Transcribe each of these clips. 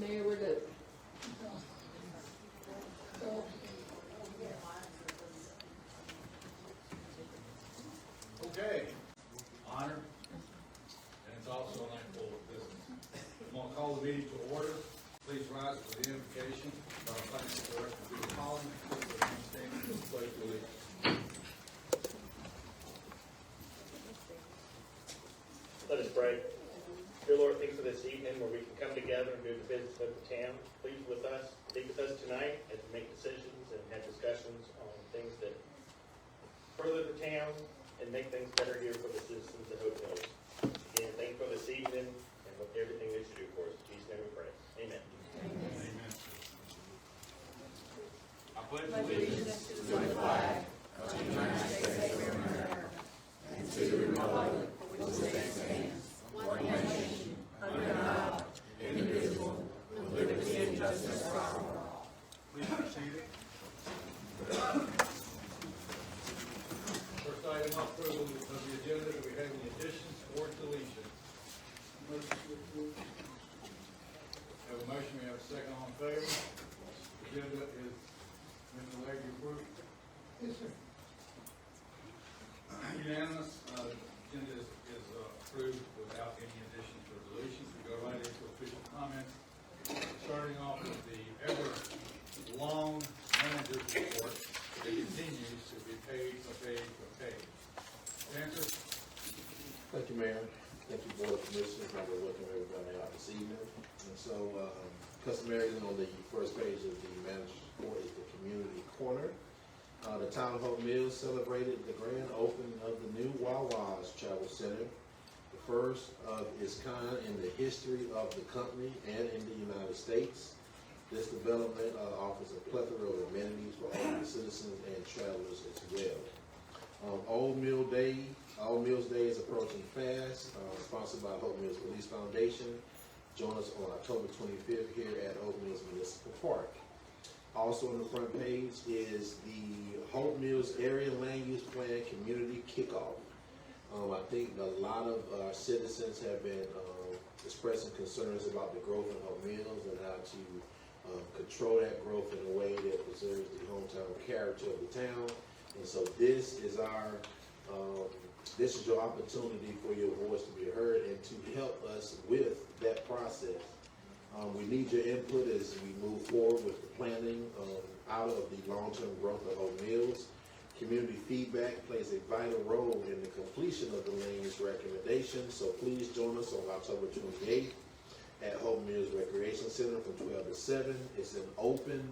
Mayor, we're good. Okay. Honor. And it's also a night full of business. I'm going to call the meeting to order. Please rise for the invocation. Our finance director, Peter Collins, stand for the pledge of allegiance. Let us pray. Dear Lord, thanks for this evening where we can come together and do the business of the town. Please with us, be with us tonight as we make decisions and have discussions on things that further the town and make things better here for the citizens of Hope Mills. Again, thank you for this evening and with everything that you do for us. In Jesus' name we pray. Amen. Amen. I pledge Allegiance to the flag of the United States of America and to the republic for which it stands, one nation, under God, indivisible, with liberty and justice for all. Please proceed. First item up approval of the agenda. Do we have any additions or deletions? Have a motion. We have a second. All in favor? Agenda is, Mr. Legge, approved. Yes, sir. Unanimous. Agenda is approved without any additions or deletions. We go right into official comments. Starting off with the ever long manager's report that continues to be page by page by page. Answer? Thank you, Mayor. Thank you, Board of Commissioners. I will welcome everybody out this evening. And so, customarily on the first page of the manager's report is the community corner. The Town of Hope Mills celebrated the grand opening of the new Wawa's Travel Center, the first of its kind in the history of the company and in the United States. This development offers a plethora of amenities for all the citizens and travelers as well. Old Mills Day is approaching fast, sponsored by Hope Mills Police Foundation. Join us on October 25th here at Hope Mills Municipal Park. Also on the front page is the Hope Mills Area Land Use Plan Community Kickoff. I think a lot of our citizens have been expressing concerns about the growth in Hope Mills and how to control that growth in a way that preserves the hometown character of the town. And so this is your opportunity for your voice to be heard and to help us with that process. We need your input as we move forward with the planning out of the long-term growth of Hope Mills. Community feedback plays a vital role in the completion of the land use recommendations, so please join us on October 28th at Hope Mills Recreation Center from 12 to 7. It's an open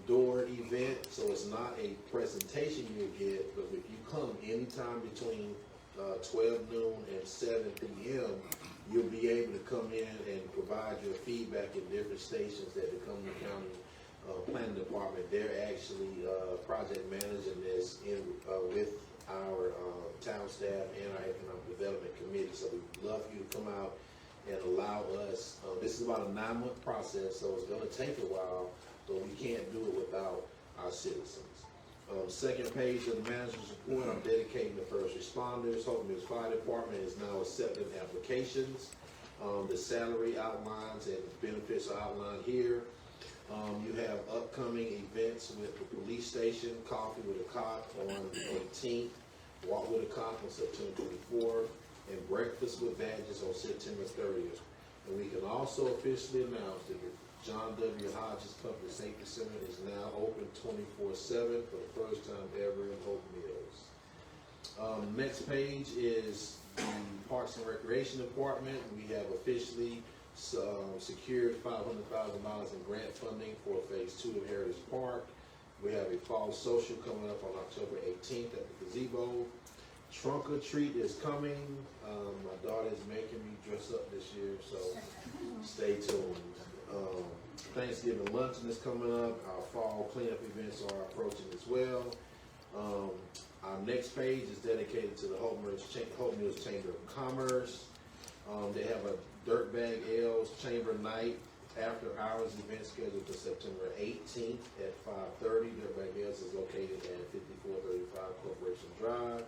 door event, so it's not a presentation you'll get, but if you come anytime between 12 noon and 7 p.m., you'll be able to come in and provide your feedback in different stations that the Cumberland County Planning Department. They're actually project managing this with our town staff and our Economic Development Committee. So we'd love for you to come out and allow us. This is about a 9-month process, so it's going to take a while, but we can't do it without our citizens. Second page of the manager's report, I'm dedicating the first responders. Hope Mills Fire Department is now accepting applications. The salary outlines and benefits are outlined here. You have upcoming events with the police station, Coffee with a Cop on the 18th, Walk with a Cop on September 24th, and Breakfast with Badges on September 30th. And we can also officially announce that the John W. Hodges Public Safety Center is now open 24/7 for the first time ever in Hope Mills. Next page is the Parks and Recreation Department. We have officially secured $500,000 in grant funding for Phase 2 of Heritage Park. We have a fall social coming up on October 18th at the gazebo. Trunk or Treat is coming. My daughter is making me dress up this year, so stay tuned. Thanksgiving luncheon is coming up. Our fall cleanup events are approaching as well. Our next page is dedicated to the Hope Mills Chamber of Commerce. They have a Dirtbag L's Chamber Night after hours event scheduled for September 18th at 5:30. Dirtbag L's is located at 5435 Corporation Drive.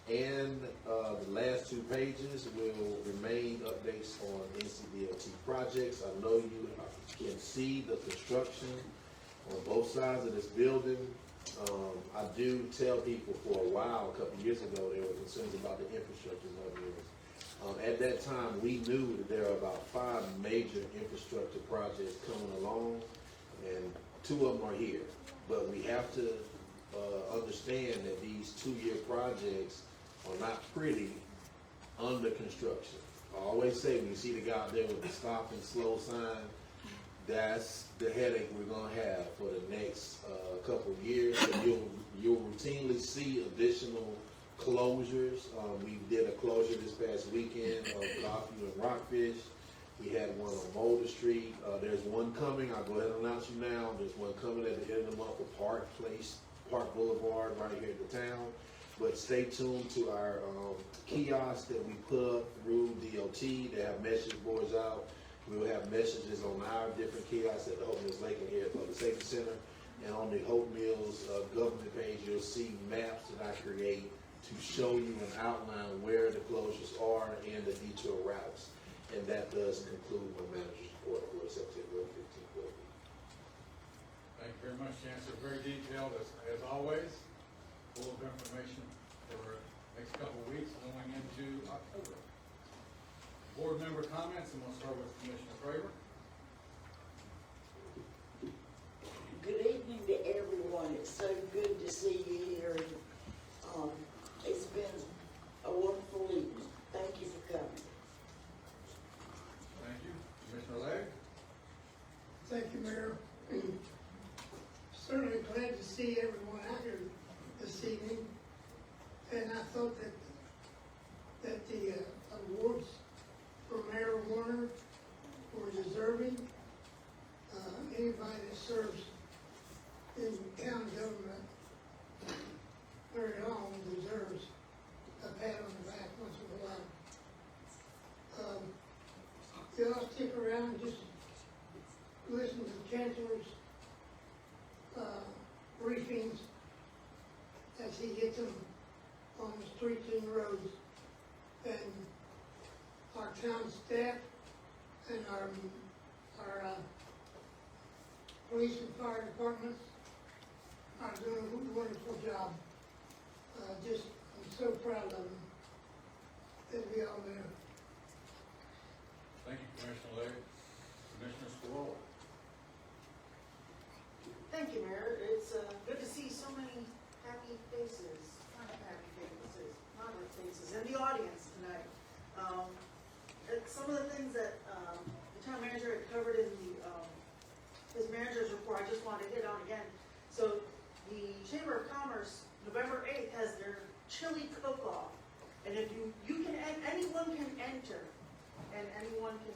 And the last 2 pages will remain updates on NCDOT projects. I know you can see the construction on both sides of this building. I do tell people for a while, a couple years ago, there were concerns about the infrastructure of here. At that time, we knew that there are about 5 major infrastructure projects coming along, and 2 of them are here. But we have to understand that these 2-year projects are not pretty under construction. I always say, when you see the guy out there with the stop and slow sign, that's the headache we're gonna have for the next couple of years. And you'll routinely see additional closures. We did a closure this past weekend of Gulfview and Rockfish. We had one on Mulder Street. There's one coming, I'll go ahead and announce you now. There's one coming at the end of the month for Park Boulevard, right here in the town. But stay tuned to our kiosks that we put up through DOT. They have message boards out. We will have messages on our different kiosks at the Hope Mills Lake and here at the Public Safety Center. And on the Hope Mills government page, you'll see maps that I create to show you and outline where the closures are and the detour routes. And that does conclude my manager's report for September 15th. Thank you very much, Chancellor. Very detailed as always. Full of information for the next couple of weeks going into October. Board member comments, and we'll start with Commissioner Fravor. Good evening to everyone. It's so good to see you here. It's been a wonderful evening. Thank you for coming. Thank you. Commissioner Legg. Thank you, Mayor. Certainly glad to see everyone out here this evening. And I thought that the awards for Mayor Warner were deserving. Anybody that serves in county government very long deserves a pat on the back once in a while. Y'all stick around and just listen to the Chancellor's briefings as he gets them on the streets and roads. And our town staff and our police and fire departments are doing a wonderful job. I'm so proud of them. They'll be all there. Thank you, Commissioner Legg. Commissioner Squirrel. Thank you, Mayor. It's good to see so many happy faces, moderate faces in the audience tonight. Some of the things that the town manager had covered in his manager's report, I just wanted to hit on again. So the Chamber of Commerce, November 8th, has their chili cook-off. And if anyone can enter, and anyone can,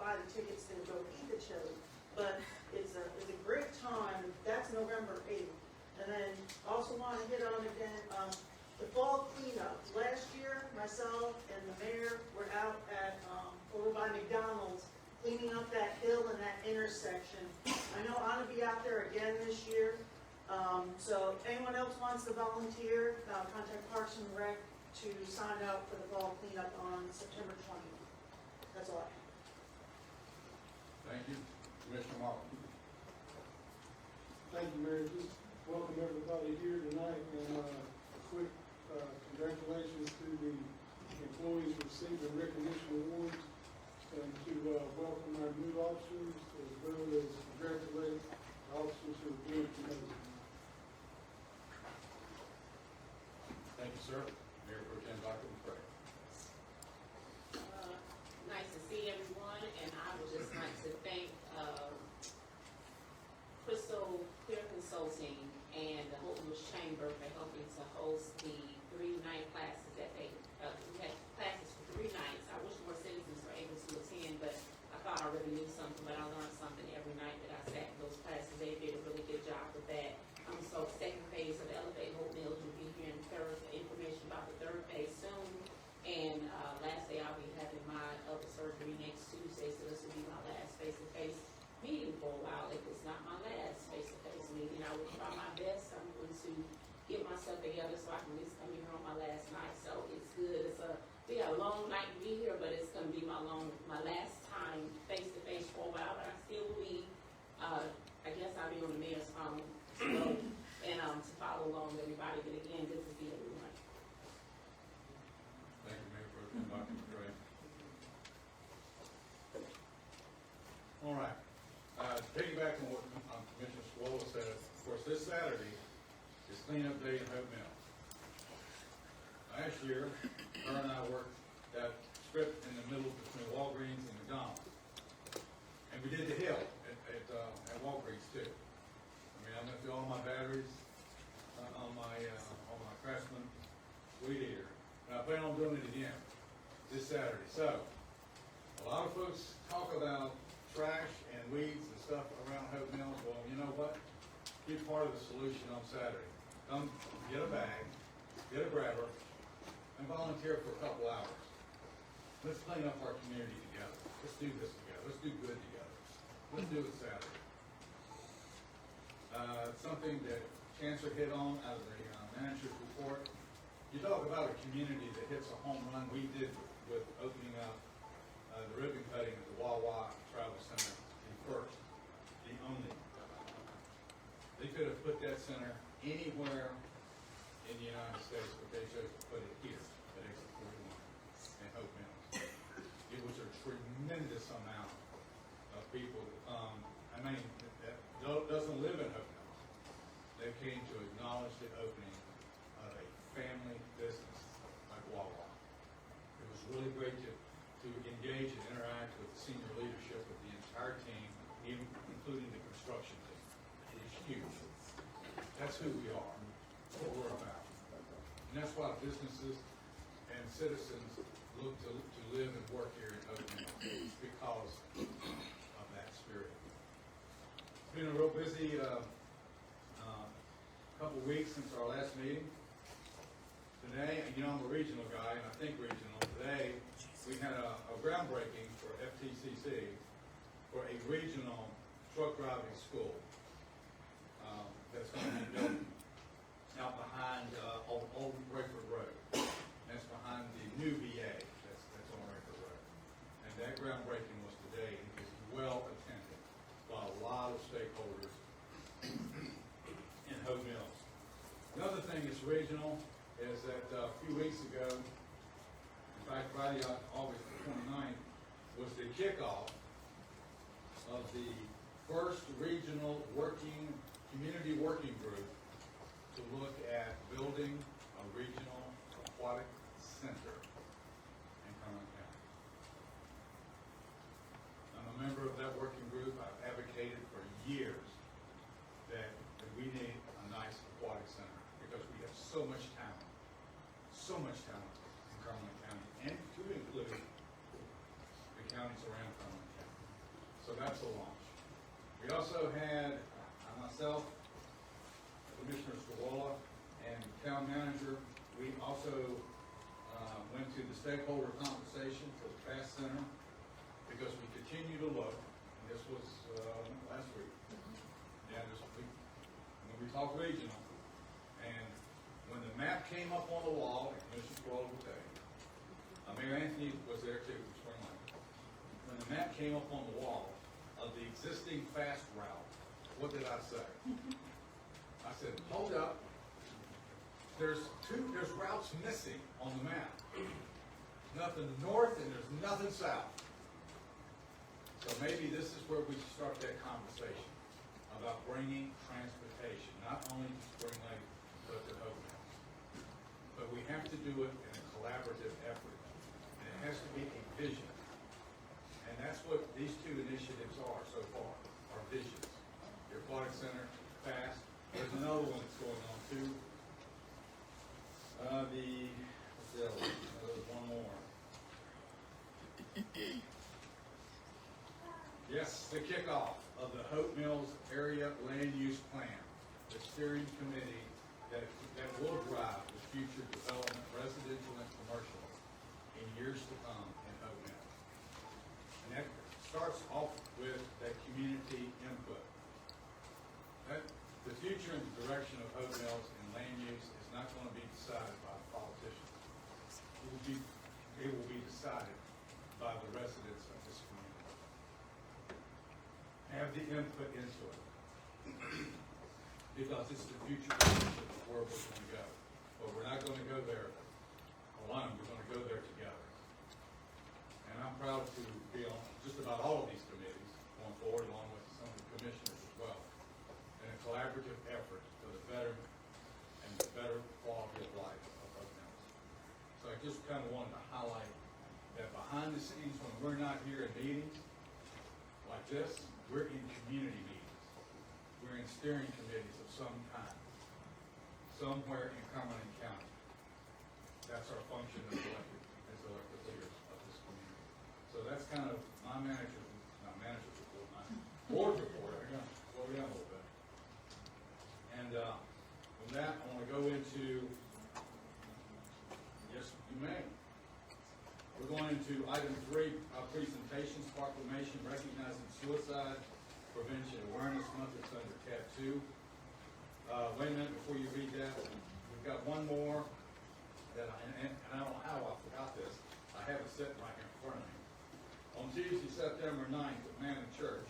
buy the tickets to go eat the chili. But it's a great time. That's November 8th. And then also want to hit on again, the fall cleanup. Last year, myself and the mayor were out at, over by McDonald's, cleaning up that hill and that intersection. I know I'm gonna be out there again this year. So if anyone else wants to volunteer, contact Parks and Rec to sign up for the fall cleanup on September 20th. That's all I have. Thank you. Commissioner Martin. Thank you, Mayor. Just welcome everybody here tonight, and quick congratulations to the employees receiving recognition awards, and to welcome our new officers, as well as congratulate the officers who are being promoted. Thank you, sir. Mayor Pro Tem Dr. McCray. Nice to see everyone, and I would just like to thank Crystal Clear Consulting and the Hope Mills Chamber for helping to host the 3-night classes that we had classes for 3 nights. I wish more citizens were able to attend, but I thought I already knew something, but I learned something every night that I sat in those classes. They did a really good job with that. So second phase of the Elevate Hope Mills will be here in information about the 3rd phase soon. And lastly, I'll be having my other surgery next Tuesday, so this will be my last face-to-face meeting for a while. If it's not my last face-to-face meeting, I will try my best. I'm going to get myself together so I can at least come here on my last night. So it's good. We got a long night to be here, but it's gonna be my last time face to face for a while. But I still will be, I guess I'll be on the mayor's phone, so, and to follow along with everybody. But again, good to see everyone. Thank you, Mayor Pro Tem Dr. McRae. All right, piggyback on what Commissioner Swola said, of course, this Saturday is cleanup day in Hope Mills. Last year, her and I worked that strip in the middle between Walgreens and McDonald's. And we did the hill at Walgreens too. I mean, I went through all my batteries, on my Craftsman weed eater. And I plan on doing it again this Saturday. So, a lot of folks talk about trash and weeds and stuff around Hope Mills. Well, you know what? Be part of the solution on Saturday. Come get a bag, get a grabber, and volunteer for a couple hours. Let's clean up our community together. Let's do this together. Let's do good together. Let's do it Saturday. Something that Chancellor hit on out of the manager's report. You talk about a community that hits a home run. We did with opening up the ribbon cutting at the Wawa Travel Center in first, the only. They could have put that center anywhere in the United States, but they chose to put it here at Exit 41 in Hope Mills. It was a tremendous amount of people that come. I mean, that doesn't live in Hope Mills. They came to acknowledge the opening of a family business like Wawa. It was really great to engage and interact with the senior leadership of the entire team, even including the construction team. It is huge. That's who we are. That's what we're about. And that's why businesses and citizens look to live and work here in Hope Mills, because of that spirit. It's been a real busy couple weeks since our last meeting. Today, you know, I'm a regional guy, and I think regional. Today, we had a groundbreaking for FTCC for a regional truck driving school that's going to be built out behind on Old Rayford Road. That's behind the new VA that's on Rayford Road. And that groundbreaking was today, and it was well attended by a lot of stakeholders in Hope Mills. Another thing that's regional is that a few weeks ago, in fact, Friday, August the 29th, was the kickoff of the first regional community working group to look at building a regional aquatic center in Cumberland County. I'm a member of that working group. I've advocated for years that we need a nice aquatic center because we have so much talent in Cumberland County, and to include the counties around Cumberland County. So that's a launch. We also had myself, Commissioner Swola, and town manager. We also went to the stakeholder conversation for the FAST Center because we continue to look. And this was last week. Yeah, this week when we talked regional, and when the map came up on the wall, and Commissioner Swola will tell you, Mayor Anthony was there too, from Spring Lake. When the map came up on the wall of the existing FAST route, what did I say? I said, hold up. There's routes missing on the map. Nothing north and there's nothing south. So maybe this is where we should start that conversation about bringing transportation, not only to Spring Lake, but to Hope Mills. But we have to do it in a collaborative effort. And it has to be a vision. And that's what these two initiatives are so far, are visions. The Aquatic Center, FAST. There's another one that's going on too. There's one more. Yes, the kickoff of the Hope Mills Area Land Use Plan, the steering committee that will drive the future development, residential and commercial, in years to come in Hope Mills. And that starts off with that community input. The future and the direction of Hope Mills in land use is not gonna be decided by the politicians. It will be decided by the residents of this community. Have the input into it. Because it's the future of where we're gonna go. But we're not gonna go there alone, we're gonna go there together. And I'm proud to be on just about all of these committees going forward, along with some of the commissioners as well. In a collaborative effort for the betterment and the better quality of life of Oak Mills. So I just kind of wanted to highlight that behind the scenes, when we're not here in meetings like this, we're in community meetings. We're in steering committees of some kind, somewhere in Cumberland County. That's our function as elected leaders of this community. So that's kind of my manager's report, my board report. I'm gonna slow down a little bit. And from that, I want to go into, yes, you may. We're going into item 3, presentations, proclamation recognizing suicide prevention awareness month. It's under tab 2. Wait a minute before you read that. We've got one more that and I don't know how I forgot this. I have it sitting right here in front of me. On Tuesday, September 9th at Manor Church,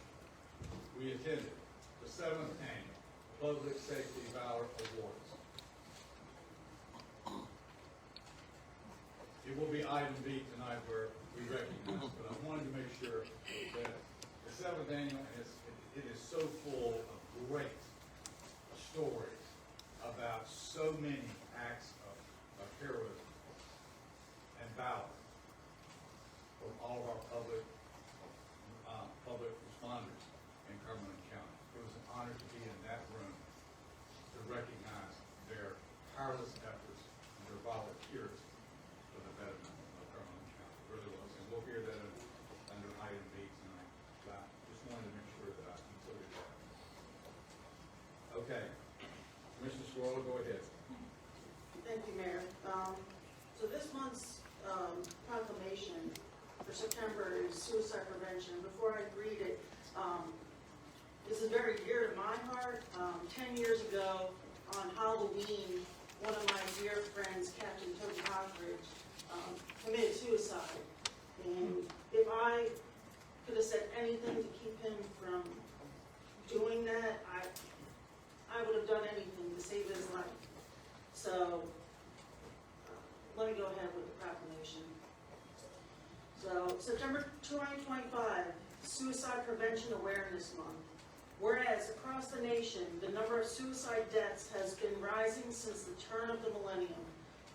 we attended the 7th annual Public Safety Valor Awards. It will be item B tonight where we recognize, but I wanted to make sure that the 7th annual, it is so full of great stories about so many acts of heroism and valor from all of our public responders in Cumberland County. It was an honor to be in that room to recognize their tireless efforts and their volunteers for the betterment of Cumberland County. It really was, and we'll hear that under item B tonight. But I just wanted to make sure that I included that. Okay, Commissioner Squirrel, go ahead. Thank you, Mayor. So this month's proclamation for September is suicide prevention. Before I read it, this is very dear to my heart. 10 years ago, on Halloween, one of my dear friends, Captain Toby Hockridge, committed suicide. And if I could have said anything to keep him from doing that, I would have done anything to save his life. So, let me go ahead with the proclamation. So, September 2025, Suicide Prevention Awareness Month. Whereas across the nation, the number of suicide deaths has been rising since the turn of the millennium.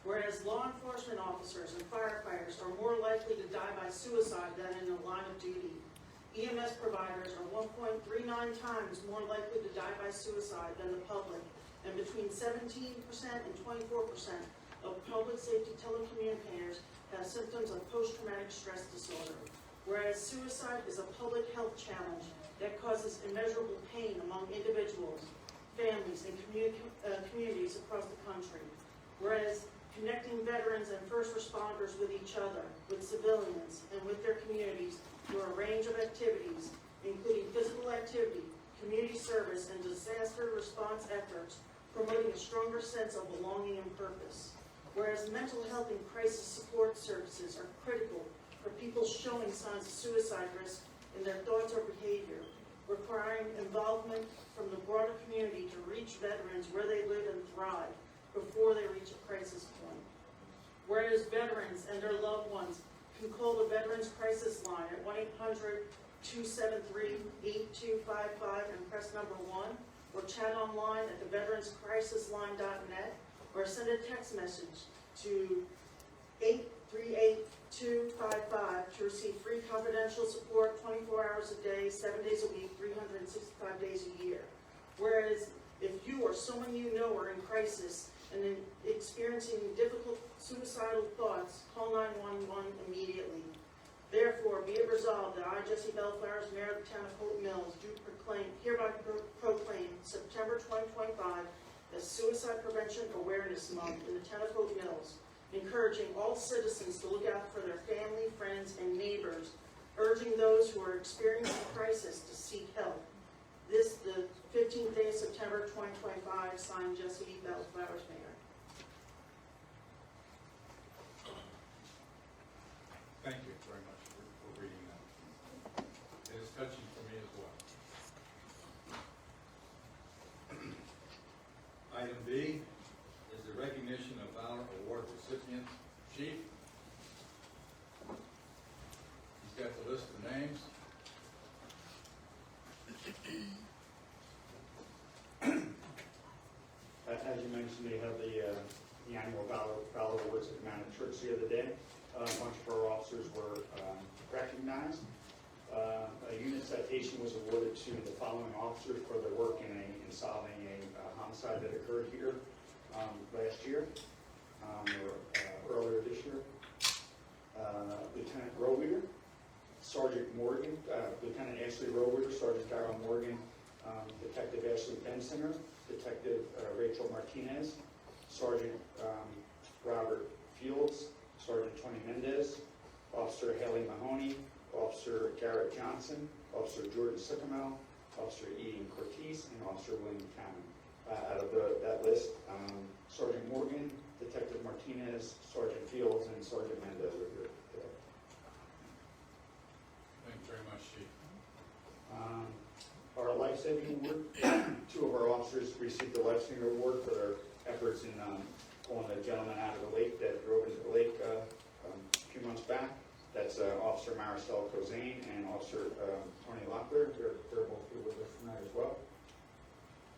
Whereas law enforcement officers and firefighters are more likely to die by suicide than in the line of duty. EMS providers are 1.39 times more likely to die by suicide than the public, and between 17% and 24% of public safety telecommunicators have symptoms of post-traumatic stress disorder. Whereas suicide is a public health challenge that causes immeasurable pain among individuals, families, and communities across the country. Whereas connecting veterans and first responders with each other, with civilians, and with their communities through a range of activities, including physical activity, community service, and disaster response efforts, promoting a stronger sense of belonging and purpose. Whereas mental health and crisis support services are critical for people showing signs of suicide risk in their thoughts or behavior, requiring involvement from the broader community to reach veterans where they live and thrive before they reach a crisis point. Whereas veterans and their loved ones can call the Veterans Crisis Line at 1-800-273-8255 and press number 1, or chat online at theveteranscrisisline.net, or send a text message to 838-255 to receive free confidential support 24 hours a day, 7 days a week, 365 days a year. Whereas if you or someone you know are in crisis and experiencing difficult suicidal thoughts, call 911 immediately. Therefore, be it resolved that I, Jesse Bellflowers, Mayor of the Town of Hope Mills, do hereby proclaim September 2025 as Suicide Prevention Awareness Month in the Town of Hope Mills, encouraging all citizens to look out for their family, friends, and neighbors, urging those who are experiencing crisis to seek help. The 15th day of September 2025, signed Jesse Bell Flowers, Mayor. Thank you very much for reading that. It is touching for me as well. Item B is the recognition of Valor Award recipients. Chief? He's got the list of names. As you mentioned, we have the annual Valor Awards at the Mountain Church the other day. A bunch of our officers were recognized. A unit citation was awarded to the following officers for their work in solving a homicide that occurred here last year, or earlier this year. Lieutenant Roweeder, Sergeant Morgan, Lieutenant Ashley Roweeder, Sergeant Darrell Morgan, Detective Ashley Bensinger, Detective Rachel Martinez, Sergeant Robert Fields, Sergeant Tony Mendez, Officer Haley Mahoney, Officer Garrett Johnson, Officer Jordan Sycamel, Officer Ian Cortese, and Officer William Cannon. Out of that list, Sergeant Morgan, Detective Martinez, Sergeant Fields, and Sergeant Mendez are here today. Thank you very much, Chief. Our life-saving award, two of our officers received the life-saving award for their efforts in pulling a gentleman out of the lake that drove into the lake a few months back. That's Officer Maricel Cozane and Officer Tony Locklear. They're both here with us tonight as well.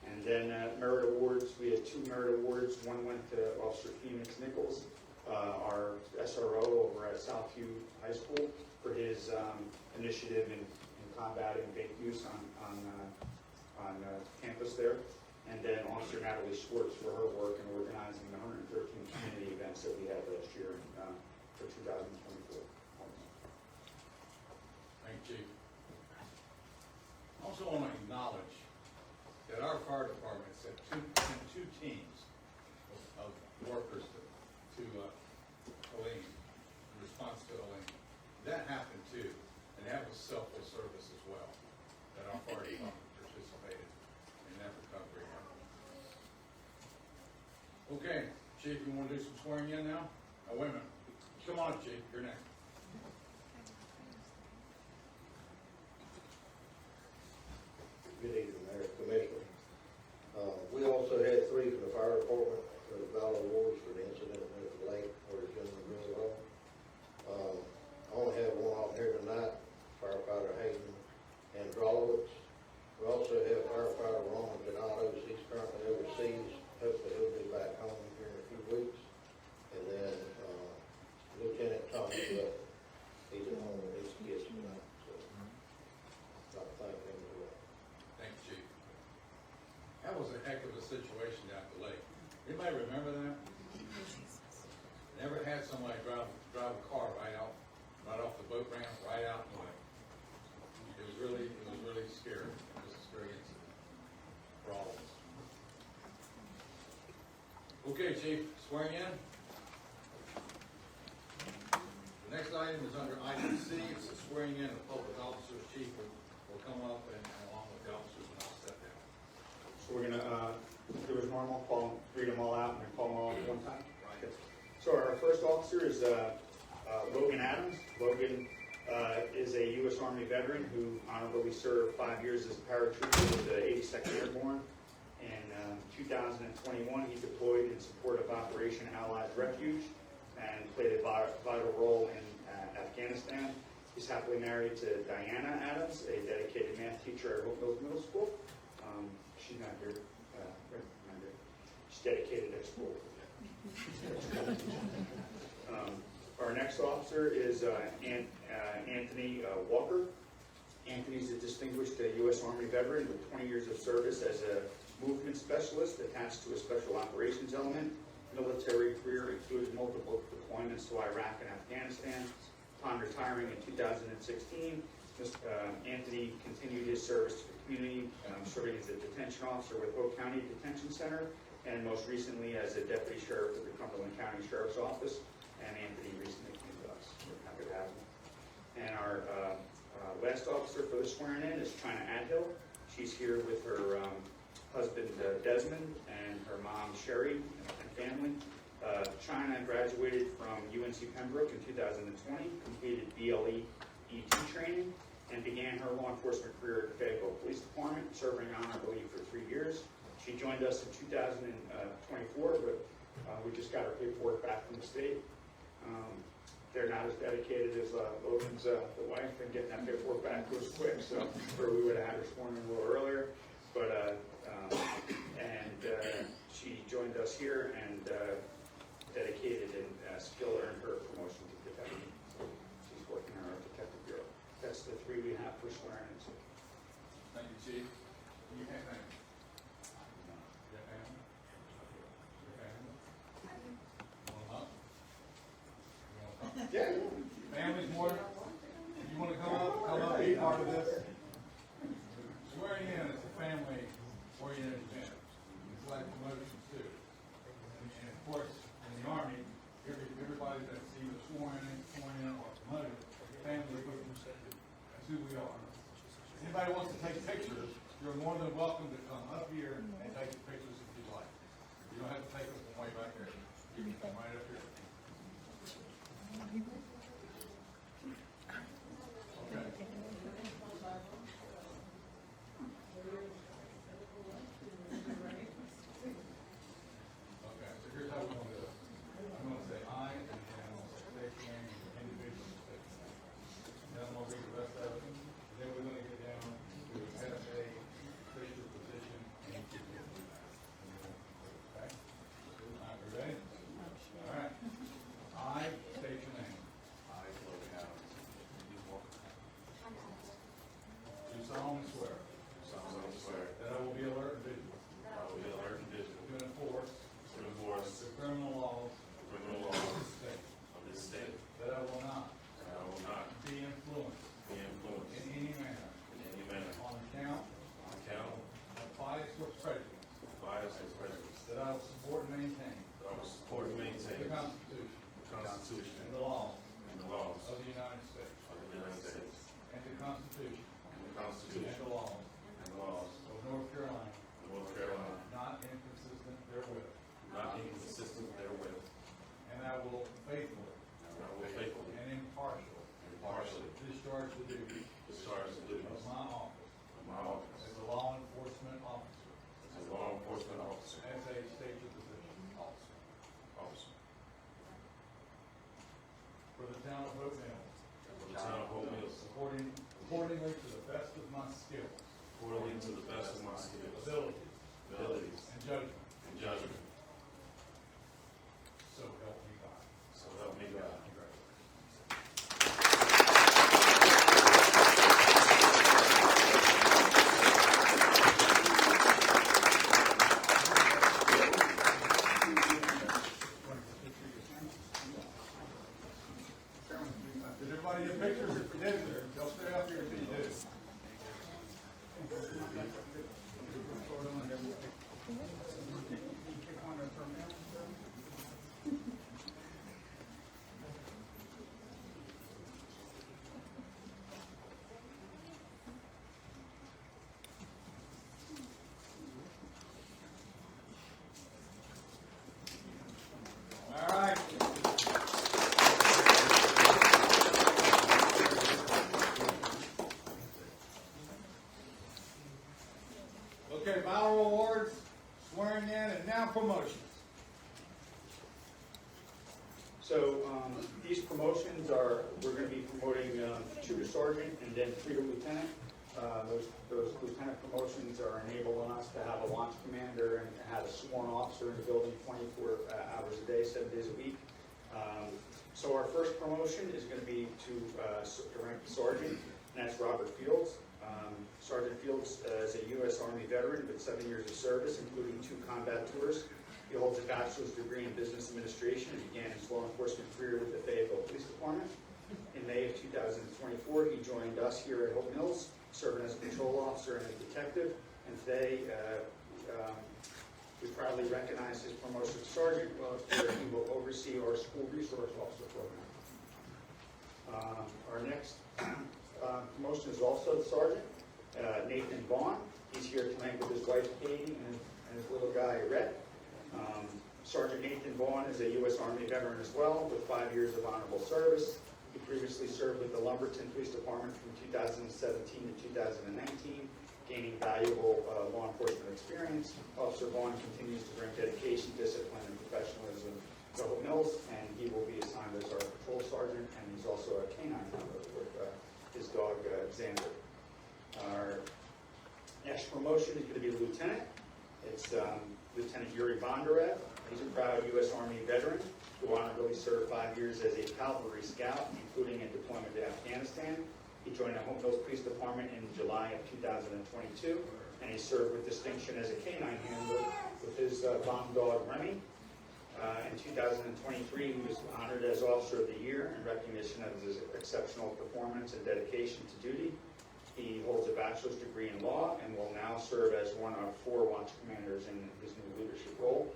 And then merit awards, we had two merit awards. One went to Officer Phoenix Nichols, our SRO over at Southview High School, for his initiative in combating fake use on campus there. And then Officer Natalie Schwartz for her work in organizing the 113 community events that we had last year for 2024. Thank you, Chief. I also want to acknowledge that our fire department sent two teams of workers to Elaine, in response to Elaine. That happened too, and that was selfless service as well, that our fire department participated in that recovery. Okay, Chief, you want to do some swearing in now? Oh, wait a minute. Come on up, Chief, you're next. Good evening, Mayor, Commissioner. We also had three from the fire department for the Valor Awards for the incident at the lake where the gentleman drove off. I only have one on here tonight, firefighter Hayden Androlowitz. We also have firefighter Ron Donatos. He's currently overseas. Hopefully he'll be back home here in a few weeks. And then Lieutenant Tommy Butler. He's at home with his kids tonight. So I'd like to thank him as well. Thank you, Chief. That was a heck of a situation down at the lake. Anybody remember that? Never had somebody drive a car right off the boat ramp, right out in the lake. It was really scary. It was a scary incident for all of us. Okay, Chief, swearing in. The next item is under item C. It's the swearing in of public officers. Chief will come up and along with the officers, and I'll step down. So we're gonna do as normal, read them all out and then call them all at one time. Right. So our first officer is Logan Adams. Logan is a U.S. Army veteran who honorably served 5 years as a paratrooper with the 82nd Airborne. In 2021, he deployed in support of Operation Allied Refuge and played a vital role in Afghanistan. He's happily married to Diana Adams, a dedicated math teacher at Hope Mills Middle School. She's not here. She's dedicated at school. Our next officer is Anthony Walker. Anthony's a distinguished U.S. Army veteran with 20 years of service as a movement specialist attached to a special operations element. Military career includes multiple deployments to Iraq and Afghanistan. Upon retiring in 2016, Anthony continued his service to the community, serving as a detention officer with Hope County Detention Center, and most recently as a deputy sheriff at the Cumberland County Sheriff's Office. And Anthony recently came to us. We're happy to have him. And our last officer for the swearing in is China Adhill. She's here with her husband Desmond and her mom Sherry and family. China graduated from UNC Pembroke in 2020, completed BLE ET training, and began her law enforcement career at the Fayetteville Police Department, serving honorably for 3 years. She joined us in 2024, but we just got our paperwork back from the state. They're not as dedicated as Logan's the wife, and getting that paperwork back was quick, so or we would have had her sworn in a little earlier. But she joined us here and dedicated and still earned her promotion to detective. She's working in our detective bureau. That's the 3 we have for swearing. Thank you, Chief. You can't thank me. Your family? Your family? You want up? You want to come? Yeah. Families more, you want to come up, be part of this? Swearing in is a family-oriented event. It's like promotions too. And of course, in the Army, everybody that's either sworn in or promoted, family, that's who we are. Anybody wants to take pictures, you're more than welcome to come up here and take pictures if you'd like. You don't have to take them from way back there. You can come right up here. Okay. Okay, so here's how we're going to do it. I'm going to say I, and then I'm going to say state your name and individual state your name. Then I'm going to read the rest of it. Then we're going to get down to SA, state your position, and you can get through that. Okay? All right, we ready? All right. I state your name. I, Logan Adams. Do solemnly swear. That I will be alert and vigilant. To enforce. The criminal laws. Of this state. That I will not. Be influenced. In any manner. On account. Of bias or prejudice. That I will support and maintain. The Constitution. And the laws. Of the United States. And the Constitution. And the laws. Of North Carolina. Not inconsistent therewith. And I will faithfully. And impartially. Discharge the duties. Of my office. As a law enforcement officer. As a state position. For the town of Hope Mills. Accordingly to the best of my skills. Abilities. And judgment. So help me God. Congratulations. Did everybody get pictures? If you didn't, they'll stay up here until you do. All right. Okay, Valor Awards, swearing in, and now promotions. So these promotions are, we're going to be promoting 2 to sergeant and then 3 to lieutenant. Those lieutenant promotions are enabling us to have a launch commander and have a sworn officer in the building 24 hours a day, 7 days a week. So our first promotion is going to be to rank sergeant, and that's Robert Fields. Sergeant Fields is a U.S. Army veteran with 7 years of service, including 2 combat tours. He holds a bachelor's degree in business administration and began his law enforcement career with the Fayetteville Police Department. In May of 2024, he joined us here at Hope Mills, serving as a patrol officer and a detective. And today, we proudly recognize his promotion to sergeant, where he will oversee our school resource officer program. Our next promotion is also the sergeant. Nathan Vaughn. He's here tonight with his wife Katie and his little guy Rhett. Sergeant Nathan Vaughn is a U.S. Army veteran as well, with 5 years of honorable service. He previously served with the Lumberton Police Department from 2017 to 2019, gaining valuable law enforcement experience. Officer Vaughn continues to bring dedication, discipline, and professionalism to Hope Mills, and he will be assigned as our patrol sergeant, and he's also a canine member with his dog, Xander. Our next promotion is going to be lieutenant. It's Lieutenant Yuri Bondarev. He's a proud U.S. Army veteran who honorably served 5 years as a cavalry scout, including a deployment to Afghanistan. He joined the Hope Mills Police Department in July of 2022, and he served with distinction as a canine handler with his bomb dog, Remy. In 2023, he was honored as Officer of the Year in recognition of his exceptional performance and dedication to duty. He holds a bachelor's degree in law and will now serve as one of 4 watch commanders in his new leadership role.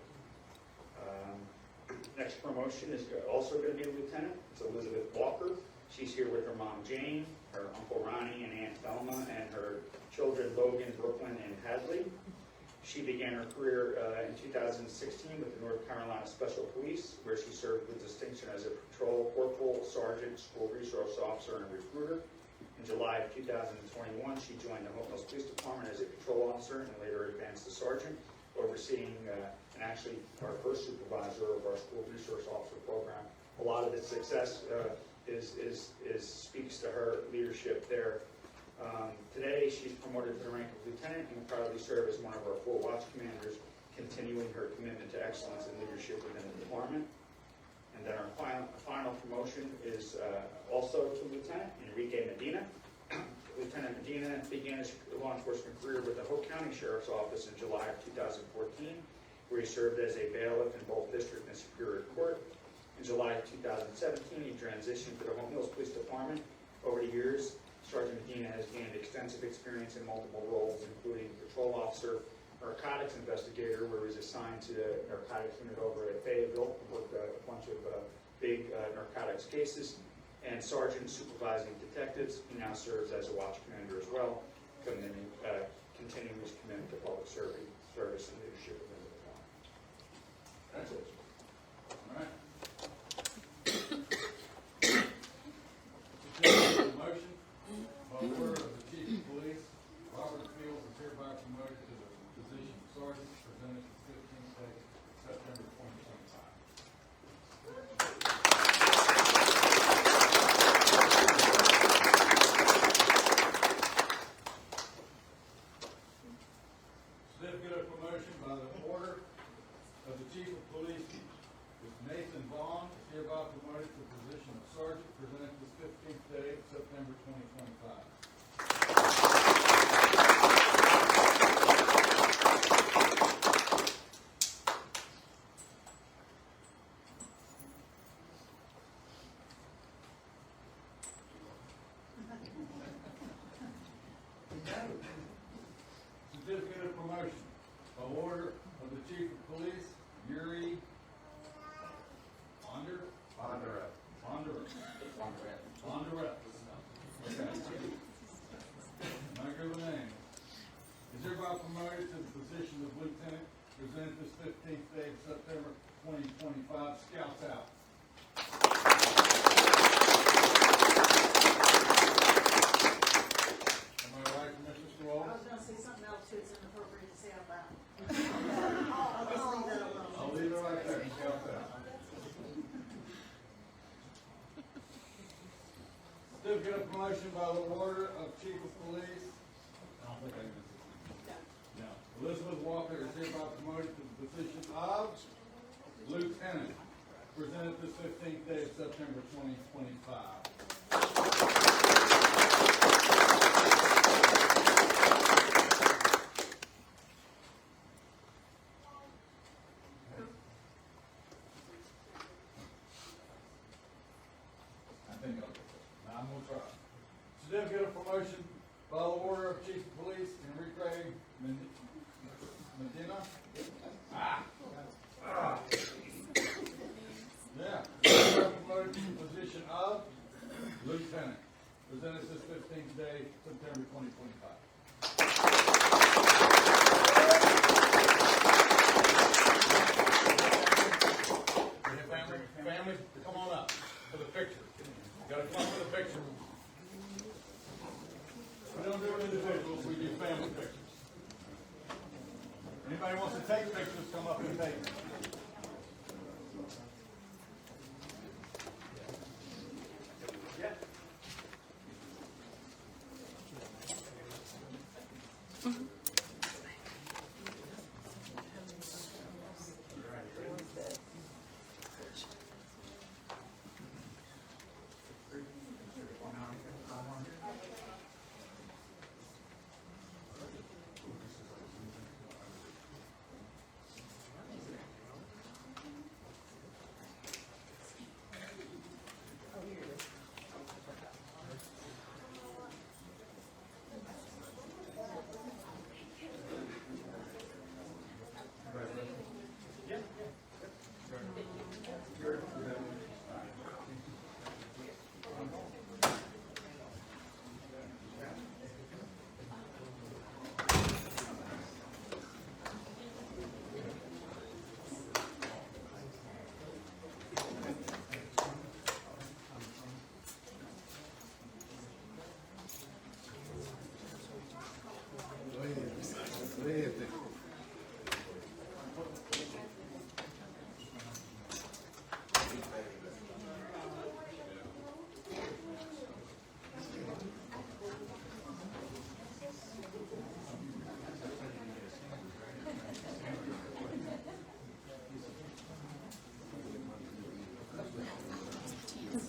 Next promotion is also going to be a lieutenant. It's Elizabeth Walker. She's here with her mom, Jane, her Uncle Ronnie and Aunt Thelma, and her children, Logan, Brooklyn, and Hadley. She began her career in 2016 with the North Carolina Special Police, where she served with distinction as a patrol corporal, sergeant, school resource officer, and recruiter. In July of 2021, she joined the Hope Mills Police Department as a patrol officer and later advanced to sergeant, overseeing and actually our first supervisor of our school resource officer program. A lot of its success speaks to her leadership there. Today, she's promoted to the rank of lieutenant and will proudly serve as one of our 4 watch commanders, continuing her commitment to excellence and leadership within the department. And then our final promotion is also to Lieutenant Enrique Medina. Lieutenant Medina began his law enforcement career with the Hope County Sheriff's Office in July of 2014, where he served as a bailiff in both district and superior court. In July of 2017, he transitioned to the Hope Mills Police Department. Over the years, Sergeant Medina has gained extensive experience in multiple roles, including patrol officer, narcotics investigator, where he was assigned to the narcotics unit over at Fayetteville, worked a bunch of big narcotics cases, and sergeant supervising detectives. He now serves as a watch commander as well, continuing his commitment to public service and leadership within the department. That's it. All right. Motion by order of the Chief of Police, Robert Fields is hereby promoted to the position of sergeant, presented the 15th day of September 2025. Certificate of promotion by the order of the Chief of Police is Nathan Vaughn, is hereby promoted to the position of sergeant, presented this 15th day of September 2025. Certificate of promotion by order of the Chief of Police, Yuri Bondarev. Okay. Not good with name. Is hereby promoted to the position of lieutenant, presented this 15th day of September 2025, Scouts out. Am I right, Mr. Stroll? I was gonna say something else too, it's inappropriate to say out loud. I'll just leave that alone. I'll leave it right there, Scouts out. Certificate of promotion by the order of Chief of Police. I don't think I missed it. No. Elizabeth Walker is hereby promoted to the position of Lieutenant, presented this 15th day of September 2025. I think I'll get this. Now I'm gonna try. Certificate of promotion by the order of Chief of Police Enrique Medina. Yeah. Promoted to the position of Lieutenant. Presented this 15th day, September 2025. flag fixers come up and take it.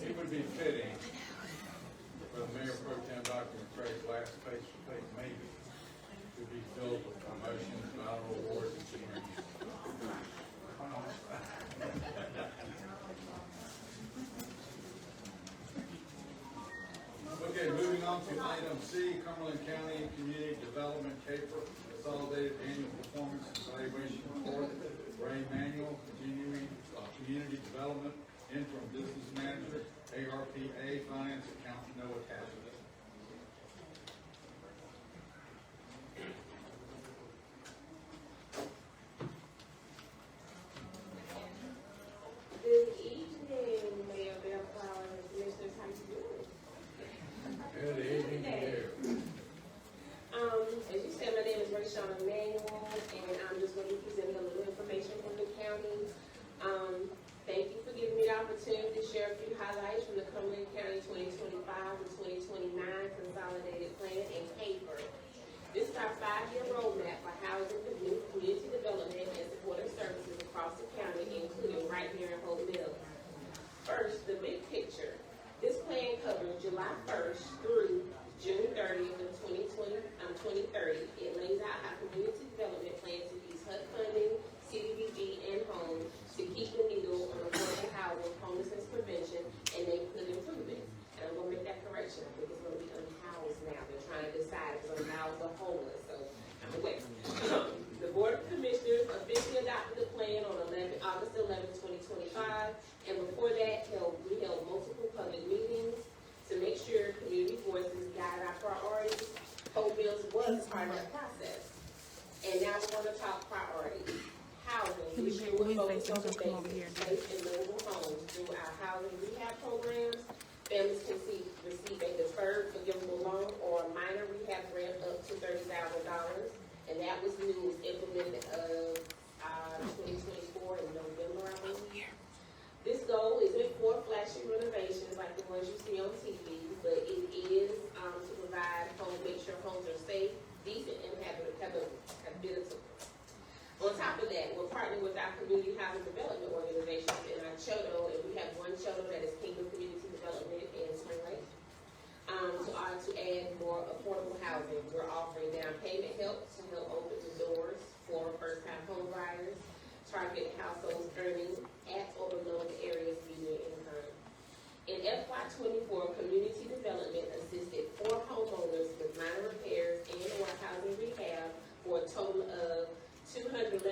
It would be fitting for the Mayor Pro Tem Dr. McCrae's last face-to-face meeting to be filled with promotions, medal awards, and ceremonies. Okay, moving on to item C, Cumberland County Community Development CAPER, Consolidated Annual Performance Evaluation Report. Ray Manuel, continuing Community Development, Interim Business Manager, ARPA, Finance Accountant, no attachment. Good evening, Mayor Bell Flowers and Commissioners, how you doing? Good evening, Mayor. As you said, my name is Rayshawn Emanuel, and I'm just going to be presenting a little information from the county. Thank you for giving me the opportunity to share a few highlights from the Cumberland County 2025 to 2029 Consolidated Plan and CAPER. This is our 5-year roadmap for housing, community development, and supportive services across the county, including right here in Hope Mills. First, the big picture. This plan covers July 1st through June 30th of 2030. It lays out how community development plans to use HUD funding, CDBG, and homes to keep the needle on affordable housing, homelessness prevention, and neighborhood improvements. And I'm going to make that correction. I think it's going to be unhoused now. They're trying to decide if it's unhoused or homeless. So I'm aware. The Board of Commissioners officially adopted the plan on August 11, 2025. And before that, we held multiple public meetings to make sure community voices guide our priorities. Hope Mills was part of that process. And now we're going to talk priorities. Housing. This year we're focused on making safe and livable homes through our housing rehab programs. Families can receive a deferred forgivable loan or a minor rehab grant up to $30,000. And that was new, implemented 2024 in November, I believe. This goal isn't for flashy renovations like the ones you see on TV, but it is to provide make sure homes are safe, decent, and habitable. On top of that, we're partnering with our community housing development organizations in our CHODO, and we have one CHODO that is Kingdom Community Development in Spring Lake. To add more affordable housing, we're offering down payment help to help open the doors for first-time home buyers, target households earning at or below the area's median income. In FY24, community development assisted 4 homeowners with minor repairs and or housing rehab for a total of $211,539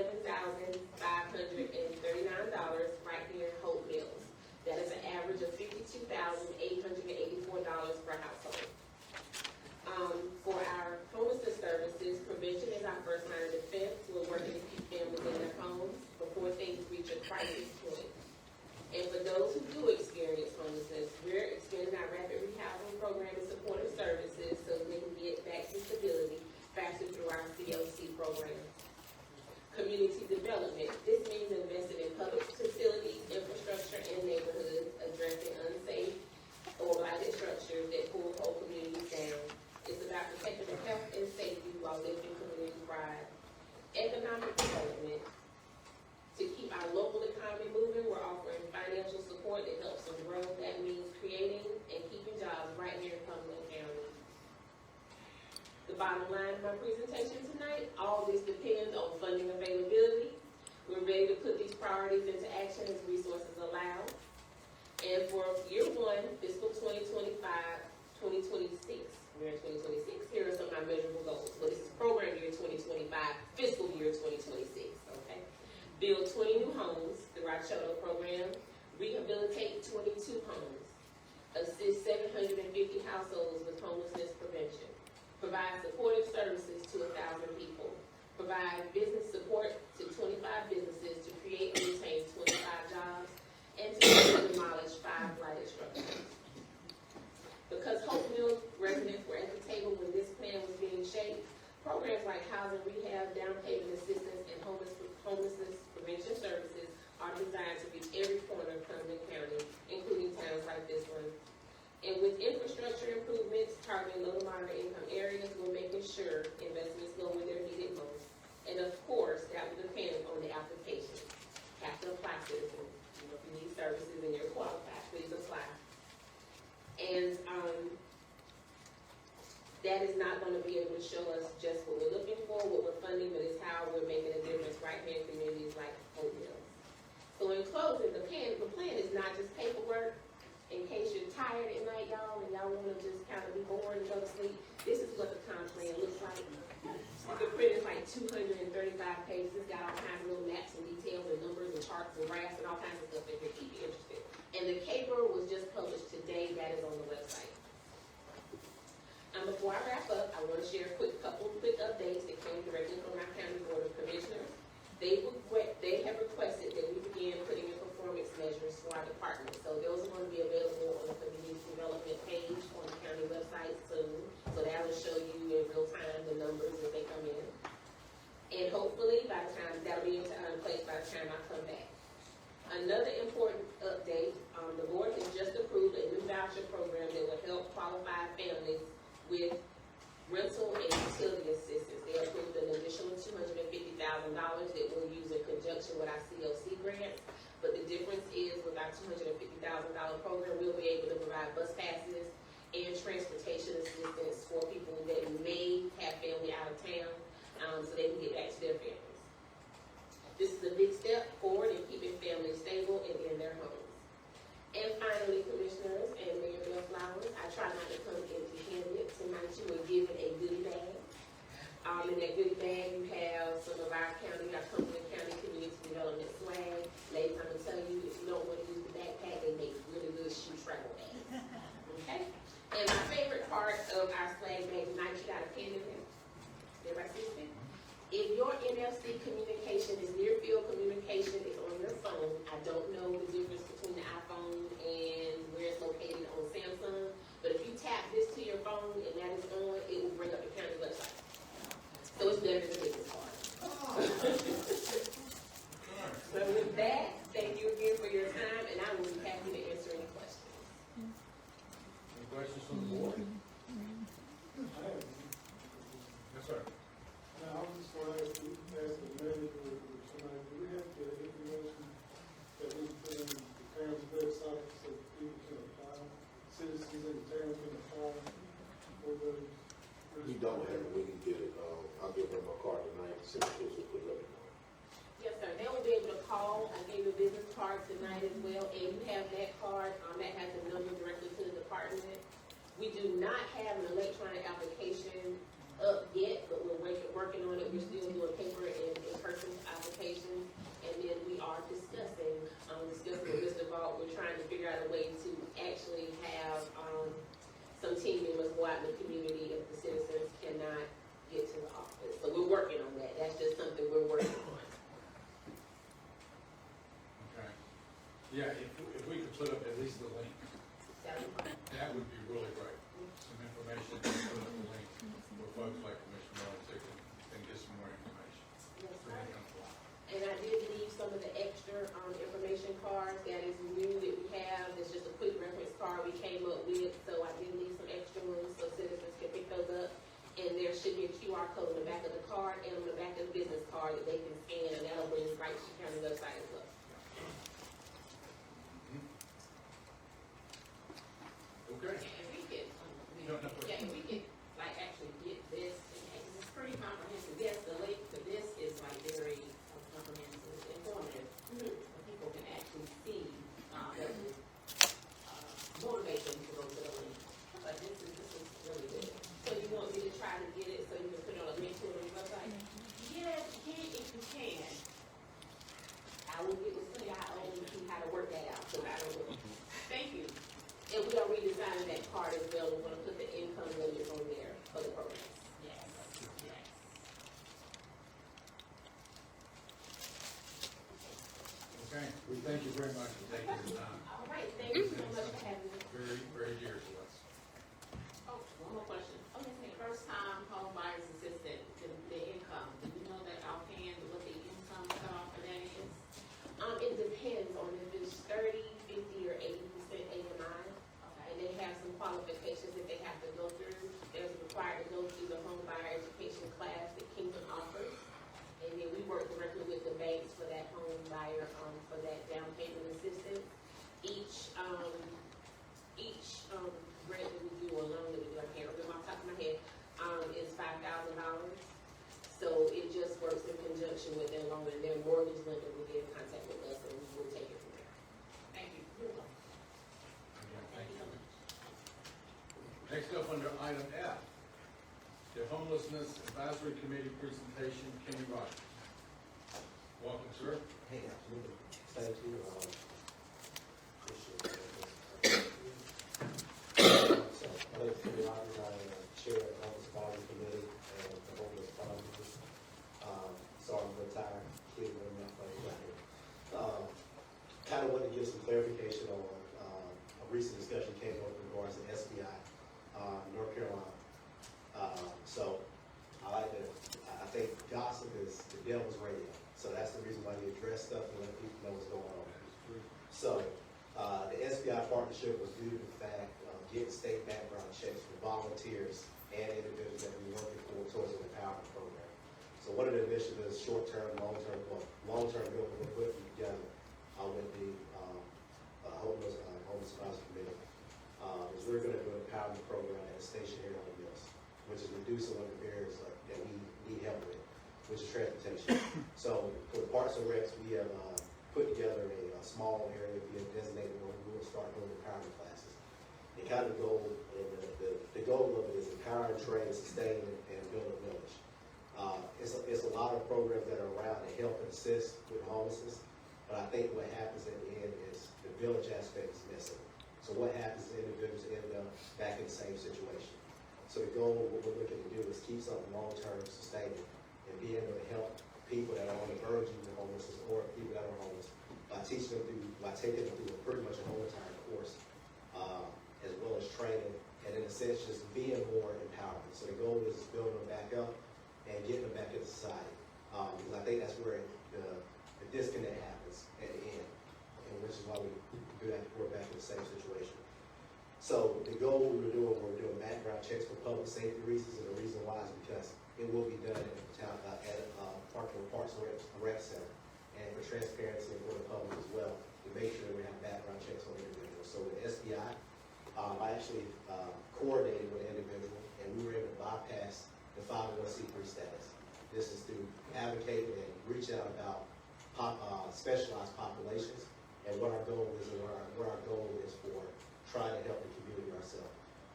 right here in Hope Mills. That is an average of $52,884 per household. For our homelessness services, prevention is our first line of defense. We're working to keep families in their homes before things reach a crisis point. And for those who do experience homelessness, we're extending our rapid rehousing program and supportive services so they can get back to stability faster through our COC program. Community development. This means investing in public facilities, infrastructure, and neighborhoods, addressing unsafe or violent structures that pull whole communities down. It's about protecting the health and safety while lifting community pride. Economic development. To keep our local economy moving, we're offering financial support that helps them grow. That means creating and keeping jobs right here in Cumberland County. The bottom line of my presentation tonight, all this depends on funding availability. We're ready to put these priorities into action as resources allow. And for year one, fiscal 2025, 2026, we're in 2026, here are some of my measurable goals. Well, this is program year 2025, fiscal year 2026, okay? Build 20 new homes, the Rochelle program, rehabilitate 22 homes, assist 750 households with homelessness prevention, provide supportive services to 1,000 people, provide business support to 25 businesses to create and retain 25 jobs, and to demolish 5 blighted structures. Because Hope Mills residents were at the table when this plan was being shaped, programs like housing rehab, down payment assistance, and homelessness prevention services are designed to reach every corner of Cumberland County, including towns like this one. And with infrastructure improvements targeting low to moderate income areas, we're making sure investments go where they're needed most. And of course, that will depend on the application. Have to apply, citizens. You know, if you need services and you're qualified, please apply. And that is not going to be able to show us just what we're looking for, what we're funding, but it's how we're making a difference right here in communities like Hope Mills. So in closing, the plan is not just paperwork. In case you're tired at night, y'all, and y'all want to just kind of be bored and go to sleep, this is what the comp plan looks like. The print is like 235 pages. It's got all kinds of little maps and details and numbers and charts and graphs and all kinds of stuff that could keep you interested. And the paper was just published today. That is on the website. Before I wrap up, I want to share a couple quick updates that came directly from our County Board of Commissioners. They have requested that we begin putting in performance measures for our department. So those are going to be available on the community development page on the county website soon. So that will show you in real time the numbers as they come in. And hopefully by the time, that'll be in place by the time I come back. Another important update, the board has just approved a new voucher program that will help qualify families with rental and utility assistance. They approved an additional $250,000 that we'll use in conjunction with our COC grants. But the difference is with our $250,000 program, we'll be able to provide bus passes and transportation assistance for people that may have family out of town, so they can get back to their families. This is a big step forward in keeping families stable and in their homes. And finally, Commissioners and Mayor Bill Flowers, I try not to come empty-handed. Tonight you were given a goodie bag. In that goodie bag, you have some of our Cumberland County Community Development swag. Ladies, I'm going to tell you, if you don't want to use the backpack, they make really good shoe travel bags. Okay? And my favorite part of our swag bag tonight, you got a pen in there. Everybody see the pen? If your NFC communication is near field communication, it's on your phone. I don't know the difference between the iPhone and where it's located on Samsung, but if you tap this to your phone and that is on, it will bring up the county website. So it's better than the business card. So with that, thank you again for your time, and I will be happy to answer any questions. Any questions from the board? Yes, sir. Now, I'm just going to ask the manager or somebody, do we have the information that we put in the town's website so people can apply, citizens in the town can apply for those? We don't have it, we can get it, I'll give her my card tonight, since we put it up. Yes, sir. They will be able to call. I gave you a business card tonight as well, and you have that card. That has a number directly to the department. We do not have an electronic application up yet, but we're working on it. We're still doing paper and in-person applications, and then we are discussing with Mr. Vault. We're trying to figure out a way to actually have some team members go out in the community if the citizens cannot get to the office. So we're working on that. That's just something we're working on. Okay. Yeah, if we could put up at least the link, that would be really great. Some information, put up the link for folks like Commissioner Mullins that can get some more information. Yes, So they can apply. and I part as well. We're gonna put the income limit on there for the programs. Yes, yes. Okay, we thank you very much for taking the time. All right, thank you so much for having me. Very, very dear to us. Oh, one more question. Okay, first time home buyer's assistant, the income, do you know that offhand what the income cutoff for that is? It depends on if it's 30, 50, or 80% AMI. Okay. And they have some qualifications that they have to go through. They're required to go through the home buyer education class that Kingdom offers. And then we work directly with the banks for that home buyer, for that down payment assistance. Each grant that we do or loan that we do, I can't remember off the top of my head, is $5,000. So it just works in conjunction with their loan, and their mortgage lender will get in contact with us and we'll take it from there. Thank you. You're welcome. Again, Thank you so much. Next up under item F, the Homelessness Advisory Committee presentation, Kenny Rogers. Welcome, sir. Hey, absolutely. Thank you. Appreciate it. So, my name is Kenny Rogers. I am chair of the Homeless Advisory Committee and the Homeless Advisory. So I'm retired. Kid running that place right here. Kind of wanted to give some clarification on a recent discussion came up in regards to SBI, North Carolina. So I think gossip is the devil's radio. So that's the reason why you address stuff and let people know what's going on. So the SBI partnership was due to the fact of getting state background checks for volunteers and individuals that we're working for towards an empowerment program. So one of the initiatives, short-term, long-term building, we're putting together with the Homeless Advisory Committee is we're going to do an empowerment program at a station here on the Mills, which is reducing one of the barriers that we need help with, which is transportation. So for the Parks and Recs, we have put together a small area being designated where we will start doing empowerment classes. And kind of the goal of it is empower, train, sustain, and build a village. It's a lot of programs that are around to help and assist with homelessness, but I think what happens at the end is the village aspect is missing. So what happens is individuals end up back in the same situation. So the goal, what we're looking to do is keep something long-term sustainable and be able to help people that are on the verge of homelessness or people that are homeless by taking them through pretty much a whole entire course, as well as training, and in a sense just being more empowered. So the goal is building them back up and getting them back into society. Because I think that's where the disconnect happens at the end, and which is why we do have to work back in the same situation. So the goal we're doing background checks for public safety reasons, and the reason why is because it will be done at the town at Parks and Rec Center, and for transparency and for the public as well, to make sure that we have background checks on individuals. So with SBI, I actually coordinated with an individual, and we were able to bypass the 501c3 status. This is to advocate and reach out about specialized populations, and what our goal is, and what our goal is for trying to help the community ourselves.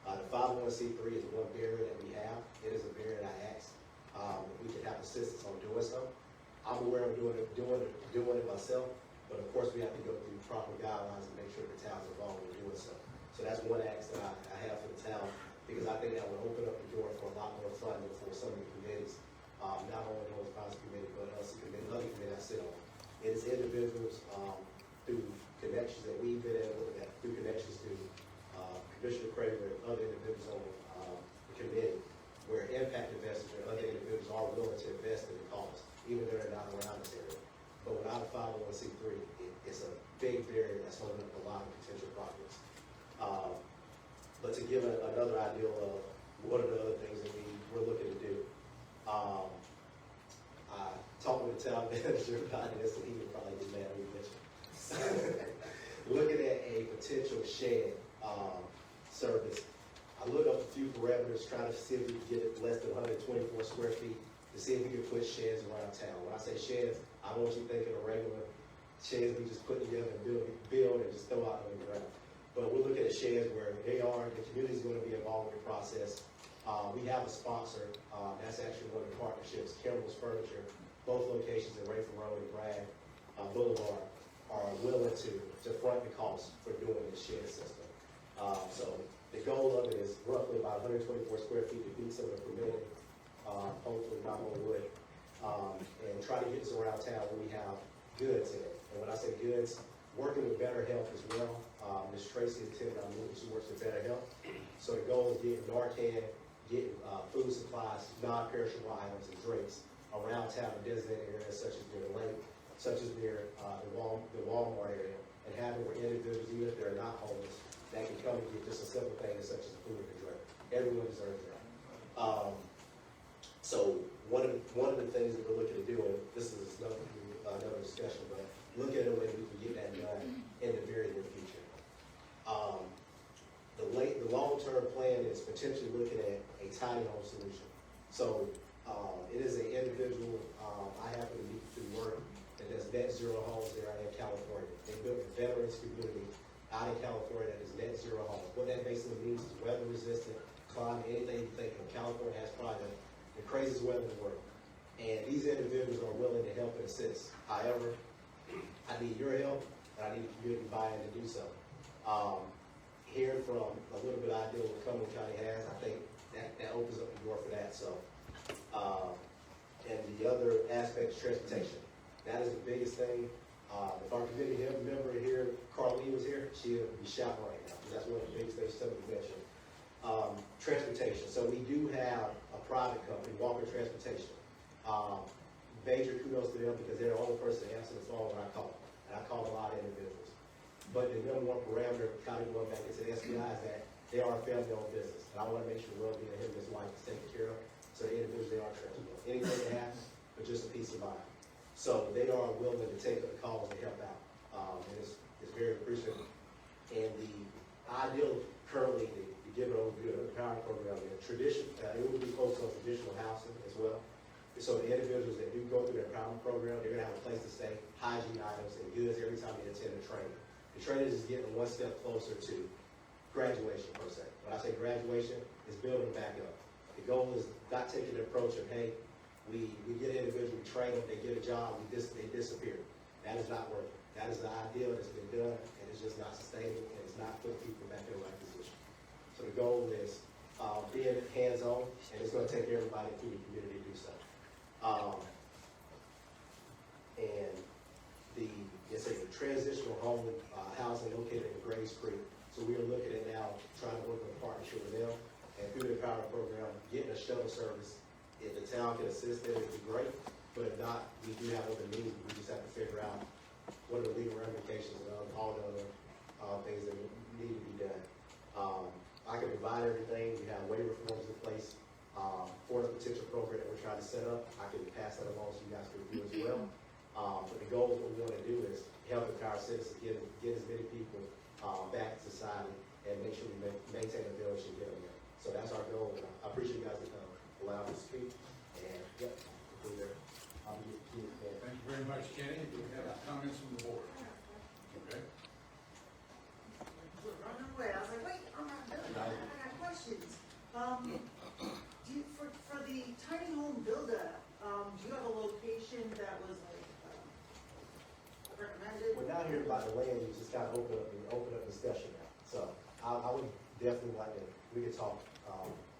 The 501c3 is one barrier that we have. It is a barrier that I asked if we could have assistance on doing so. I'm aware of doing it myself, but of course we have to go through proper guidelines and make sure the town's involved in doing so. So that's one ask that I have for the town, because I think that would open up the door for a lot more funding for some of the committees, not only the Homeless Advisory Committee, but other committees I sit on. It is individuals through connections that we've been able to, through connections to Commissioner Craver and other individuals on the committee, where impact investors and other individuals are willing to invest in the cause, even though they're not around this area. But without a 501c3, it's a big barrier that's holding up a lot of potential projects. But to give another idea of what are the other things that we're looking to do, I talked with the town manager about this, and he would probably get mad when we mentioned looking at a potential shed service. I looked up a few parameters, trying to see if we could get it less than 124 square feet to see if we could put sheds around town. When I say sheds, I don't want you thinking of regular sheds we just put together and build and just throw out on the ground. But we're looking at sheds where the community is going to be involved in the process. We have a sponsor, that's actually one of the partnerships, Kimball's Furniture. Both locations in Rayford Road and Bragg Boulevard are willing to front the cost for doing this shed system. So The goal of it is roughly about 124 square feet to beat some of the permitted, hopefully knock on wood, and try to get us around town where we have goods in it. And when I say goods, working with Better Health as well. Ms. Tracy attended our meeting, she works with Better Health. So the goal is getting Narcan, getting food supplies, non-perishable items and drinks around town in designated areas such as near the lake, such as near the Walmart area, and having where individuals, even if they're not homeless, that can come and get just a simple thing such as food and drink. Everyone deserves that. So one of the things that we're looking to do, and this is another discussion, but look at a way we can get that done in the very near future. The long-term plan is potentially looking at a tiny home solution. So it is an individual, I happen to be through work, that does net zero homes there in California. They built a veterans community out in California that is net zero homes. What that basically means is weather resistant, climate, anything you think of. California has probably the craziest weather in the world. And these individuals are willing to help and assist. However, I need your help, and I need the community buy-in to do so. Hearing from a little bit of idea what Cumberland County has, I think that opens up the door for that. So, and the other aspect is transportation. That is the biggest thing. If our committee member here, Carly, was here, she would be shouting right now. That's one of the biggest things somebody mentioned. Transportation. So we do have a private company, Walker Transportation. Major kudos to them because they're the only person to answer the phone when I call. And I call a lot of individuals. But the number one parameter, kind of going back into the SBI, is that they are a family-owned business. And I want to make sure the well-being of him and his wife is taken care of. So the individuals, they are transported. Anything that happens, but just a peace of mind. So they are willing to take the calls and help out. And it's very appreciative. And the ideal currently, to give it over to the power program, it would be focused on traditional housing as well. So the individuals that do go through their empowerment program, they're gonna have a place to stay, hygiene items and goods every time they attend a training. The training is getting one step closer to graduation per se. When I say graduation, it's building back up. The goal is not taking the approach of, hey, we get an individual, we train them, they get a job, they disappear. That is not working. That is the ideal that's been done, and it's just not sustainable, and it's not putting people back in the right position. So the goal is being hands-on, and it's gonna take everybody through the community to do so. And it's a transitional home housing located in Grays Creek. So we are looking at now trying to work in partnership with them and through the power program, getting a shuttle service. If the town can assist it, it'd be great. But if not, we do have other needs. We just have to figure out what are the legal ramifications and all the other things that need to be done. I can provide everything. We have waiver forms in place for the potential program that we're trying to set up. I can pass that along so you guys can review as well. But the goal of what we want to do is help empower citizens, get as many people back to society and make sure we maintain the village and get them there. So that's our goal. And I appreciate you guys allowing me to speak. And yep, we're there. Thank you very much, Kenny. Do we have comments from the board? Okay. Running away, I was like, wait, I'm not done, I got questions. For the tiny home build-up, do you have a location that was like, recommended? We're not here about the land use, just kind of open up discussion now. So I would definitely like to, we could talk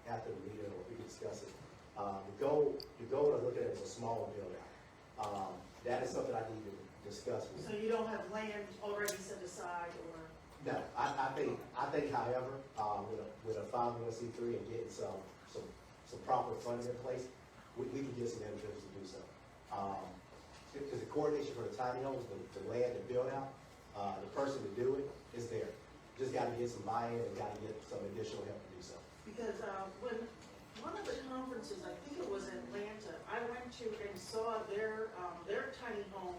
after the meeting or we could discuss it. The goal I'm looking at is a small build out. That is something I need to discuss with So you don't have land already set aside or? No, I think however, with a 501c3 and getting some proper funding in place, we can get some individuals to do so. Because the coordination for the tiny homes, the land to build out, the person to do it is there. Just gotta get some buy-in and gotta get some additional help to do so. Because when one of the conferences, I think it was in Atlanta, I went to and saw their tiny home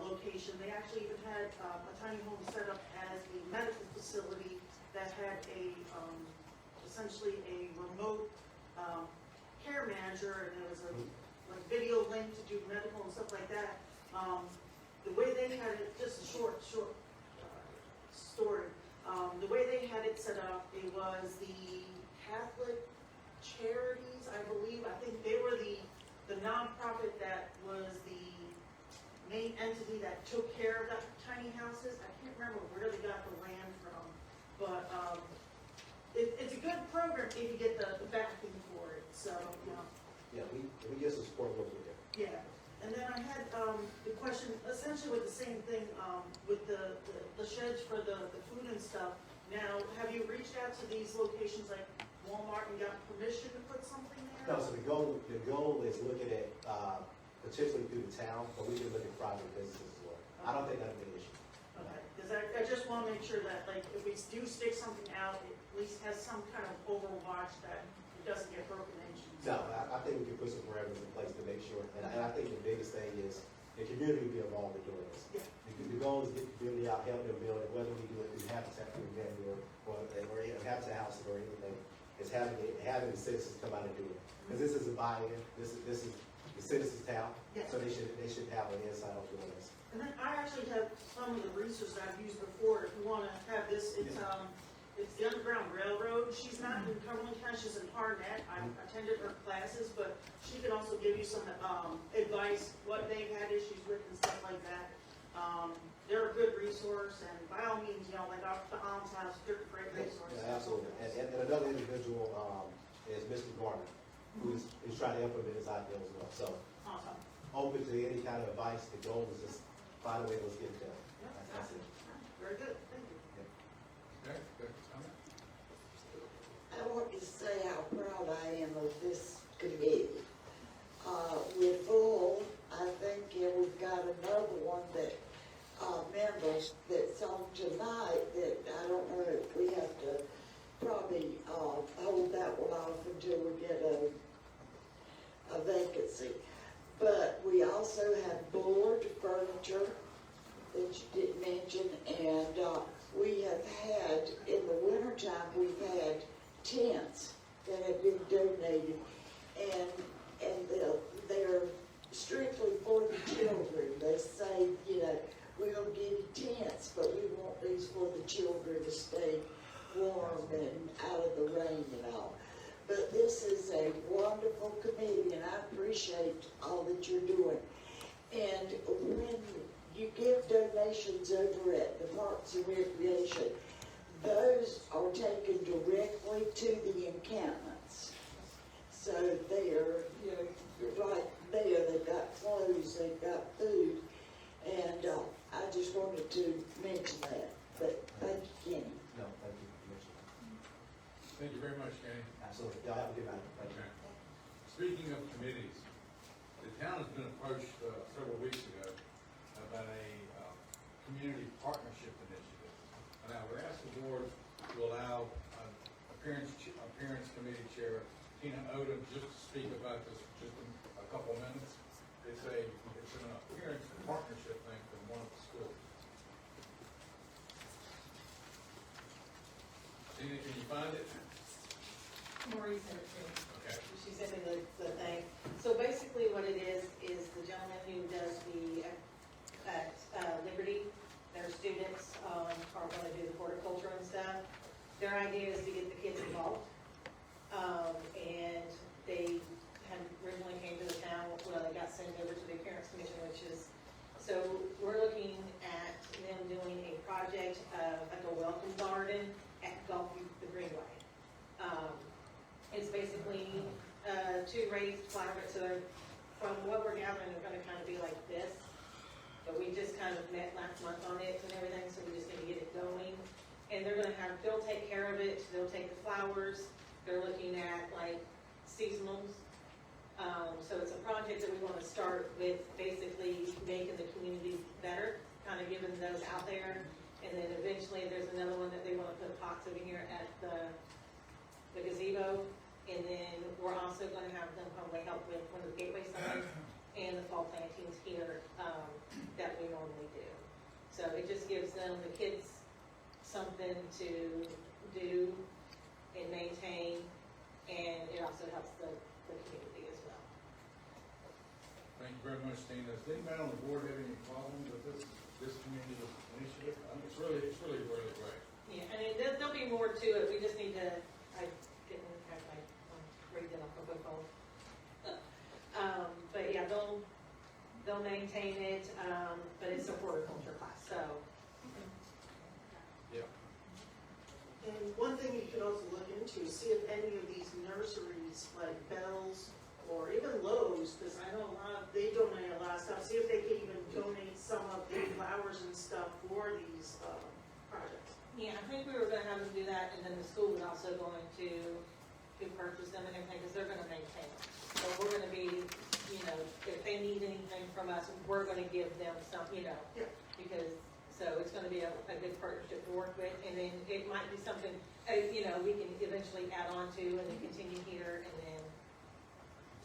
location. They actually even had a tiny home set up as a medical facility that had essentially a remote care manager, and there was a video link to do medical and stuff like that. The way they had it, just a short story. The way they had it set up, it was the Catholic Charities, I believe. I think they were the nonprofit that was the main entity that took care of the tiny houses. I can't remember where they got the land from, but different if you get the backing for it, so, you know. Yeah, we get some support locally there. Yeah, and then I had, the question, essentially with the same thing, with the sheds for the food and stuff. Now, have you reached out to these locations like Walmart and got permission to put something there? No, so the goal is looking at, potentially through the town, but we can look at private businesses as well. I don't think that'd be an issue. Okay, because I just wanna make sure that, like, if we do stick something out, it at least has some kind of overwatch that it doesn't get broken into. No, I think we can put some parameters in place to make sure, and I think the biggest thing is the community be involved in doing this. Yeah. The goal is get the community out, help them build it, whether we do it through Habitat for Humanity or Habitat House or anything, is having the citizens come out and do it. Because this is a buy-in, this is the citizens' town, Yeah. so they should have an insight on doing this. And then I actually have some of the research that I've used before, if you wanna have this, it's the Underground Railroad. She's not in Cumberland County, she's in Harnett. I attended her classes, but she can also give you some, advice, what they've had issues with and stuff like that. They're a good resource, and by all means, like the Alms House, they're a great resource. Yeah, absolutely. And another individual, is Mr. Garner, who's trying to implement his idea as well. So, Awesome. open to any kind of advice. The goal is just find a way to get it done. That's it. Very good, thank you. Okay, good comment. I want to say how proud I am of this committee. We're full, I think, and we've got another one that, members that's on tonight that I don't know if we have to probably, hold that one off until we get a vacancy. But we also have board, furniture, that you didn't mention, and, we have had, in the wintertime, we've had tents that have been donated, and they're strictly for the children. They say, we're gonna give you tents, but we want these for the children to stay warm and out of the rain and all. But this is a wonderful committee, and I appreciate all that you're doing. And when you give donations over at the Parks and Recreation, those are taken directly to the encampments. So they're, right there, they've got clothes, they've got food, and, I just wanted to mention that, but thank you, Kenny. No, thank you, Commissioner. Thank you very much, Kenny. Absolutely. Y'all have a good night. Thank you. Okay. Speaking of committees, the town has been approached several weeks ago about a community partnership initiative. And I would ask the board to allow appearance committee chair Tina Odom just to speak about this for just a couple minutes. It's an appearance partnership thing from one of the schools. Tina, can you find it? Maurice sent it to me. Okay. She sent me the thing. So basically what it is the gentleman who does the, at Liberty, their students, are gonna do the horticulture and stuff. Their idea is to get the kids involved. And they had originally came to the town, well, they got sent over to the Parents Commission, which is, so we're looking at them doing a project of like a welcome garden at Gulfview, the Greenway. It's basically, 2 raised flower beds, so they're, from what we're gathering, they're gonna kind of be like this. But we just kind of met last month on it and everything, so we just need to get it going. And they'll take care of it, they'll take the flowers, they're looking at like seasonals. So it's a project that we want to start with basically making the community better, kind of giving those out there. And then eventually there's another one that they want to put pots over here at the gazebo. And then we're also going to have them probably help with one of the gateway signs and the fall plantings here that we normally do. So it just gives them, the kids, something to do and maintain, and it also helps the community as well. Thank you very much, Tina. Does anybody on the board have any problems with this community initiative? It's really great. Yeah, and there'll be more to it, we just need to, I didn't have my, read it off of the phone. But yeah, they'll maintain it, but it's a horticulture class, so. Yeah. And one thing you could also look into is see if any of these nurseries, like Bell's or even Lowe's, because I know a lot of, they donate a lot of stuff, see if they can even donate some of the flowers and stuff for these, projects. Yeah, I think we were gonna have them do that, and then the school was also going to purchase them and everything, because they're gonna maintain them. So we're gonna be, you know, if they need anything from us, we're gonna give them some, you know. Yeah. Because, so it's gonna be a good partnership to work with, and then it might be something, you know, we can eventually add on to, and then continue here, and then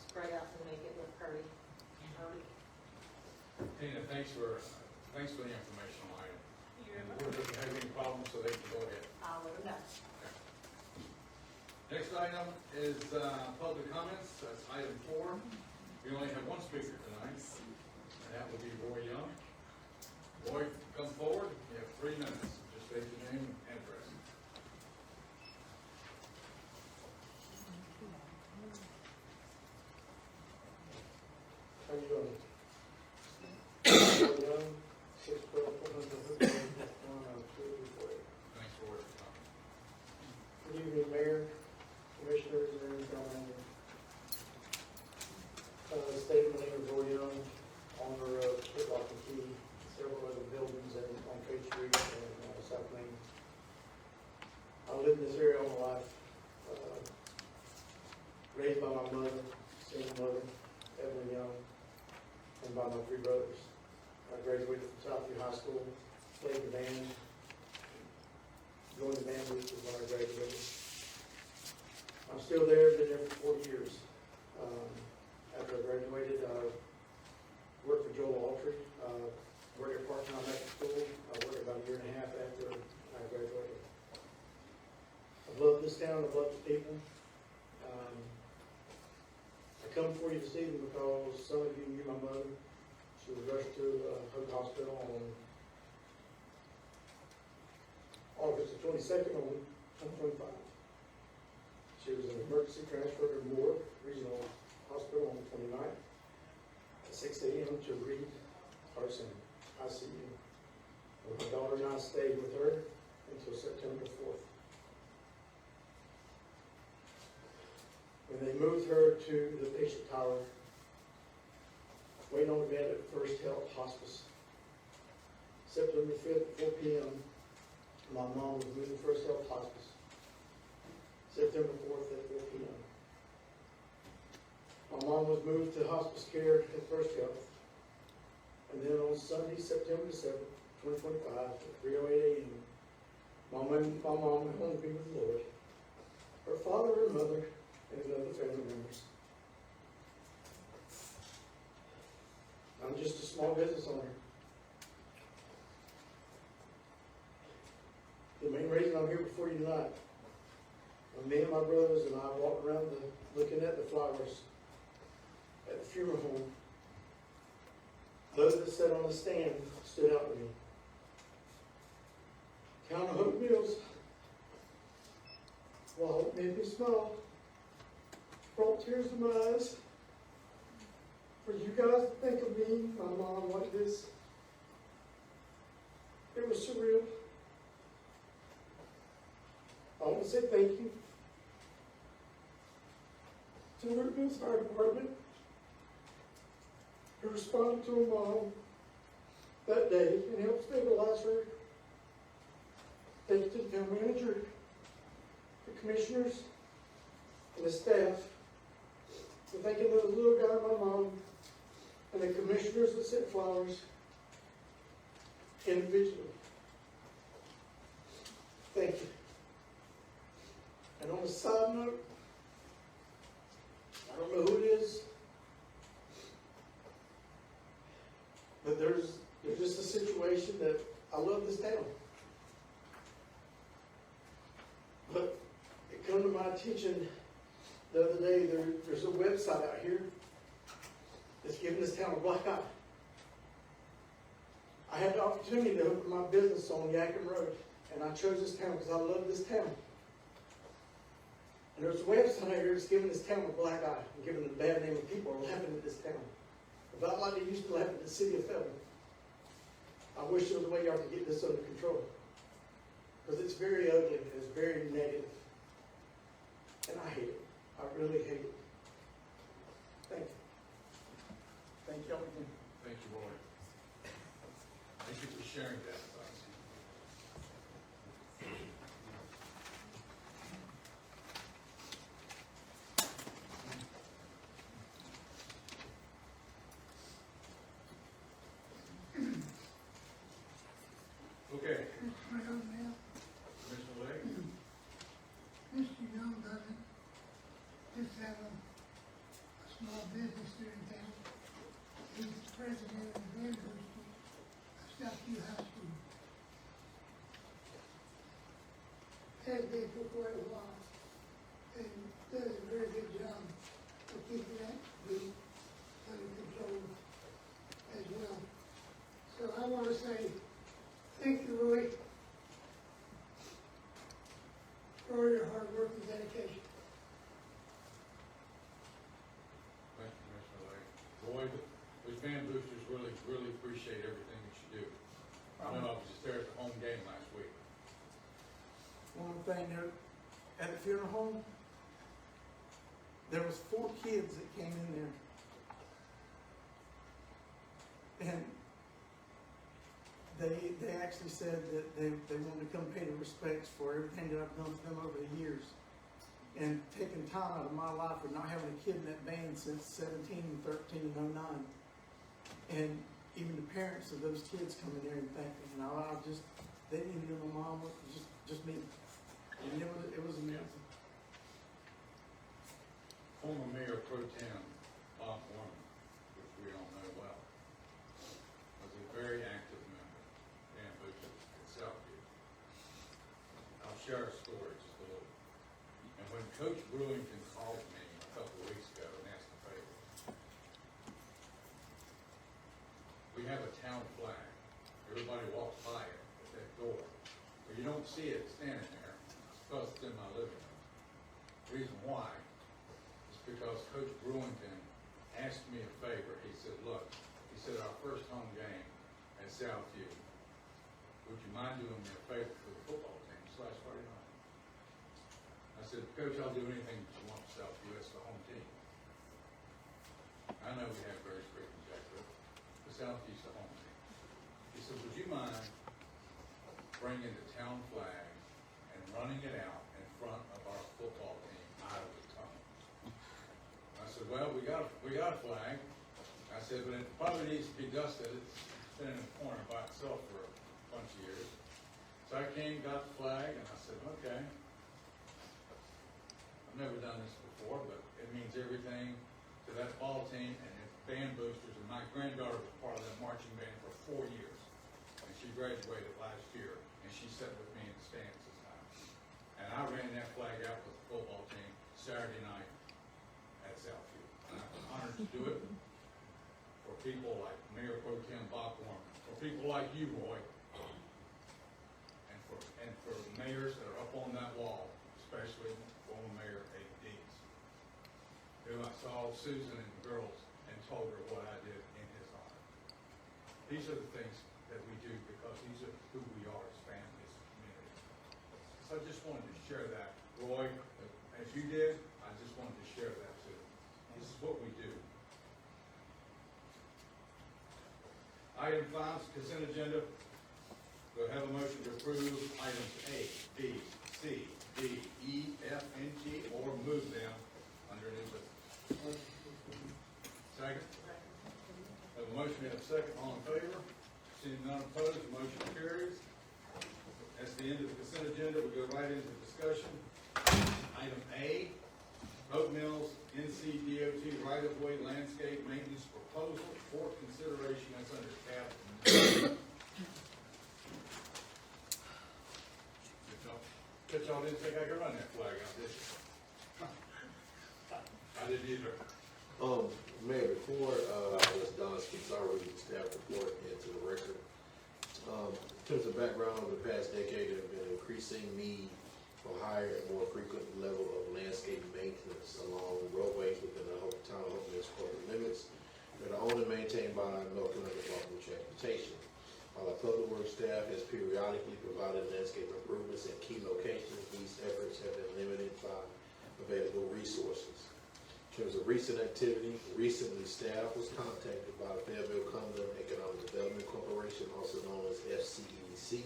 spread out and make it look pretty. Tina, thanks for the information on it. And if we have any problems, so they can go ahead. I'll let them know. Next item is public comments. That's item 4. We only have one speaker tonight, and that will be Roy Young. Roy, come forward. You have 3 minutes. Just state your name and address. How you doing? Young, 612, 400, Thanks for your comment. Good evening, Mayor, Commissioners, and everyone. State my name is Roy Young, owner of Footlock and Key, several other buildings on Page Street and South Main. I lived in this area all my life. Raised by my mother, single mother, Evelyn Young, and by my 3 brothers. I graduated from Southview High School, played the band, joined the band group when I graduated. I'm still there, been there for 40 years. After I graduated, I worked for Joel Autry, worked at part-time after school. I worked about a year and a half after I graduated. I've loved this town, I've loved the people. I come for you this evening because some of you knew my mother. She was rushed to Hope Hospital on August the 22nd on 2025. She was in emergency transfer to Moore Regional Hospital on the 29th at 6 a.m. to Reed Carson ICU. And my daughter and I stayed with her until September 4th. When they moved her to the patient tower, waiting on the bed at First Health Hospice. September 5th at 4 p.m., my mom was moved to First Health Hospice. September 4th at 4 p.m. My mom was moved to hospice care at First Health. And then on Sunday, September 7th, 2025, at 3:08 a.m., my mom went home to be with the Lord. Her father, her mother, and other family members. I'm just a small business owner. The main reason I'm here before you tonight, when me and my brothers and I walked around looking at the flowers at the funeral home, those that sat on the stand stood out to me. Count of Hope Mills, while it made me smile, brought tears to my eyes. For you guys to think of me, my mom, like this, it was surreal. I want to say thank you to the Hope Mills Fire Department who responded to a mom that day and helped stabilize her. Thank you to the town manager, the commissioners, and the staff for thanking the little guy, my mom, and the commissioners that sent flowers individually. Thank you. And on a side note, I don't know who it is, but there's just a situation that I love this town. But it come to my attention the other day, there's a website out here that's giving this town a black eye. I had the opportunity to open my business on Yakima Road, and I chose this town because I love this town. And there's a website out here that's giving this town a black eye and giving it a bad name, and people are laughing at this town. About like they used to laugh at the city of Felton. I wish there was a way y'all could get this under control. Because it's very ugly and it's very negative. And I hate it. I really hate it. Thank you. Thank y'all again. Thank you, Roy. Thank you for sharing that with us. Okay, Commissioner Lake? Mr. Young doesn't just have a small business here in town. He's the president of the University of Southview High School. Has been for quite a while, and does a very good job of keeping that group under control as well. So I want to say thank you, Roy, for your hard work and dedication. Thank you, Commissioner Lake. Roy, the band boosters really appreciate everything that you do. I know I was just there at the home game last week. One thing there, at the funeral home, there was 4 kids that came in there. And they actually said that they wanted to come pay the respects for everything that I've done for them over the years. And taking time out of my life with not having a kid in that band since 17, 13, and 09. And even the parents of those kids come in there and thank me. And they didn't even know my mom, it was just me. And it was amazing. Former Mayor Pro Tem Bob Warren, which we all know well, was a very active member of band boosters at Southview. I'll share a story just a little. And when Coach Brewington called me a couple of weeks ago and asked a favor, we have a town flag. Everybody walks by it at that door. But you don't see it standing there because it's in my living room. The reason why is because Coach Brewington asked me a favor. He said, look, he said, our first home game at Southview, would you mind doing me a favor for the football team / Friday night? I said, Coach, I'll do anything that you want for Southview. It's the home team. I know we have very strict objectives, but Southview's the home team. He said, would you mind bringing the town flag and running it out in front of our football team out of the tunnel? I said, well, we got a flag. I said, but it probably needs to be dusted. It's been in the corner by itself for a bunch of years. So I came, got the flag, and I said, okay. I've never done this before, but it means everything to that ball team and its band boosters. And my granddaughter was part of that marching band for 4 years. And she graduated last year, and she sat with me in the stands this time. And I ran that flag out with the football team Saturday night at Southview. And I'm honored to do it for people like Mayor Pro Tem Bob Warren, for people like you, Roy, and for mayors that are up on that wall, especially former Mayor Abe Deeds, who I saw Susan and the girls and told her what I did in his honor. These are the things that we do because these are who we are as families, as community. So I just wanted to share that, Roy, as you did. I just wanted to share that too. This is what we do. Item 5, consent agenda. We'll have a motion to approve items A, B, C, D, E, F, and G, or move them under new business. Second? Have a motion and a second. All in favor? Seeing none opposed, motion carries. That's the end of the consent agenda. We go right into discussion. Item A, Oak Mills NCDOT right-of-way landscape maintenance proposal for consideration. That's under tab. But y'all didn't think I could run that flag out, did you? I didn't either. Mayor, before, as Don speaks, I'll read the staff report into the record. In terms of background, over the past decade, there have been increasing need for higher and more frequent level of landscape maintenance along roadways within the town of Oak Mills corporate limits that are owned and maintained by North Carolina Department of Transportation. While our public works staff has periodically provided landscape improvements at key locations, these efforts have been limited by available resources. In terms of recent activity, recently staff was contacted by the Fayetteville Cumberland Economic Development Corporation, also known as FCEDC,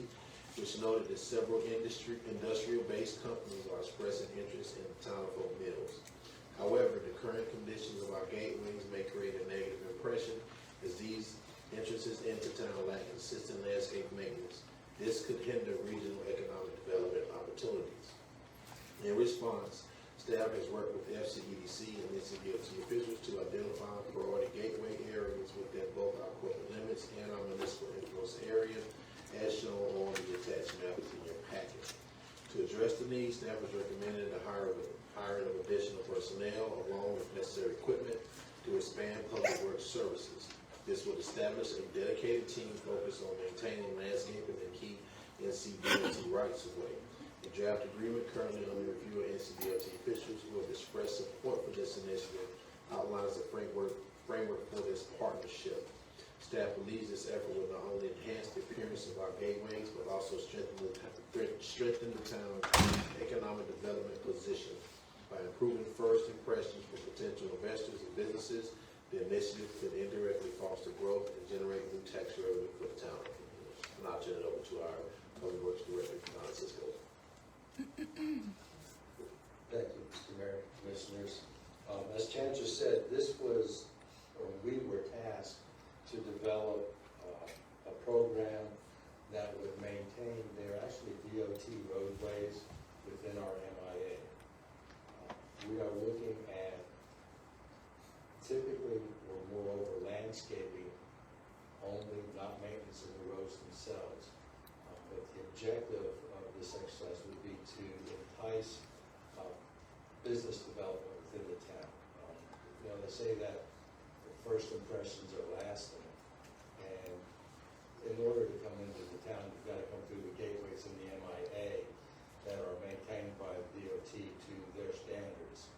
which noted that several industrial-based companies are expressing interest in the town of Hope Mills. However, the current conditions of our gateways may create a negative impression as these entrances into town lack consistent landscape maintenance. This could hinder regional economic development opportunities. In response, staff has worked with FCEDC and NCDOT officials to identify priority gateway areas within both our corporate limits and our municipal influence area, as shown on the attached map in your packet. To address the needs, staff has recommended the hiring of additional personnel along with necessary equipment to expand public works services. This would establish a dedicated team focused on maintaining landscaping and key NCDOT rights of way. The draft agreement currently under review of NCDOT officials who have expressed support for this initiative outlines the framework for this partnership. Staff believes this effort will not only enhance the appearance of our gateways, but also strengthen the town's economic development position. By improving first impressions for potential investors and businesses, the initiative could indirectly foster growth and generate new tax revenue for the town. And I'll turn it over to our Public Works Director, Don Cisco. Thank you, Mr. Mayor, Commissioners. As Chan just said, we were tasked to develop a program that would maintain their actually DOT roadways within our MIA. We are looking at typically or moreover landscaping only, not maintenance of the roads themselves. But the objective of this exercise would be to entice business development within the town. They say that the first impressions are lasting, and in order to come into the town, you've got to come through the gateways in the MIA that are maintained by DOT to their standards.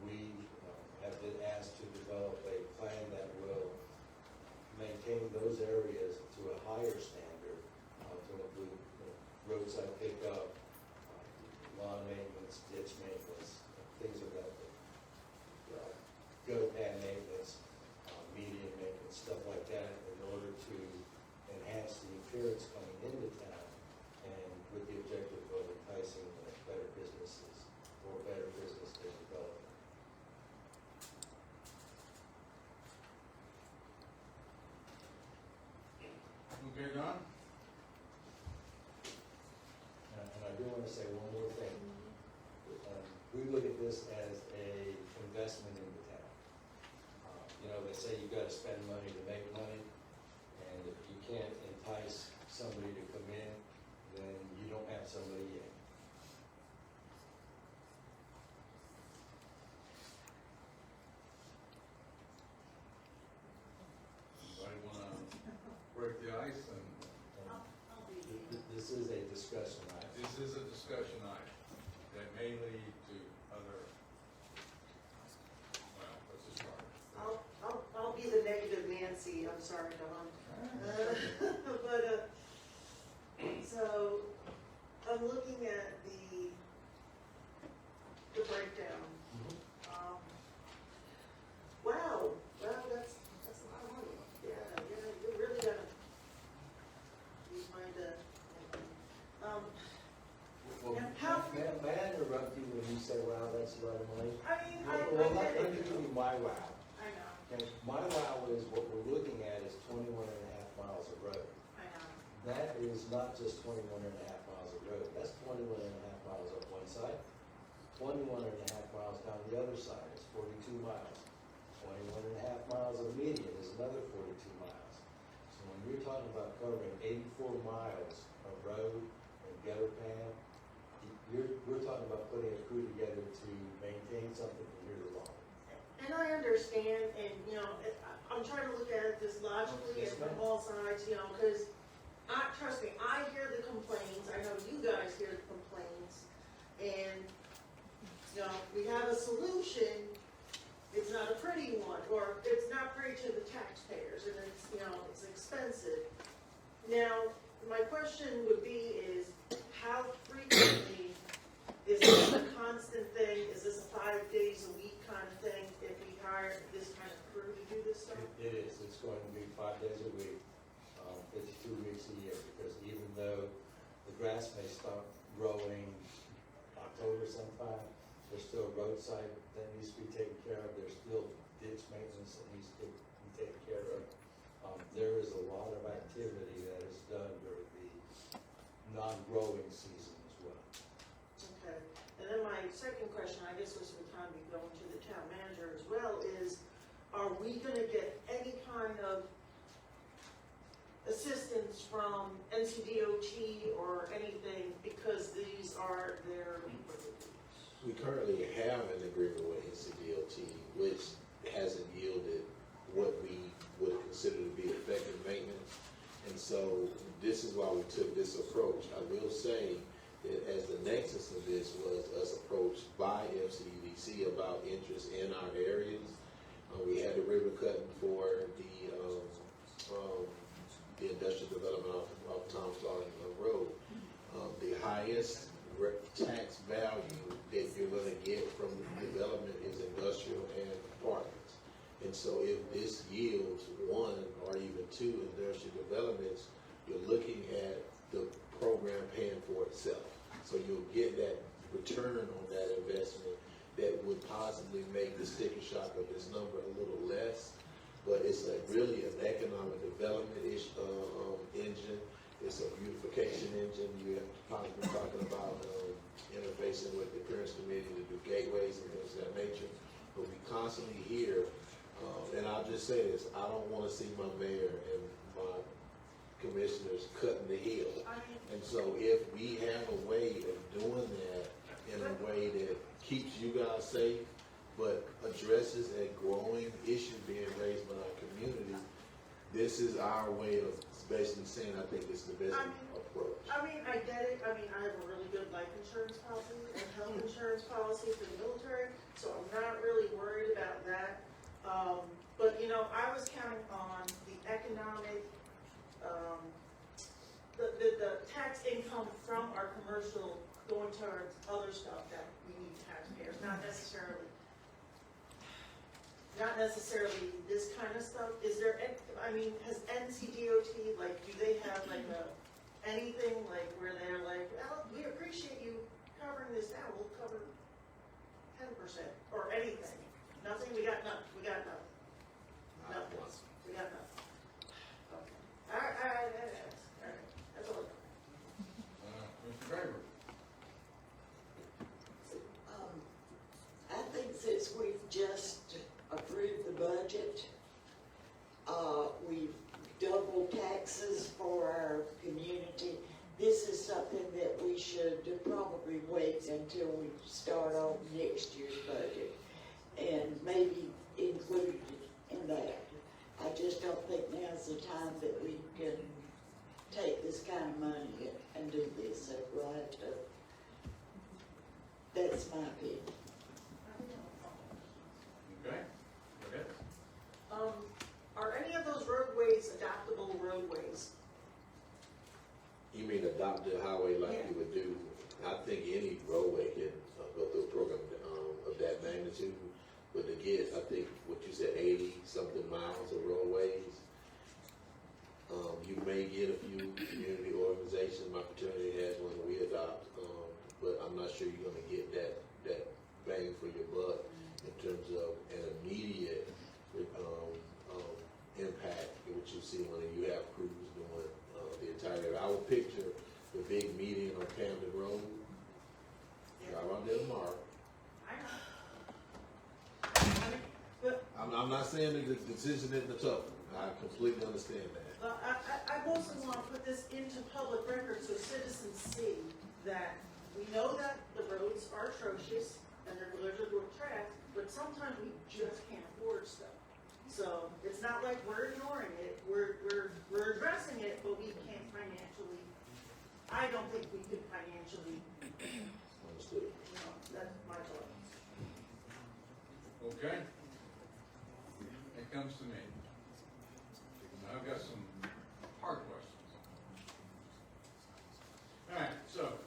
We have been asked to develop a plan that will maintain those areas to a higher standard, to include roadside pickup, lawn maintenance, ditch maintenance, things of that nature. Gutter pad maintenance, median maintenance, stuff like that, in order to enhance the appearance coming into town, and with the objective of enticing better businesses or better business development. Okay, Don? And I do want to say one more thing. We look at this as a investment in the town. They say you've got to spend money to make money, and if you can't entice somebody to come in, then you don't have somebody in. Anybody want to break the ice? And This is a discussion item. this is a discussion item that may lead to other, well, let's just start. I'll be the negative Nancy, I'm sorry, Don. But, so, I'm looking at the breakdown. Wow, that's a lot of money. Yeah, you're really gonna use mine to, Well, and how, may I interrupt you when you say, wow, that's a lot of money? I mean, Well, I let get me it. give you my wow. I know, Okay, my wow is what we're looking at is 21 and a half miles of road. I know. That is not just 21 and a half miles of road. That's 21 and a half miles up one side, 21 and a half miles down the other side. It's 42 miles. 21 and a half miles of median is another 42 miles. So when you're talking about covering 84 miles of road and gutter pan, we're talking about putting a crew together to maintain something from here to long. And I understand, and, I'm trying to look at it this logically and from all sides, because trust me, I hear the complaints, I know you guys hear the complaints, and, we have a solution, it's not a pretty one, or it's not pretty to the taxpayers, and it's, it's expensive. Now, my question would be is, how frequently is this a constant thing? Is this a It is, it's going to be 5 days a week, 52 weeks a year, because even though the grass may start growing October sometime, there's still roadside that needs to be taken care of, there's still ditch maintenance that needs to be taken care of. There is a lot of activity that is done during the non-growing season as well. Okay, and then my second question, I guess this would kind of be going to the town manager as well, is are we gonna get any kind of assistance from NCDOT or anything, because these are their. We currently have an agreement with NCDOT, which hasn't yielded what we would consider to be effective maintenance. And so this is why we took this approach. I will say that as the nexus of this was us approached by FCDC about interest in our areas. We had the ribbon cutting for the industrial development off Tom Starling Road. The highest tax value that you're gonna get from development is industrial and apartments. And so if this yields one or even two industrial developments, you're looking at the program paying for itself. So you'll get that return on that investment that would possibly make the sticker shock of this number a little less. But it's really an economic development engine. It's a beautification engine. You have possibly talking about interfacing with the appearance committee to do gateways and things of that nature. But we constantly hear, and I'll just say this, I don't want to see my mayor and my commissioners cutting the hill. And so if we have a way of doing that in a way that keeps you guys safe, but addresses a growing issue being raised by our community, this is our way of basically saying, I think it's the best approach. I mean, I get it. I mean, I have a really good life insurance policy and health insurance policy for the military, so I'm not really worried about that. But, you know, I was counting on the economic, the tax income from our commercial going towards other stuff that we need taxpayers, not necessarily this kind of stuff. Is there, I mean, has NCDOT, like, do they have like anything like where they're like, well, we appreciate you covering this now, we'll cover 10% or anything? Nothing, we got nothing, we got nothing. Nothing, we got nothing. Okay. All right, that's all. Mr. Kramer? I think since we've just approved the budget, we've doubled taxes for our community. This is something that we should probably wait until we start on next year's budget and maybe include it in that. I just don't think now's the time that we can take this kind of money and do this, right? That's my opinion. Okay, go ahead. Are any of those roadways adoptable roadways? You mean adopt the highway like you would do? I think any roadway can go through a program of that magnitude. But to get, I think what you said, 80-something miles of roadways, you may get a few community organizations. My fraternity has one that we adopt, but I'm not sure you're gonna get that bang for your buck in terms of an immediate impact, which you see when you have crews doing the entire. I would picture the big median on Camden Road. Drive out there tomorrow. I'm not saying that the decision isn't a tough one. I completely understand that. I also want to put this into public record so citizens see that we know that the roads are atrocious and they're littered with trash, but sometimes we just can't afford stuff. So it's not like we're ignoring it. We're addressing it, but we can't financially. I don't think we could financially. Understood. You know, that's my thought. Okay. It comes to me. Now I've got some hard questions. All right, so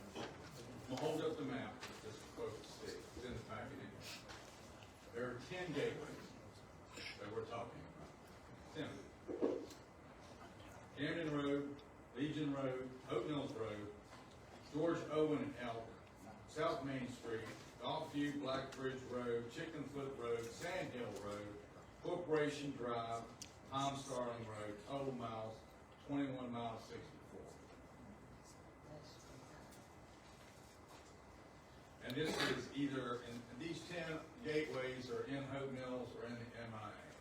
we'll hold up the map that this is supposed to see. It's in the packet. There are 10 gateways that we're talking about. Road, Oak Mills Road, George Owen and Elk, South Main Street, Golfview, Black Bridge Road, Chicken Foot Road, Sand Hill Road, Corporation Drive, Tom Starling Road, total miles, 21 miles 64. And this is either, and these 10 gateways are in Hope Mills or in the MIA.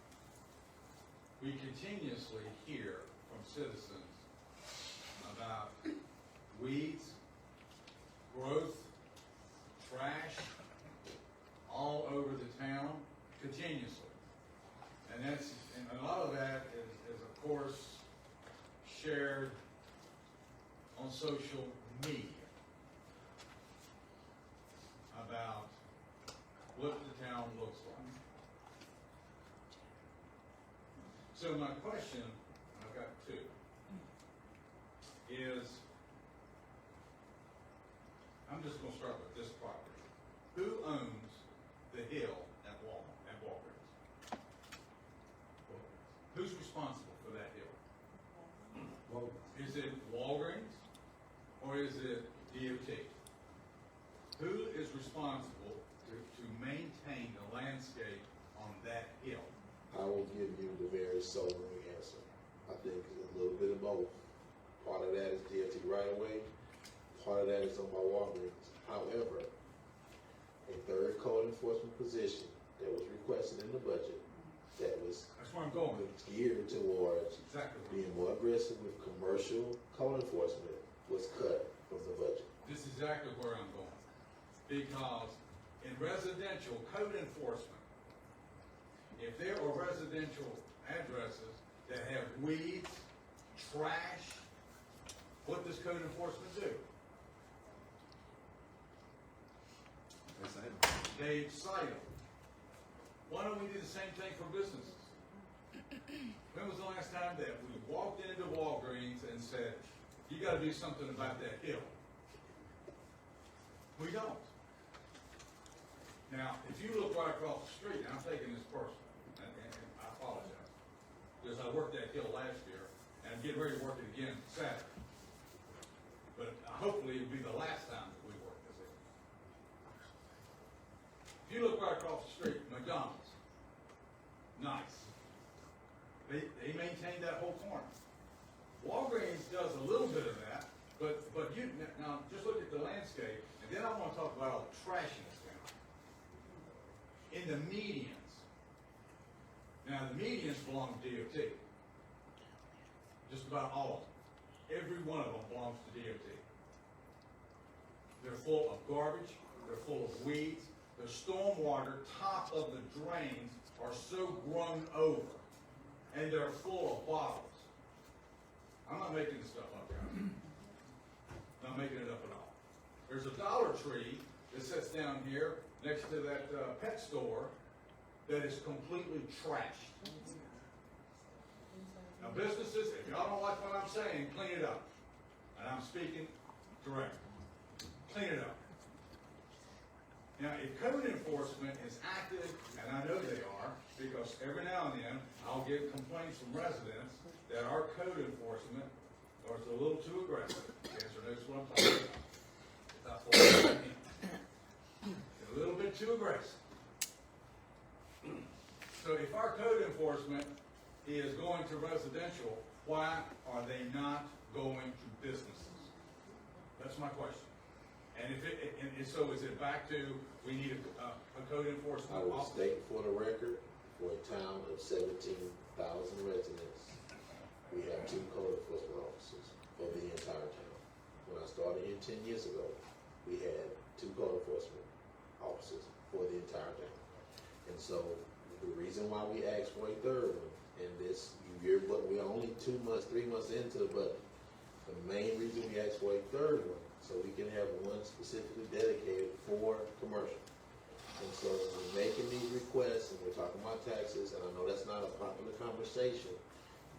We continuously hear from citizens about weeds, growth, trash, all over the town, continuously. And a lot of that is of course, shared on social media about what the town looks like. So my question, I've got two, is, I'm just gonna start with this property. Who owns the hill at Walgreens? Who's responsible for that hill? Is it Walgreens or is it DOT? Who is responsible to maintain the landscape on that hill? I will give you the very sobering answer. I think it's a little bit of both. Part of that is DOT right away, part of that is on my Walgreens. However, a third code enforcement position that was requested in the budget that was That's where I'm going. geared towards Exactly. being more aggressive with commercial code enforcement was cut from the budget. This is exactly where I'm going. Because in residential code enforcement, if there are residential addresses that have weeds, trash, what does code enforcement do? They cite them. Why don't we do the same thing for businesses? When was the last time that we walked into Walgreens and said, you gotta do something about that hill? We don't. Now, if you look right across the street, and I'm taking this personal, and I apologize, because I worked that hill last year, and I'm getting ready to work it again Saturday. But hopefully it'll be the last time that we work this hill. If you look right across the street, McDonald's, nice. They maintain that whole corner. Walgreens does a little bit of that, but you, now just look at the landscape, and then I want to talk about all the trash in this town. In the medians. Now the medians belong to DOT. Just about all of them. Every one of them belongs to DOT. They're full of garbage, they're full of weeds, the stormwater top of the drains are so grown over, and they're full of bottles. I'm not making this stuff up, guys. Not making it up at all. There's a Dollar Tree that sits down here next to that pet store that is completely trashed. Now businesses, if y'all don't like what I'm saying, clean it up. And I'm speaking direct. Clean it up. Now, if code enforcement is active, and I know they are, because every now and then I'll get complaints from residents that our code enforcement is a little too aggressive. Answer knows what I'm talking about. It's not a little bit too aggressive. So if our code enforcement is going to residential, why are they not going to businesses? That's my question. And so is it back to, we need a code enforcement I will officer? state for the record, for a town of 17,000 residents, we have 2 code enforcement officers for the entire town. When I started here 10 years ago, we had 2 code enforcement officers for the entire town. And so the reason why we asked for a third one, and this year, but we're only 3 months into, but the main reason we asked for a third one, so we can have one specifically dedicated for commercial. And so we're making these requests, and we're talking about taxes, and I know that's not a popular conversation.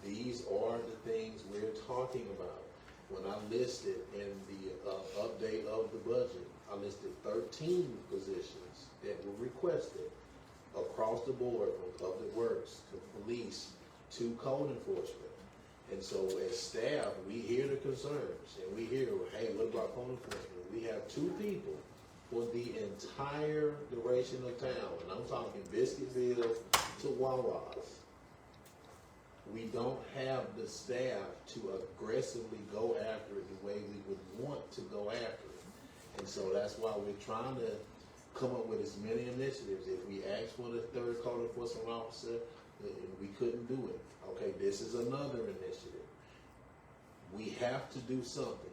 These are the things we're talking about. When I listed in the update of the budget, I listed 13 positions that were requested across the board, from public works to police to code enforcement. And so as staff, we hear the concerns, and we hear, hey, what about code enforcement? We have 2 people for the entire duration of town, and I'm talking Biscuitville to Wawa's. We don't have the staff to aggressively go after it the way we would want to go after it. And so that's why we're trying to come up with as many initiatives. If we asked for the 3rd code enforcement officer, we couldn't do it. Okay, this is another initiative. We have to do something,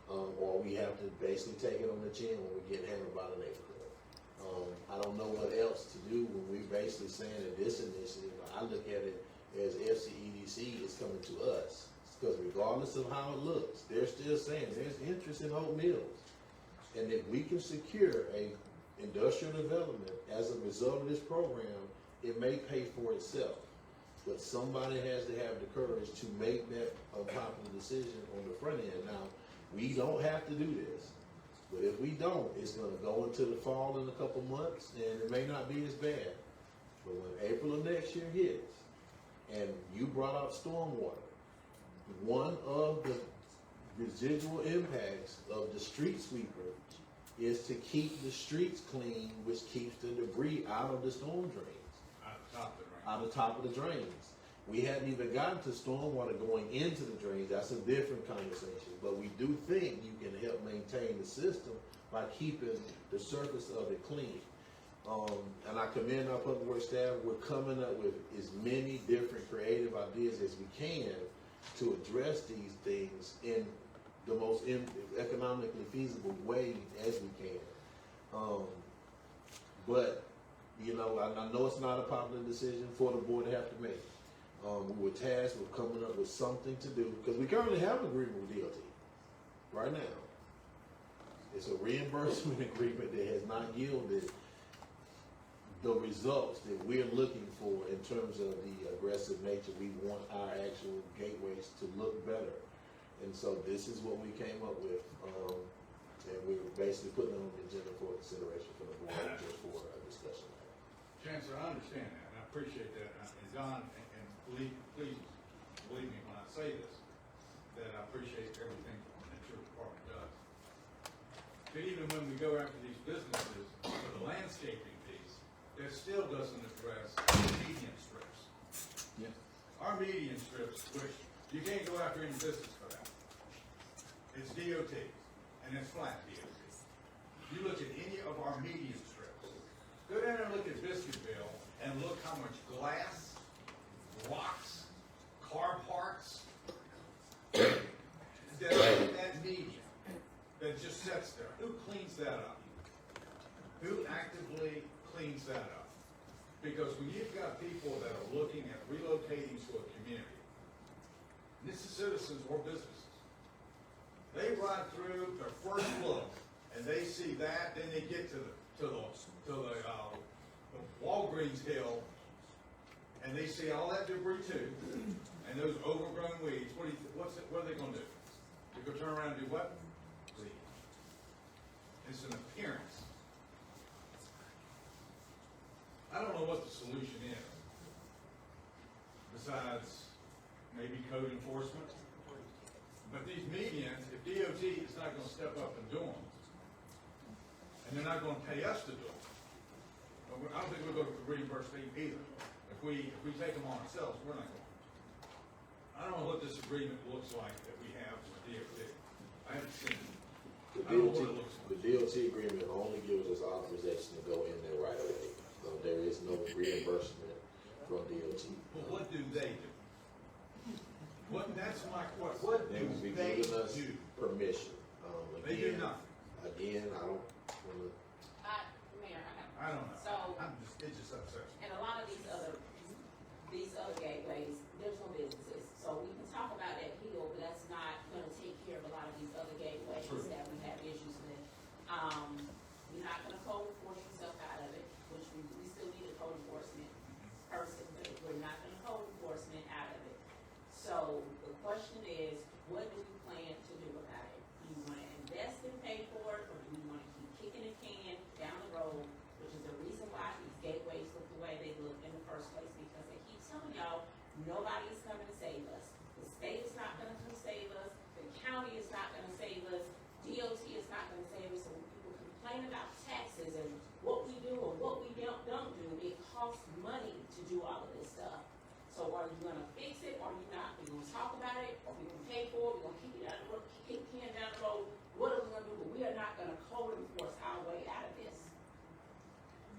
or we have to basically take it on the chin when we get hammered by the neighborhood. I don't know what else to do when we're basically saying that this initiative, I look at it as FCEDC is coming to us. Because regardless of how it looks, they're still saying there's interest in Hope Mills. And if we can secure a industrial development as a result of this program, it may pay for itself. But somebody has to have the courage to make that a popular decision on the front end. Now, we don't have to do this. But if we don't, it's gonna go into the fall in a couple months, and it may not be as bad. But when April of next year hits, and you brought up stormwater, one of the residual impacts of the street sweeper is to keep the streets clean, which keeps the debris out of the storm drains. Out of top of the drains. We hadn't even gotten to stormwater going into the drains. That's a different conversation. But we do think you can help maintain the system by keeping the surface of it clean. And I commend our public works staff. We're coming up with as many different creative ideas as we can to address these things in the most economically feasible way as we can. But, you know, I know it's not a popular decision for the board to have to make. We were tasked with coming up with something to do, because we currently have an agreement with DOT right now. It's a reimbursement agreement that has not yielded the results that we're looking for in terms of the aggressive nature. We want our actual gateways to look better. And so this is what we came up with. And we're basically putting it on the agenda for consideration for the board, just for a discussion. Chancellor, I understand that, and I appreciate that. And John, and please believe me when I say this, that I appreciate everything that your department does. But even when we go after these businesses for the landscaping piece, that still doesn't address median strips. Yeah. Our median strips, which you can't go after any business for that. It's DOT, and it's flat DOT. You look at any of our median strips, go down and look at Biscuitville, and look how much glass, rocks, car parts, that median, that just sits there. Who cleans that up? Who actively cleans that up? Because when you've got people that are looking at relocating to a community, this is citizens or businesses, they ride through their first look, and they see that, then they get to the Walgreens hill, and they see all that debris too, and those overgrown weeds. What are they going to do? They go turn around and do what? Clean. It's an appearance. I don't know what the solution is, besides maybe code enforcement. But these medians, if DOT is not going to step up and do them, and they're not going to pay us to do them, I don't think we're going to reimburse them either. If we take them on ourselves, we're not going. I don't know what this agreement looks like that we have with DOT. I haven't seen it. I don't know what it looks like. The DOT agreement only gives us authorization to go in there right away. So there is no reimbursement from DOT. But what do they do? That's my question. What They do will be they giving us do? permission. They do Again, nothing. Again, I don't wanna. Mayor, I don't know. So, It just upsets me. and a lot of these other gateways, there's no businesses. So we can talk about that hill, but that's not gonna take care of a lot of these other gateways True. that we have issues with. You're not gonna code enforce yourself out of it, which we still need a code enforcement person, but we're not gonna code enforcement out of it. So the question is, what do we plan to do about it? Do you wanna invest and pay for it, or do we wanna keep kicking the can down the road, which is the reason why these gateways look the way they look in the first place, because they keep telling y'all, nobody is coming to save us. complaining about taxes and what we do and what we don't do. It costs money to do all of this stuff. So are you gonna fix it, or are you not? We gonna talk about it, or we gonna pay for it, we gonna kick it down the road, kick the can down the road? What are we gonna do? But we are not gonna code enforce our way out of this.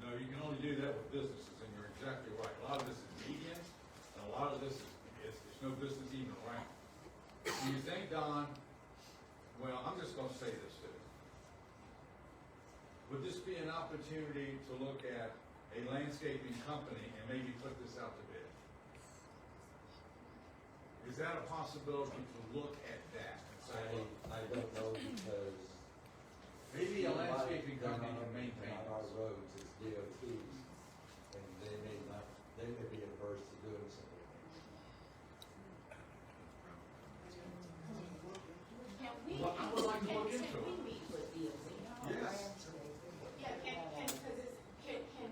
No, you can only do that with businesses, and you're exactly right. A lot of this is medians, and a lot of this is no business even around. Do you think, Don, well, I'm just gonna say this to you. Would this be an opportunity to look at a landscaping company and maybe put this out to bid? Is that a possibility to look at that and say, I don't know, because maybe a landscaping company can maintain on our this? roads is DOTs, and they may be averse to doing something. Can we, Well, I would like to look into can it. we meet with DOT? Yes. Yeah, can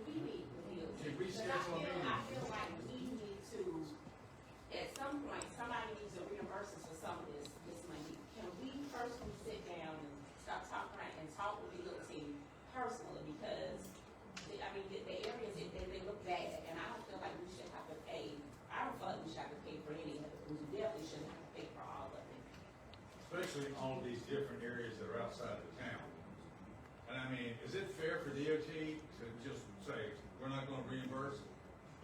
we meet with DOT? Can we Because schedule a meeting? I feel like we need to, at some point, somebody needs to reimburse us for some of this money. Can we personally sit down and stop talking and talk with DOT personally? Because, I mean, the areas, they look bad, and I don't feel like we should have to pay, I don't feel like we should have to pay for any of it. We definitely shouldn't have to pay for all of it. Especially all of these different areas that are outside of the town. And I mean, is it fair for DOT to just say, we're not gonna reimburse?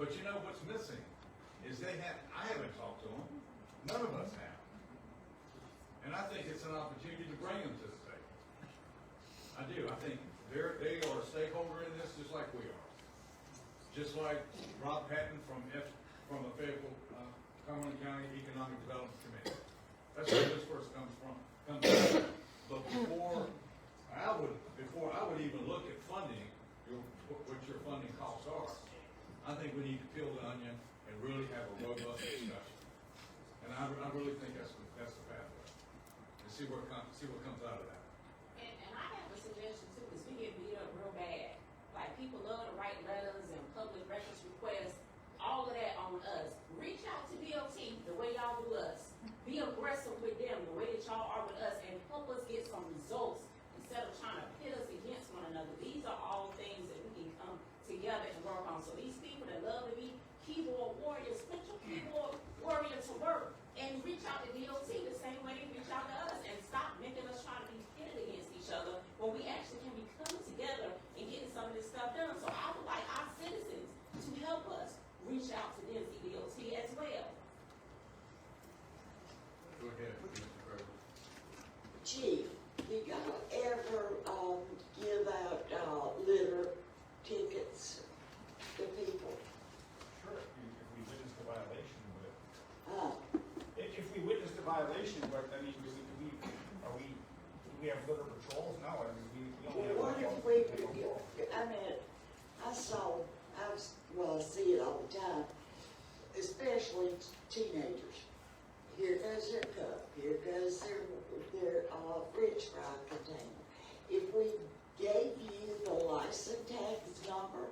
But you know what's missing is I haven't talked to them, none of us have. And I think it's an opportunity to bring them to the table. I do, I think they are a stakeholder in this just like we are. Just like Rob Patton from a favorable, Cumberland County Economic Development Committee. That's where this first comes from. But before I would even look at funding, what your funding costs are, I think we need to peel the onion and really have a robust discussion. And I really think that's the pathway. And see what comes out of that. And I have a suggestion too, because we get beat up real bad. Like, people love to write letters and public records requests, all of that on us. Reach out to DOT the way y'all do us. Be aggressive with them the way that y'all are with us, and help us get some results instead of trying to pit us against one another. These are all things that we can come together and work on. So these people that love to be keyboard warriors, put your keyboard warrior to work and reach out to DOT the same way they reach out to us, and stop making us try to be pitted against each other when we actually can be coming together and getting some of this stuff done. So I would like our citizens to help us reach out to DOT as well. Go ahead, Mr. President. Chief, do y'all ever, give out, litter tickets to people? Sure, if we witnessed a violation, but Huh? if we witnessed a violation, but I mean, do we have litter patrols? No, I mean, we only have. What if we, I mean, I see it all the time, especially teenagers. Here goes their cup, here goes their french fry container. If we gave you the license tag number,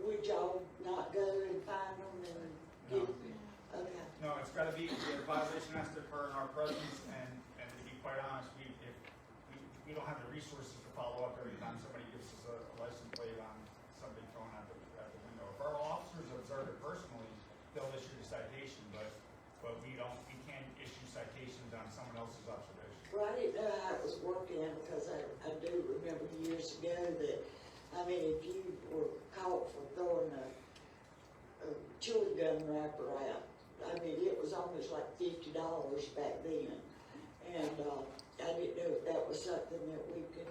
would y'all not go and find them and get them? Okay. No, it's gotta be, the violation has to occur in our presence, and to be quite honest, we don't have the resources to follow up every time somebody gives us a license plate on somebody thrown out the window. If our officers observe it personally, they'll issue the citation, but we can't issue citations on someone else's observation. Well, I didn't know how it was working, because I do remember years ago that, I mean, if you were caught for throwing a chewing gum wrapper out, I mean, it was almost like $50 back then. And, I didn't know if that was something that we could,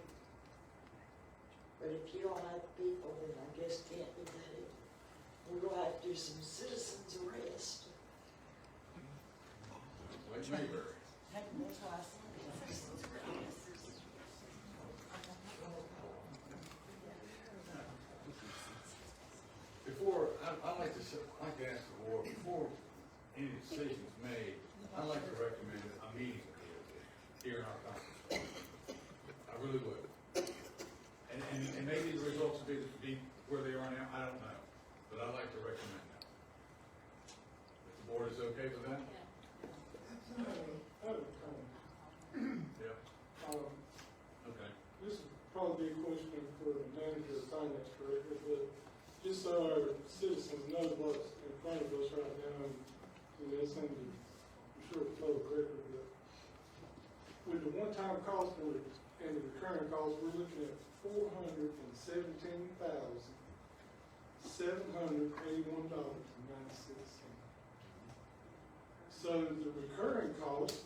but if you don't have people, then I guess can't do that. We're gonna have to do some citizens arrest. Like Mayberry. That's why I said citizens arrest. Before, I'd like to ask the board, before any decision's made, I'd like to recommend a meeting with DOT here in our conference room. I really would. And maybe the results will be where they are now, I don't know, but I'd like to recommend that. If the board is okay with that? I have a comment. Yeah. Okay. This is probably a question of just so our citizens know what's in front of us right now, and that's in the, I'm sure the flow of record, but with the one-time cost and the recurring cost, we're looking at $417,781.96. So the recurring costs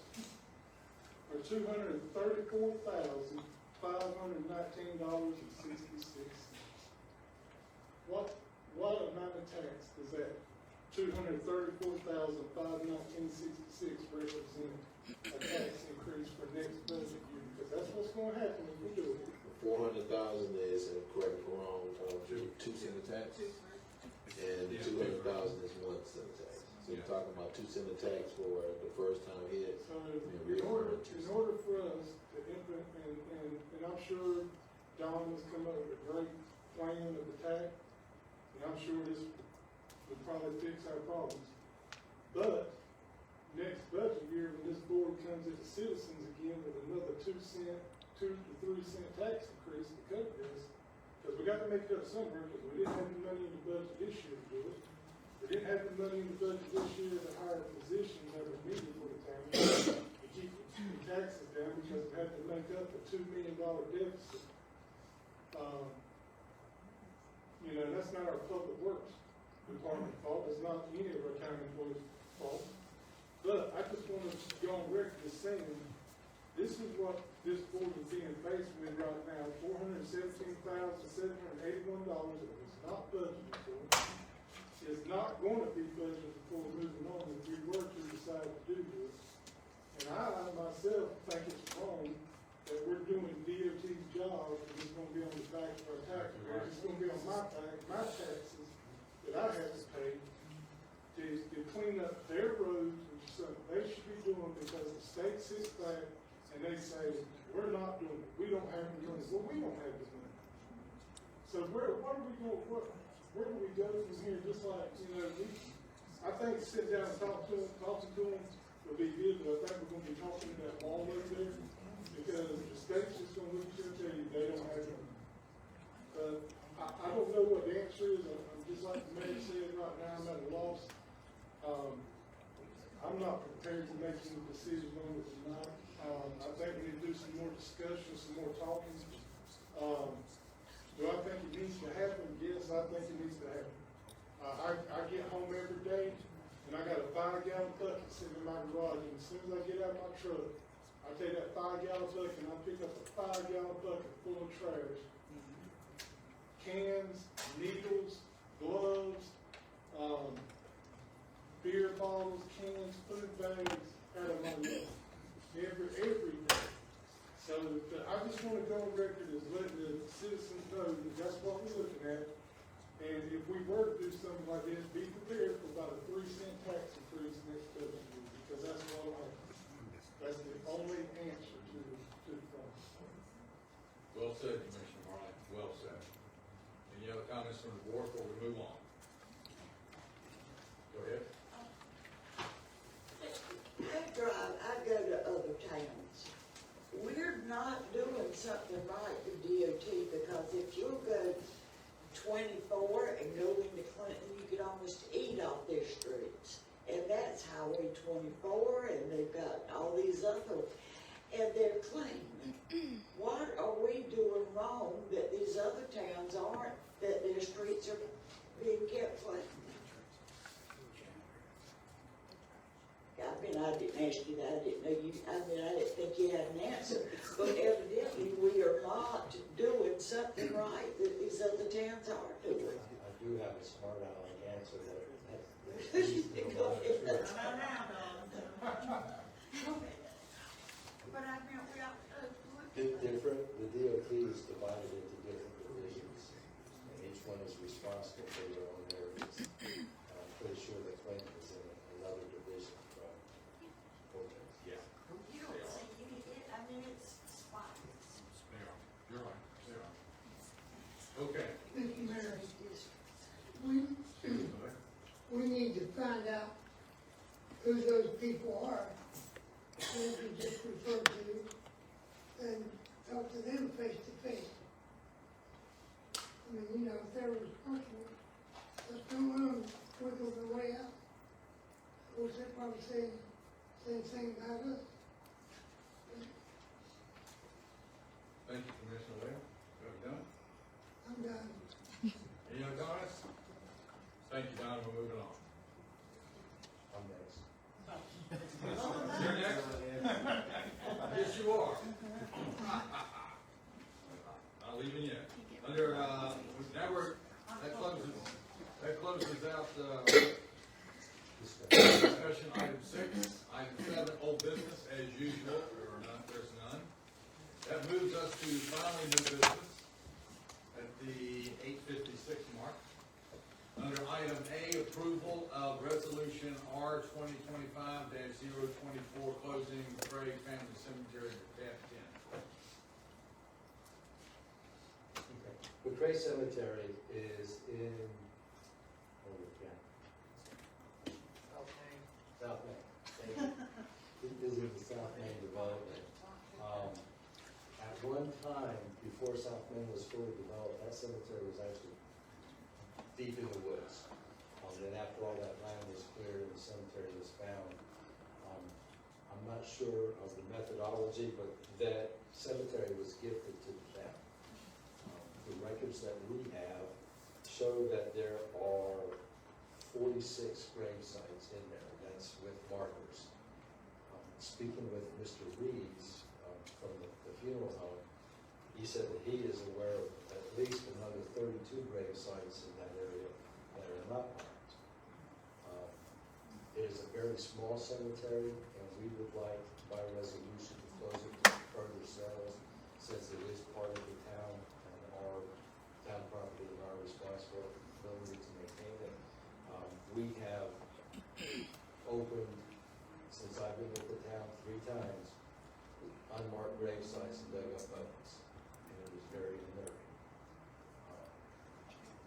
are $234,519.66. What amount of tax does that $234,519.66 represent a tax increase for next budget year? Because that's what's gonna happen if we do it. 400,000 is, and correct me if I'm wrong, 2 cent tax, and 200,000 is 1 cent tax. So you're talking about 2 cent tax for the first time hit. So in order for us to implement, and I'm sure Don has come up with a great plan of attack, and I'm sure this will probably fix our problems. But next budget year, when this board comes at the citizens again with another 2 to 3 cent tax increase to cover this, because we got to make it up somewhere, because we didn't have the money in the budget this year to do it. We didn't have the money in the budget this year to hire positions that were needed for the town to keep the taxes down, because we had to make up a $2 million deficit. You know, that's not our public works department's fault. It's not any of our county employees' fault. But I just want to go on record as saying, this is what this board is being faced with right now, $417,781 that was not budgeted for. Is not going to be budgeted before moving on if we were to decide to do this. And I myself think it's wrong that we're doing DOT's job and it's going to be on the back of our taxpayers. It's going to be on my taxes that I have to pay to clean up their roads, which is something they should be doing because the state sits back and they say, we're not doing it. We don't have the money. Well, we don't have the money. So where do we go from here? Just like, you know, I think sit down and talking to them would be good, but I think we're going to be talking to that wall over there because the state's just going to look at you and tell you they don't have it. I don't know what the answer is. I'm just like the mayor said right now, I'm at a loss. I'm not prepared to make any decisions on it tonight. I think we need to do some more discussion, some more talking. Do I think it needs to happen? Yes, I think it needs to happen. I get home every day and I got a 5-gallon bucket sitting in my garage, and as soon as I get out of my truck, I take that 5-gallon bucket and I pick up a 5-gallon bucket full of trash. Cans, needles, gloves, beer bottles, cans, food bags out of my yard. Every day. So I just want to go on record as letting the citizens know that that's what we're looking at. And if we were to do something like this, be prepared for about a 3 cent tax increase next budget year, because that's what will happen. That's the only answer to the problem. Well said, Commissioner Marley, well said. Any other comments from the board before we move on? Go ahead. After I go to other towns, we're not doing something right with DOT, because if you'll go 24 and go into Clinton, you could almost eat off their streets. And that's Highway 24, and they've got all these other, and they're clean. What are we doing wrong that these other towns aren't, that their streets are being kept clean? I mean, I didn't ask you that, I didn't know you, I didn't think you had an answer. But evidently, we are not doing something right that these other towns are doing. I do have a smart aleck answer that. Go ahead. But I mean, we are, Different, the DOT is divided into different divisions, and each one is responsible for their own areas. I'm pretty sure that Clinton is in another division from Cortez. Yeah. you don't see, it's spots. They are. You're right. They are. Okay. Mr. Mayor, we need to find out who those people are, who you just referred to, and talk to them face to face. I mean, if they're responsible us to finally new business at the 8:56 mark. Under item A, approval of resolution R 2025-024, closing McCray Family Cemetery at Tab 10. McCray Cemetery is in, South Main. It is in the South Main development. At one time, before South Main was fully developed, that cemetery was actually deep in the woods. Then after all that land was cleared and the cemetery was found, I'm not sure of the methodology, but that cemetery was gifted to the town. The records that we have show that there are 46 grave sites in there. That's with markers. Speaking with Mr. Reeves from the funeral home, he said that he is aware of at least another 32 grave sites in that area that are not marked. It is a very small cemetery, and we would like, by resolution, to close it to further sales, since it is part of the town and our town property and our responsibility to maintain it. We have opened, since I've been with the town 3 times, unmarked grave sites and dug up bones, and it was very unnerving.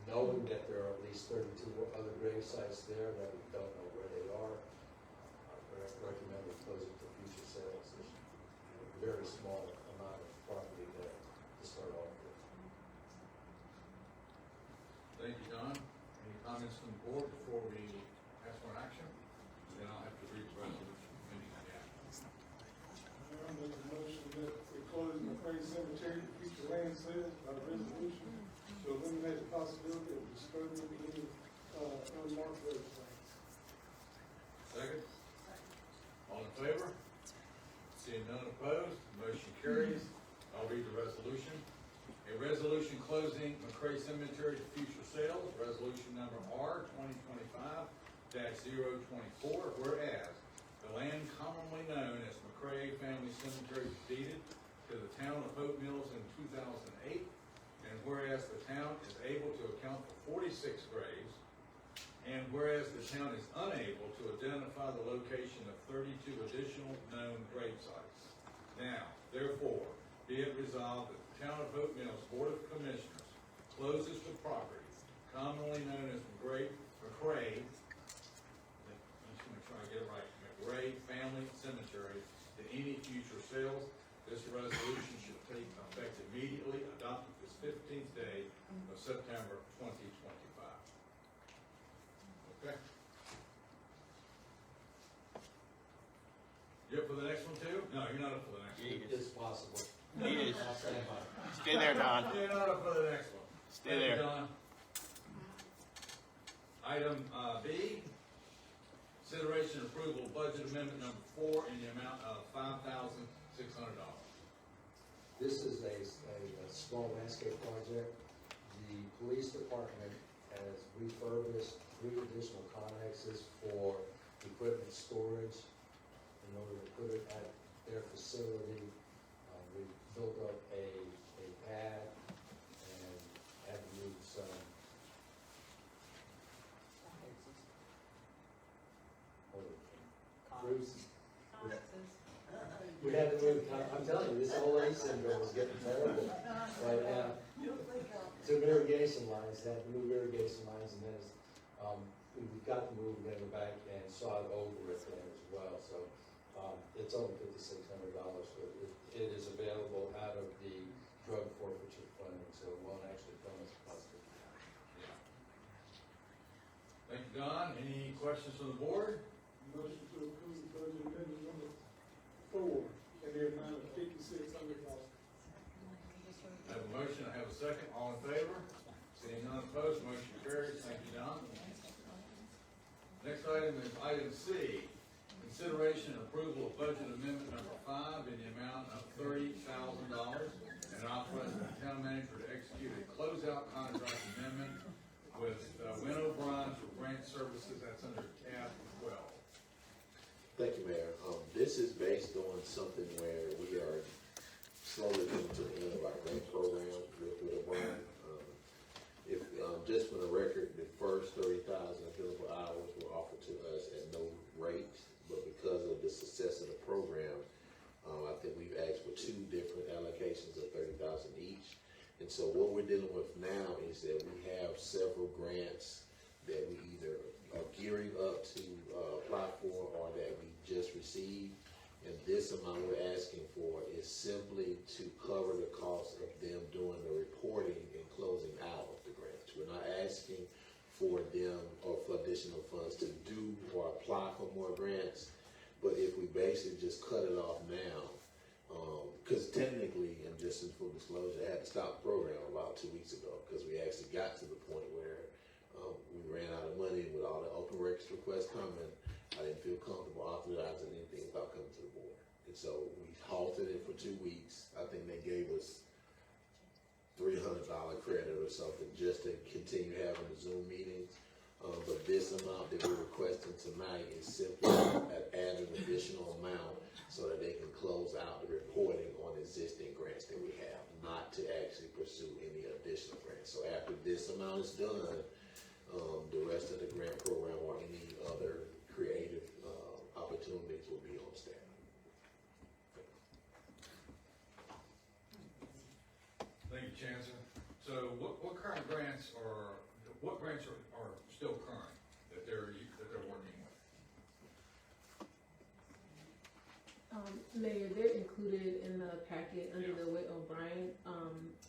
Knowing that there are at least 32 other grave sites there that we don't know where they are, I recommend we close it to future sales. There's a very small amount of property there to start off with. Thank you, Don. Any comments from the board before we ask for an action? Then I'll have to read the resolution. I make a motion that we close McCray Cemetery to future land sales by resolution to eliminate the possibility of disturbing any unmarked grave sites. Second? All in favor? Seeing none opposed, motion carries. I'll read the resolution. A resolution closing McCray Cemetery to future sales, resolution number R 2025-024, whereas the land commonly known as McCray Family Cemetery was deeded to the town of Hope Mills in 2008, and whereas the town is able to account for 46 graves, and whereas the town is unable to identify the location of 32 additional known grave sites. Now, therefore, be it resolved that the town of Hope Mills Board of Commissioners closes the property commonly known as McCray, I'm just going to try to get it right, McCray Family Cemetery to any future sales. This resolution should take effect immediately, adopted this 15th day of September 2025. Okay? You up for the next one too? No, you're not up for the next one. It's possible. Needed. I'll stand by. Stay there, Don. You're not up for the next one. Stay Thank you, there. Don. Item B, consideration and approval of budget amendment number 4 in the amount of $5,600. This is a small landscape project. The police department has refurbished 3 additional connexes for equipment storage in order to put it at their facility. We built up a pad and had to move some. We had to move, I'm telling you, this old age syndrome is getting terrible right now. Took irrigation lines, had to move irrigation lines, and then we got to move, then go back and sod over it then as well. So it's only $5,600, so it is available out of the drug forfeiture funding, so it won't actually come as a cost to the county. Thank you, Don. Any questions from the board? Motion to approve budget amendment number 4 in the amount of $5,600. I have a motion, I have a second. All in favor? Seeing none opposed, motion carries. Thank you, Don. Next item is item C, consideration and approval of budget amendment number 5 in the amount of $30,000 and authorizing the town manager to execute a closeout contract amendment with Win O'Brien for grant services. That's under tab 12. Thank you, Mayor. This is based on something where we are slowly coming to the end grant program with O'Brien. If, just for the record, the first 30,000 billable hours were offered to us at no rate, but because of the success of the program, I think we've asked for 2 different allocations of 30,000 each. And so what we're dealing with now is that we have several grants that we either are gearing up to apply for or that we just received. And this amount we're asking for is simply to cover the cost of them doing the reporting and closing out of the grants. We're not asking for them or for additional funds to do or apply for more grants. But if we basically just cut it off now, because technically, and just in full disclosure, I had to stop the program about 2 weeks ago because we actually got to the point where we ran out of money with all the open records requests coming. I didn't feel comfortable authorizing anything without coming to the board. And so we halted it for 2 weeks. I think they gave us $300 credit or something just to continue having the Zoom meetings. But this amount that we're requesting tonight is simply add an additional amount so that they can close out the reporting on existing grants that we have, not to actually pursue any additional grants. So after this amount is done, the rest of the grant program or any other creative opportunities will be on staff. Thank you, Chancellor. So what current grants are still current that they're working with? Mayor, they're included in the packet under the Whit O'Brien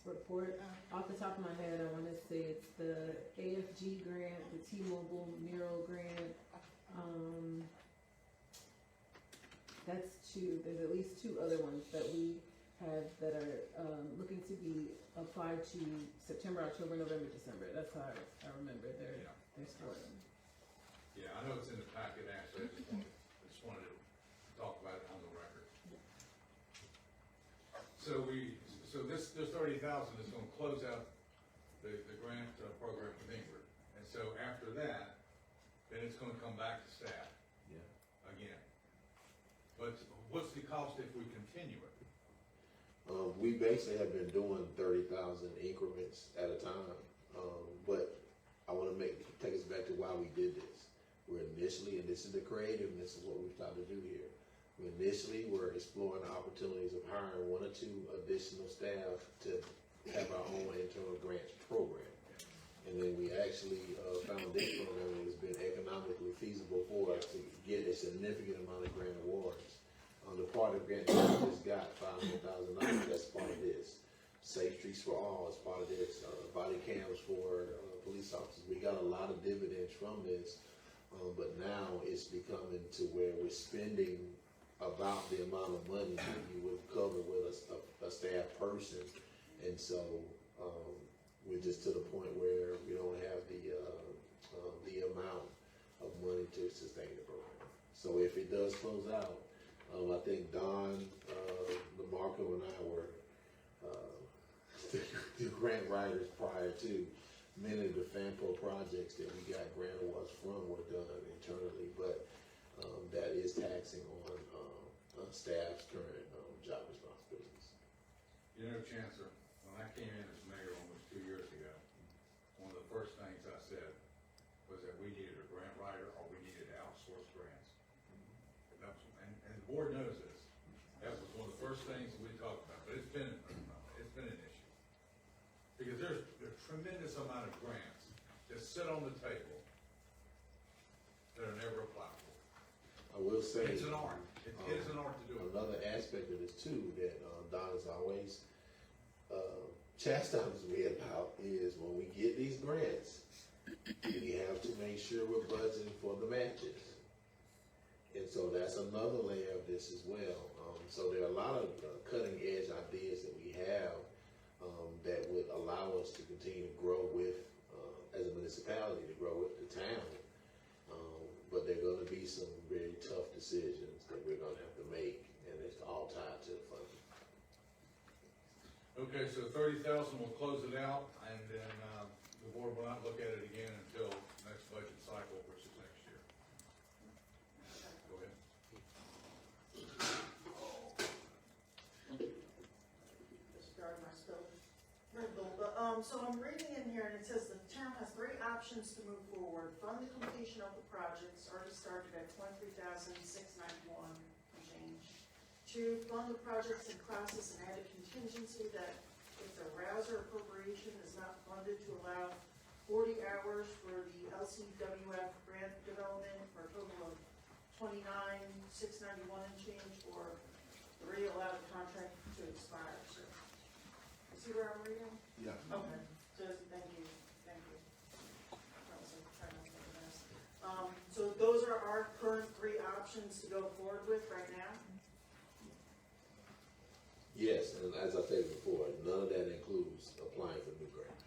report. Off the top of my head, I want to say it's the AFG grant, the T-Mobile Mural grant. That's 2. There's at least 2 other ones that we have that are looking to be applied to September, October, November, December. That's how I remember they're sorting. Yeah, I know it's in the packet, actually. I just wanted to talk about it on the record. So this 30,000 is going to close out the grant program with Ingrid. And so after that, then it's going to come back to staff. Yeah. Again. But what's the cost if we continue it? We basically have been doing 30,000 increments at a time. But I want to take us back to why we did this. We're initially, and this is the creative, and this is what we've tried to do here. We initially were exploring the opportunities of hiring 1 or 2 additional staff to have our own internal grants program. And then we actually found this program that has been economically feasible for us to get a significant amount of grant awards. The part of grant that we just got, $500,000, that's part of this. Safe Streets for All is part of this. Body cams for police officers. We got a lot of dividends from this, but now it's becoming to where we're spending about the amount of money that you would cover with a staff person. And so we're just to the point where we don't have the amount of money to sustain the program. So if it does close out, I think Don, DeMarco, and I were the grant writers prior to many of the FAMPO projects that we got grant awards from were done internally, but that is taxing on staff's current job responsibilities. You know, Chancellor, when I came in as mayor almost 2 years ago, one of the first things I said was that we needed a grant writer or we needed to outsource grants. And the board knows this. That was one of the first things we talked about, but it's been an issue. Because there's a tremendous amount of grants that sit on the table that are never applied for. I will say. It's an art. It is an art to do it. Another aspect of this too that Don is always chastising me about is when we get these grants, we have to make sure we're budgeting for the matches. And so that's another layer of this as well. So there are a lot of cutting edge ideas that we have that would allow us to continue to grow with, as a municipality, to grow with the town. But there are going to be some very tough decisions that we're going to have to make, and it's all tied to the funding. Okay, so 30,000 will close it out, and then the board will not look at it again until next budget cycle, which is next year. Go ahead. Mr. Gardner, I spoke So I'm reading in here and it says the town has three options to move forward. Fund the completion of the projects already started at $23,691 and change. 2, fund the projects in process and add a contingency that if the Rouser appropriation is not funded to allow 40 hours for the LCWF grant development for a total of $29,691 and change, or 3, allow the contract to expire. So, you see where I'm reading? Yeah. Okay, just, thank you. Trying not to make a mess. So those are our current 3 options to go forward with right now? Yes, and as I said before, none of that includes applying for new grants.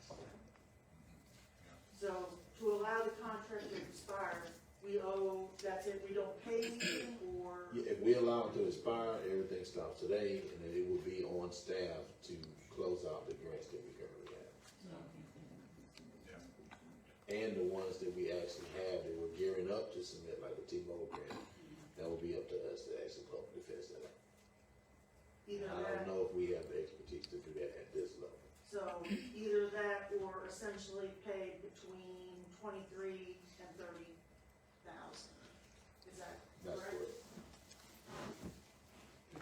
So to allow the contract to expire, we owe, that's it, we don't pay anything, or? Yeah, if we allow it to expire, everything stops today, and then it will be on staff to close out the grants that we currently have. And the ones that we actually have that we're gearing up to submit, like the T-Mobile grant, that will be up to us to actually public defense that out. Either I that, don't know if we have the expertise to do that at this level. so either that or essentially pay between 23 and 30,000. Is that That's correct? correct.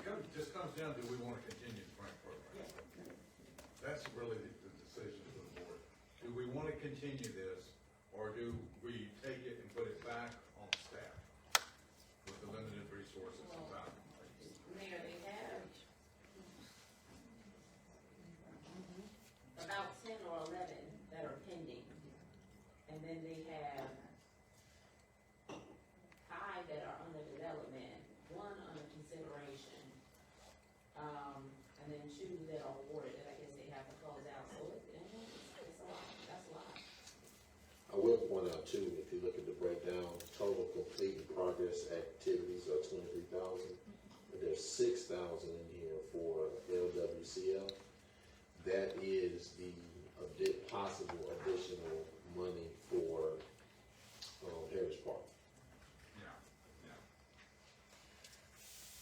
It just comes down to, we want to continue the grant program. Yeah. That's really the decision for the board. Do we want to continue this, or do we take it and put it back on staff with the limited resources and time? Mayor, they have about 10 or 11 that are pending. And then they have 5 that are under development, 1 under consideration, and then 2 that are awarded that I guess they have to close out. So it's a lot, that's a lot. I will point out too, if you look at the breakdown, total complete and progress activities are 23,000. But there's 6,000 in here for LWCL. That is the possible additional money for Heritage Park. Yeah.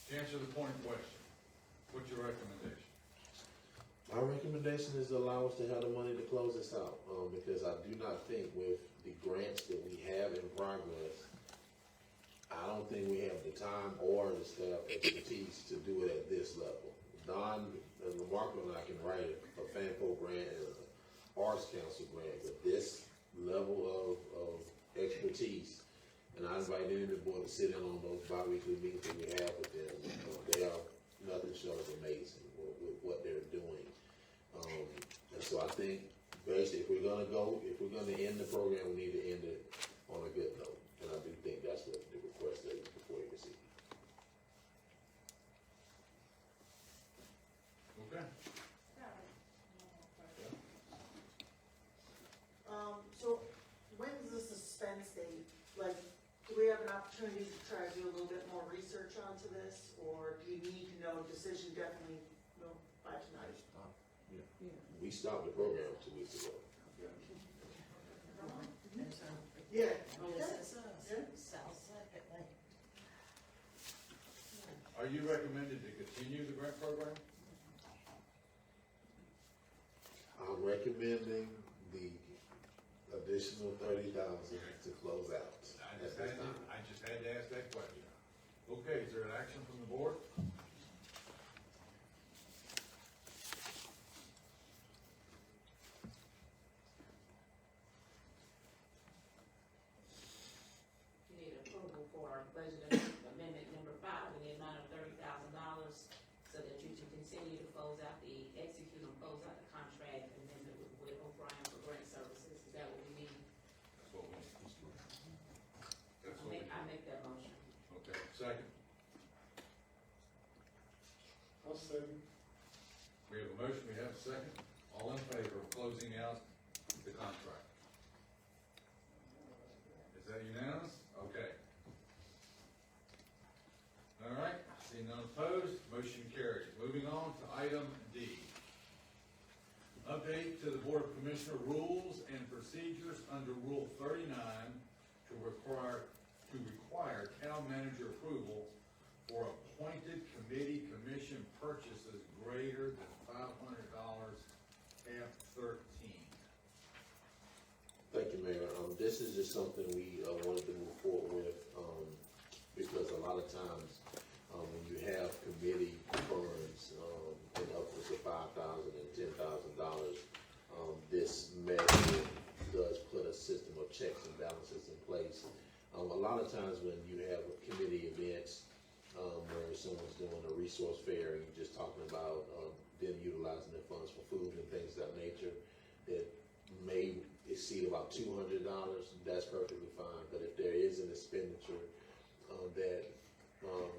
To answer the point question, what's your recommendation? My recommendation is to allow us to have the money to close this out, because I do not think with the grants that we have in progress, I don't think we have the time or the staff expertise to do it at this level. Don and LaMarco and I can write a FANFO grant and an Arts Council grant, but this level of expertise, and I invite any of the board to sit in on those bi-weekly meetings that we have with them. They are nothing short of amazing with what they're doing. And so I think basically if we're gonna end the program, we need to end it on a good note. And I do think that's what the request is before you receive. Okay. So when's the suspense date? Like, do we have an opportunity to try to do a little bit more research onto this, or do you need to know decision definitely by tonight? We stopped the program 2 weeks ago. Yeah. Are you recommended to continue the grant program? I'm recommending the additional 30,000 to close out at this time. I just had to ask that question. Okay, is there an action from the board? You need approval for budget amendment number 5 in the amount of $30,000 so that you can continue to execute and close out the contract amendment with O'Brien for grant services. Is that what we need? That's what we need. That's what we need. I make that motion. Okay, second. I'll second. We have a motion, we have a second. All in favor of closing out the contract? Is that unanimous? Okay. All right, seeing none opposed, motion carries. Moving on to item D. Update to the Board of Commissioner rules and procedures under Rule 39 to require town manager approval for appointed committee commission purchases greater than $500 after this is just something we wanted to move forward with, because a lot of times, when you have committee funds, in upwards of $5,000 and $10,000, this measure does put a system of checks and balances in place. A lot of times when you have committee events, where someone's doing a resource fair and you're just talking about, them utilizing their funds for food and things of that nature, that may exceed about $200, that's perfectly fine. But if there is an expenditure that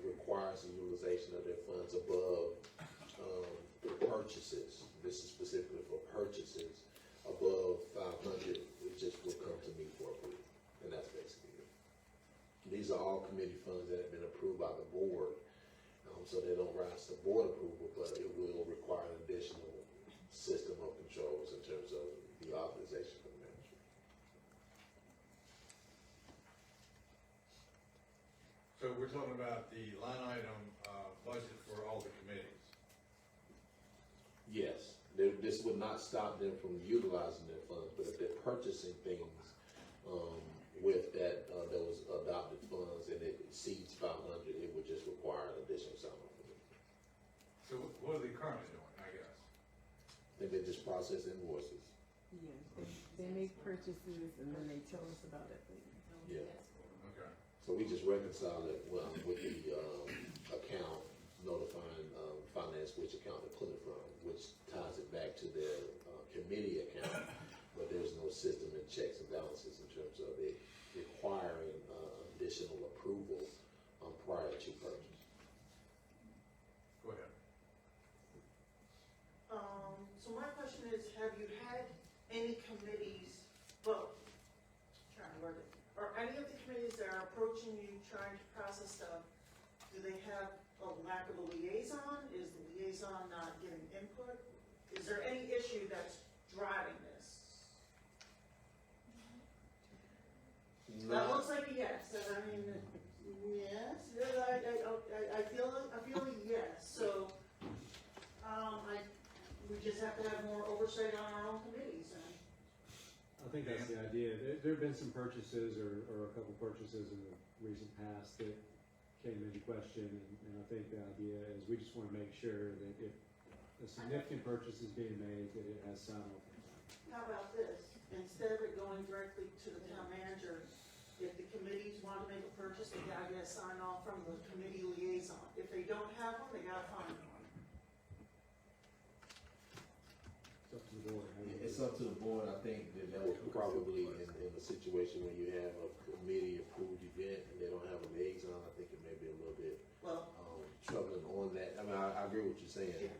requires the utilization of their funds above the purchases, this is specifically for purchases above 500, it just will come to me for approval, and that's basically it. These are all committee funds that have been approved by the board, so they don't rise to board approval, but it will require an additional system of controls in terms of the authorization of the manager. So we're talking about the line item, budget for all the committees. Yes, this would not stop them from utilizing their funds, but if they're purchasing things, with that, those adopted funds and it exceeds 500, it would just require an additional sign off. So what are they currently doing, I guess? I think they just process invoices. Yes, they make purchases and then they tell us about it. Yeah. Okay. So we just reconcile it with the account, notifying finance which account to pull it from, which ties it back to their committee account. But there's no system and checks and balances in terms of it requiring additional approval prior to purchase. Go ahead. So my question is, have you had any committees, well, trying to word it, are any of the committees that are approaching you trying to process stuff, do they have a lack of a liaison? Is the liaison not getting input? Is there any issue that's driving this? That looks like a yes, I mean, yes, I feel a yes, so, we just have to have more oversight on our own committees, and I think that's the idea. There have been some purchases or a couple purchases in the recent past that came into question, and I think the idea is we just want to make sure that if a significant purchase is being made, that it has sign off. how about this? Instead of it going directly to the town manager, if the committees want to make a purchase, they gotta get a sign off from the committee liaison. If they don't have one, they gotta find one. It's up to the board. It's up to the board. I think that would probably, in a situation where you have a committee approved event and they don't have a liaison, I think it may be a little bit Well, troubling on that. I mean, I agree with what you're saying,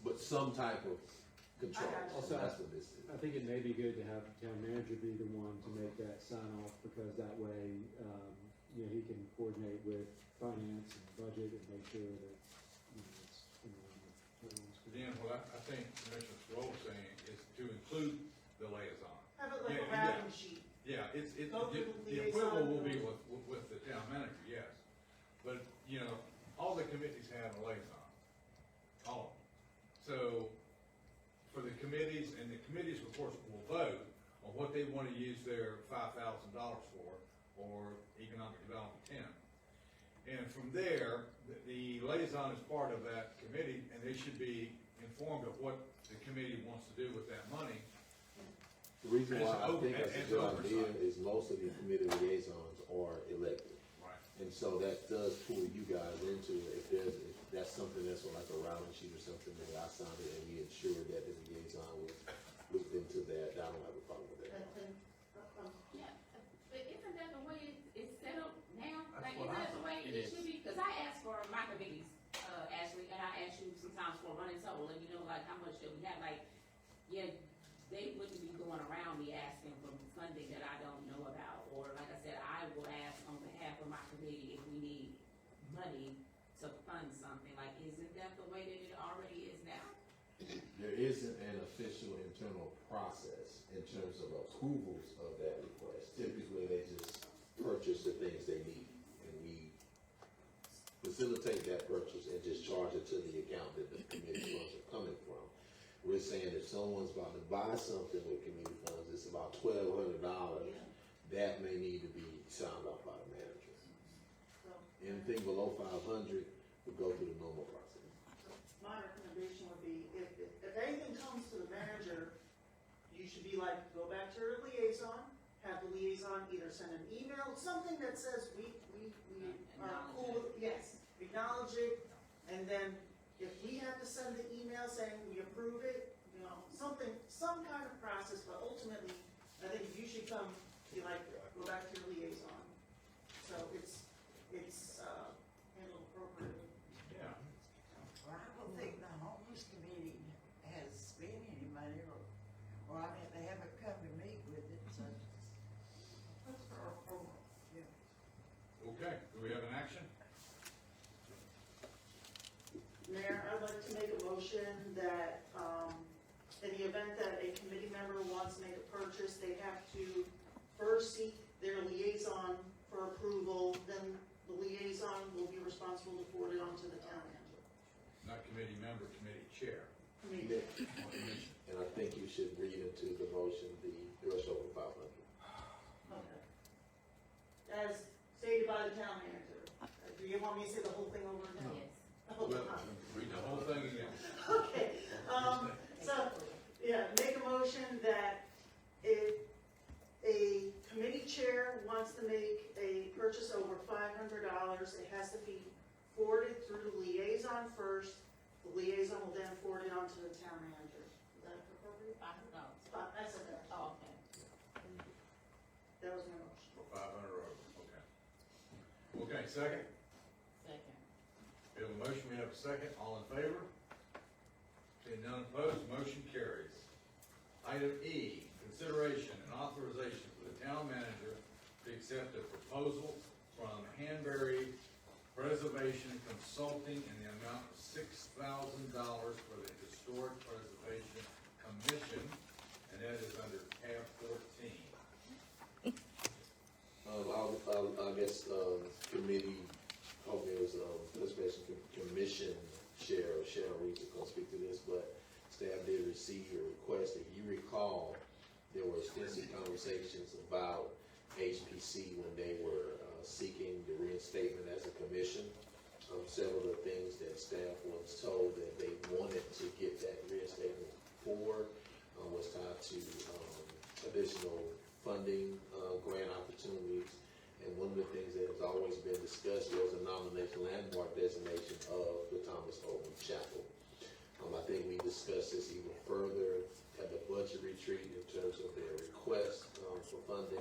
but some type of control. I got you. So that's what this is. I think it may be good to have the town manager be the one to make that sign off, because that way, he can coordinate with finance and budget and make sure that, it's, Dan, what I think Commissioner Stroll is saying is to include the liaison. have it like Yeah, a wrapping sheet. Yeah, Go the through the approval will liaison. be with the town manager, yes. But, all the committees have a liaison, all of them. So, for the committees, and the committees, of course, will vote on what they want to use their $5,000 for, or economic development 10. And from there, the liaison is part of that committee, and they should be informed of what the committee wants to do with that money. The reason why I think that's a And good oversight. idea is most of the committee liaisons are elected. Right. And so that does pull you guys into it. If that's something that's like a routing sheet or something that I signed it and we ensure that the liaison was looked into that, I don't have a problem with that. Yeah, but isn't that the way it's set up now? That's Like, what isn't I that the way thought. it should be? Cause I asked for my committees, Ashley, and I asked you sometimes for running total, and like how much that we have, like, yeah, they wouldn't be going around me asking for funding that I don't know about, or like I said, I will ask on behalf of my committee if we need money to fund something. Like, isn't that the way that it already is now? There isn't an official internal process in terms of approvals of that request. Typically, they just purchase the things they need, and we facilitate that purchase and just charge it to the account that the committee funds are coming from. We're saying if someone's about to buy something with committee funds, it's about $1,200, that may need to be signed off by the manager. So, Anything below 500 would go through the normal process. my recommendation would be, if anything comes to the manager, you should be like, go back to your liaison, have the liaison either send an email, something that says, we are cool with, yes, acknowledge it, and then if we have to send the email saying we approve it, you know, something, some kind of process, but ultimately, I think you should come, be like, go back to your liaison. So it's, handled appropriately. Yeah. Well, I don't think the homeless committee has spent any money, or I mean, they haven't come to meet with it, so. That's for approval, yeah. Okay, do we have an action? Mayor, I'd like to make a motion that, in the event that a committee member wants to make a purchase, they have to first seek their liaison for approval, then the liaison will be responsible to forward it on to the town manager. Not committee member, committee chair. Committee. And I think you should read into the motion the threshold of 500. Okay. As stated by the town manager. Do you want me to say the whole thing over again? Yes. Oh, Well, God. read the whole thing again. Okay, so, yeah, make a motion that if a committee chair wants to make a purchase over $500, it has to be forwarded through the liaison first. The liaison will then forward it on to the town manager. Is that appropriate? I said that. Oh, okay. That was my motion. For 500 or over, okay. Okay, second? Second. We have a motion, we have a second, all in favor? Seeing none opposed, motion carries. Item E, consideration and authorization for the town manager to accept a proposal from Hanbury Preservation Consulting in the amount of $6,000 for the Historic Preservation Commission, and that is under tab 14. I guess, committee, there's, Preservation Commission Chair, Cheryl Reed, is going to speak to this, but staff did receive a request. If you recall, there were extensive conversations about HPC when they were seeking the reinstatement as a commission. Several of the things that staff was told that they wanted to get that reinstatement for was tied to additional funding, grant opportunities. And one of the things that has always been discussed was a nomination landmark designation of the Thomas Oldham Chapel. I think we discussed this even further at the budget retreat in terms of their request for funding.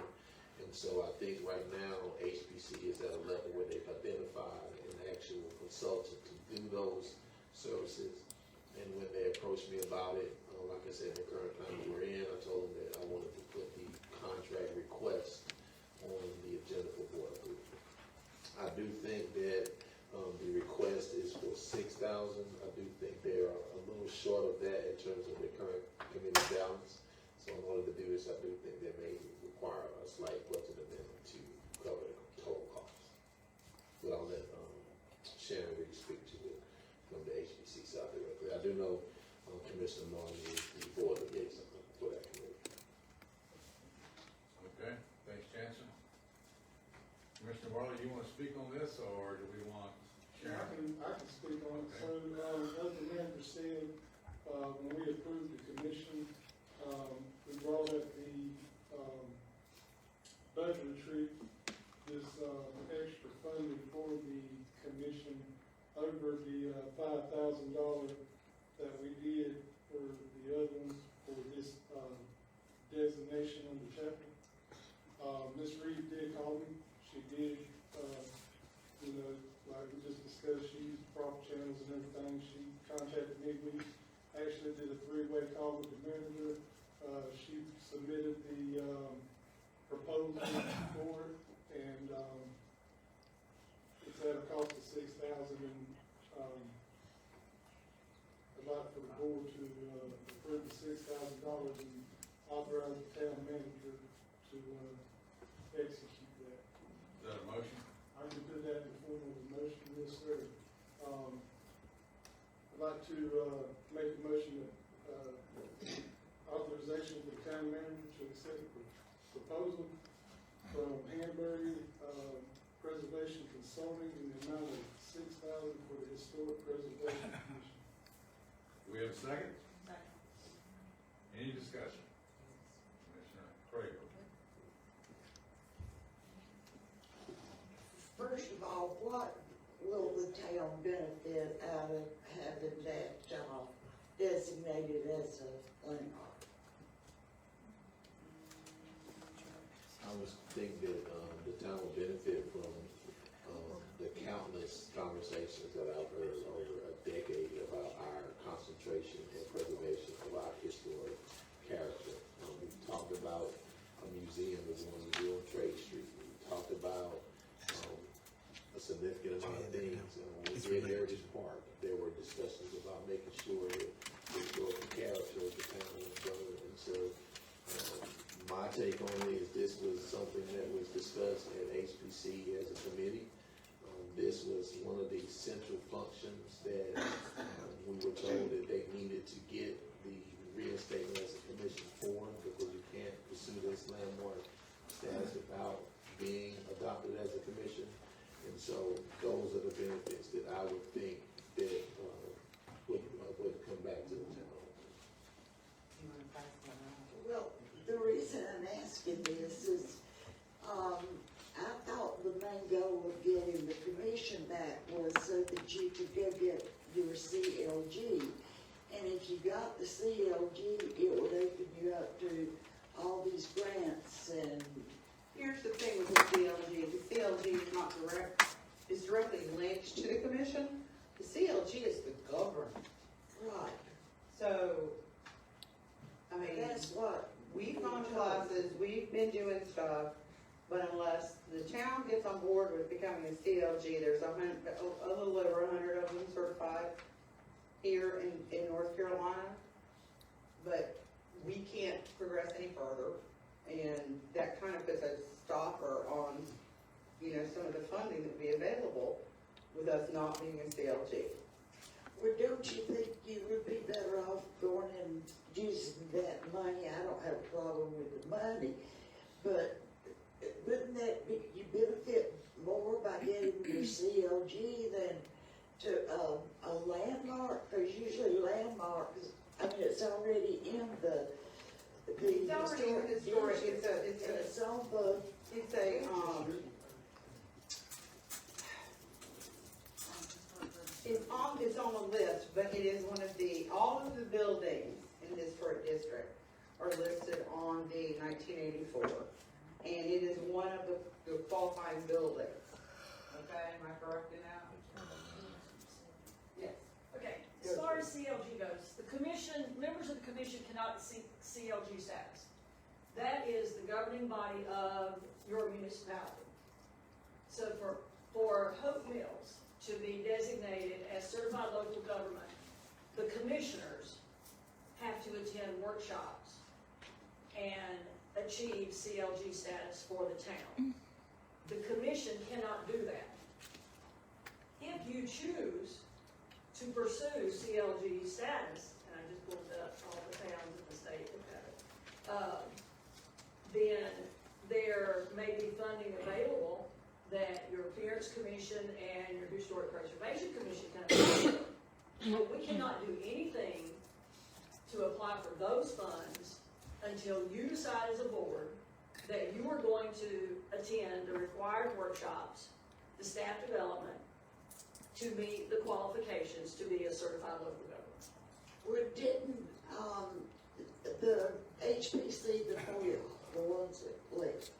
And so I think right now HPC is at a level where they've identified an actual consultant to do those services. And when they approached me about it, like I said, the current climate we're in, I told them that I wanted to put the contract request on the agenda for board approval. I do think that the request is for $6,000. I do think they are a little short of that in terms of their current committee balance. So in order to do this, I do think they may require a slight budget amendment to cover the total cost. But I'll let Sharon Reed speak to it from the HBC side directly. I do know Commissioner Martin is the board liaison for that committee. Okay, thanks, Chancellor. Commissioner Barley, you want to speak on this, or do we want Sharon? I can speak on it. Okay. So, as the manager said, when we approved the commission, we brought up the, budget retreat, this, extra funding for the commission over the, $5,000 that we did for the other ones for this, designation on the chapel. Ms. Reed did call me. She did, like we just discussed, she used proper channels and everything. She contacted me. We actually did a three-way call with the manager. She submitted the, proposal for it, and, it's at a cost of $6,000, and, I'd like for the board to, approve the $6,000 and authorize the town manager to, execute that. Is that a motion? I can put that in the form of a motion, yes, sir. I'd like to, make a motion that, authorization for the town manager to accept the proposal from Hanbury, Preservation Consulting in the amount of $6,000 for the Historic Preservation Commission. Do we have a second? Any discussion? Commissioner Craig. First of all, what will the town benefit out of having that, designated as a landmark? I was thinking that, the town will benefit from, the countless conversations that I've heard over a decade about our concentration and preservation of our historic character. We've talked about a museum that's going to be on Trade Street. We've talked about, a significant amount of things. And when we did Heritage Park, there were discussions about making sure that the historical character of the town was preserved. And so, my take on it is this was something that was discussed at HPC as a committee. This was one of the central functions that we were told that they needed to get the reinstatement as a commission formed, because you can't pursue this landmark status without being adopted as a commission. And so those are the benefits that I would think that would come back to the town. Well, the reason I'm asking this is, I thought the main goal of getting the commission back was so that you could go get your CLG. And if you got the CLG, it would open you up to all these grants and. Here's the thing with the CLG. The CLG is not is directly linked to the commission. The CLG is the government. Right. So, I mean, That's what. we've gone to classes, we've been doing stuff, but unless the town gets on board with becoming a CLG, there's a little over 100 of them certified here in North Carolina. But we can't progress any further, and that kind of puts a stopper on, some of the funding that would be available with us not being a CLG. Well, don't you think you would be better off going and using that money? I don't have a problem with the money, but wouldn't that be, you benefit more by getting your CLG than to a landmark? Because usually landmarks, it's already in the It's already in the historic, it's on the. It's on the list, but it is all of the buildings in the historic district are listed on the 1984. And it is one of the qualifying buildings. Okay, am I correct in that? Yes. Okay, as far as CLG goes, the commission, members of the commission cannot seek CLG status. That is the governing body of your municipality. So for Hope Mills to be designated as certified local government, the commissioners have to attend workshops and achieve CLG status for the town. The commission cannot do that. If you choose to pursue CLG status, and I just pulled up all the towns in the state that have it, then there may be funding available that your Appearance Commission and your Historic Preservation Commission can apply for. But we cannot do anything to apply for those funds until you decide as a board that you are going to attend the required workshops, the staff development, to meet the qualifications to be a certified local government. Well, didn't, the HPC, the ones that left,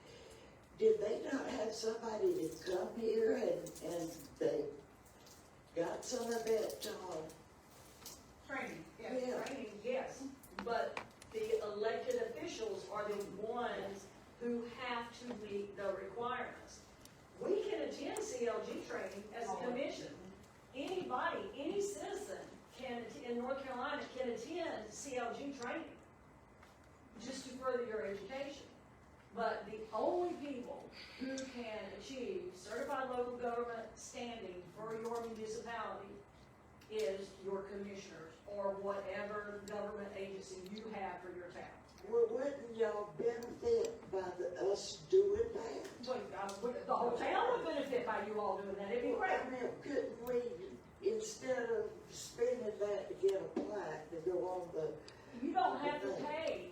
did they not have somebody to come here and they got some of that, Training, yes, Yeah. training, yes, but the elected officials are the ones who have to meet the requirements. We can attend CLG training as a commission. Anybody, any citizen in North Carolina can attend CLG training just to further your education. But the only people who can achieve certified local government standing for your municipality is your commissioners or whatever government agency you have for your town. well, wouldn't y'all benefit by us doing that? whole town would benefit by you all doing that, it'd be great. I mean, couldn't we, instead of spending that to get a plaque to go on the. You don't have to pay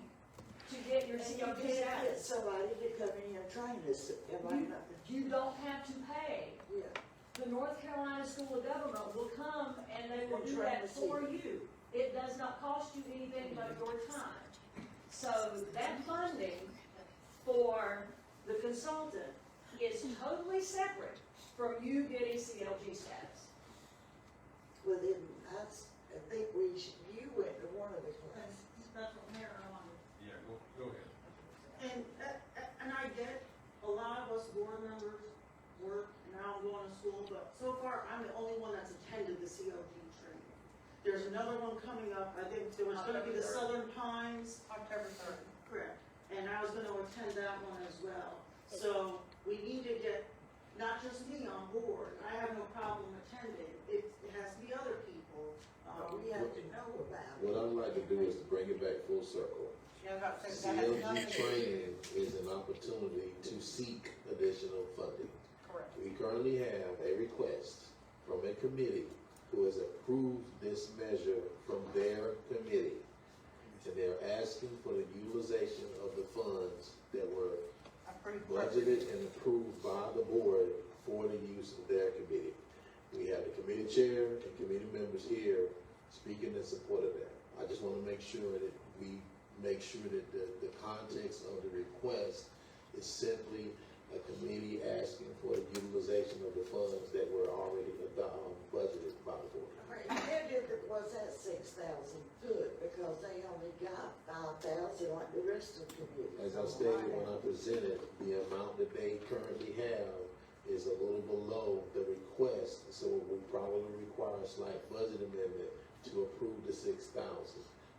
to get your And you COG can't get status. somebody to come in and train us, am I not? You don't have to pay. Yeah. The North Carolina School of Government will come and they will And do train that the for city. you. It does not cost you anything but your time. So that funding for the consultant is totally separate from you getting CLG status. Well, then, I think you went to one of the classes. That's what Mayor wanted. Yeah, go ahead. And I get a lot of us board members work, and now I'm going to school, but so far, I'm the only one that's attended the COG training. There's another one coming up, I think there was gonna be the Southern Pines. October 3rd. Correct, and I was gonna attend that one as well. So we need to get, not just me on board, I have no problem attending, it has to be other people. We have to know about it. What I'd like to do is to bring it back full circle. Yeah, I was about to say, that has CLG nothing to do. training is an opportunity to seek additional funding. Correct. We currently have a request from a committee who has approved this measure from their committee. And they're asking for the utilization of the funds that were Approved. budgeted and approved by the board for the use of their committee. We have the committee chair and committee members here speaking in support of that. I just want to make sure that we make sure that the context of the request is simply a committee asking for the utilization of the funds that were already budgeted by the board. How different was that 6,000 good, because they only got 5,000 like the rest of the committee. As I stated when I presented, the amount that they currently have is a little below the request, so we probably require a slight budget amendment to approve the 6,000.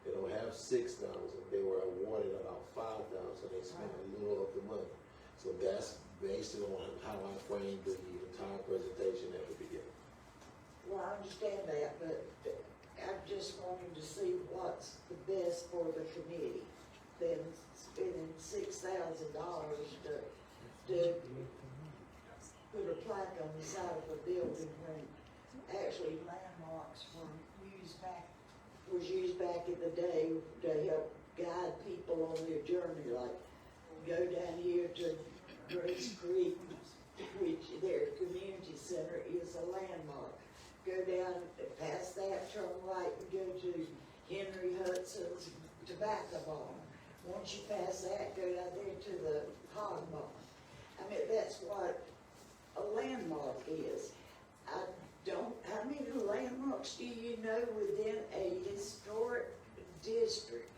They don't have 6,000, they were awarded about 5,000, they spent a little of the money. So that's based on how I framed the entire presentation at the beginning. Well, I understand that, but I'm just wanting to see what's the best for the committee, than spending $6,000 to put a plaque on the side of a building when actually landmarks was used back in the day to help guide people on their journey, like go down here to Grace Creek, which their community center is a landmark. Go down, past that, turn right, and go to Henry Hudson's Tobacco Barn. Once you pass that, go down there to the Hog Barn. I mean, that's what a landmark is. How many landmarks do you know within a historic district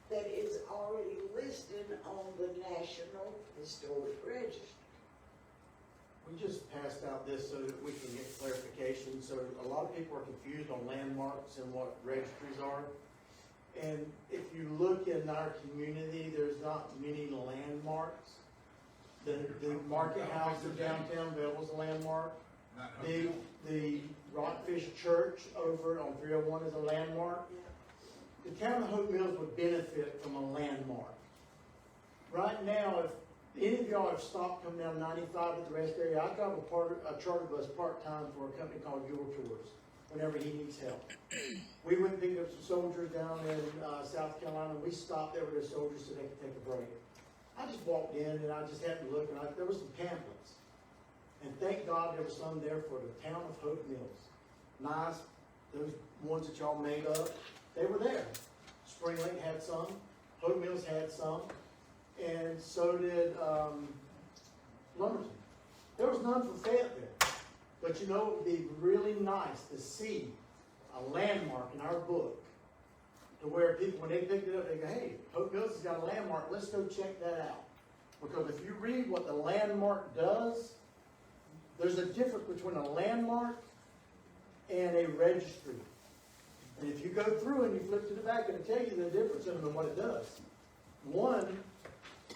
that is already listed on the National Historic Register? We just passed out this so that we can get clarification. So a lot of people are confused on landmarks and what registries are. And if you look in our community, there's not many landmarks. The market house in downtown Belleville is a landmark. The Rockfish Church over on 301 is a landmark. The town of Hope Mills would benefit from a landmark. Right now, if any of y'all have stopped coming down 95 at the rest area, I drive a charter bus part-time for a company called Your Tours whenever he needs help. We went and picked up some soldiers down in South Carolina, and we stopped there with the soldiers so they could take a break. I just walked in and I just happened to look, and there were some pamphlets. And thank God there was some there for the town of Hope Mills. Nice, those ones that y'all made up, they were there. Spring Lake had some, Hope Mills had some, and so did Lumberton. There was none for Fayetteville. But you know, it would be really nice to see a landmark in our book to where people, when they pick it up, they go, hey, Hope Mills has got a landmark, let's go check that out. Because if you read what the landmark does, there's a difference between a landmark and a registry. And if you go through and you flip to the back, it'll tell you the difference in them and what it does. One,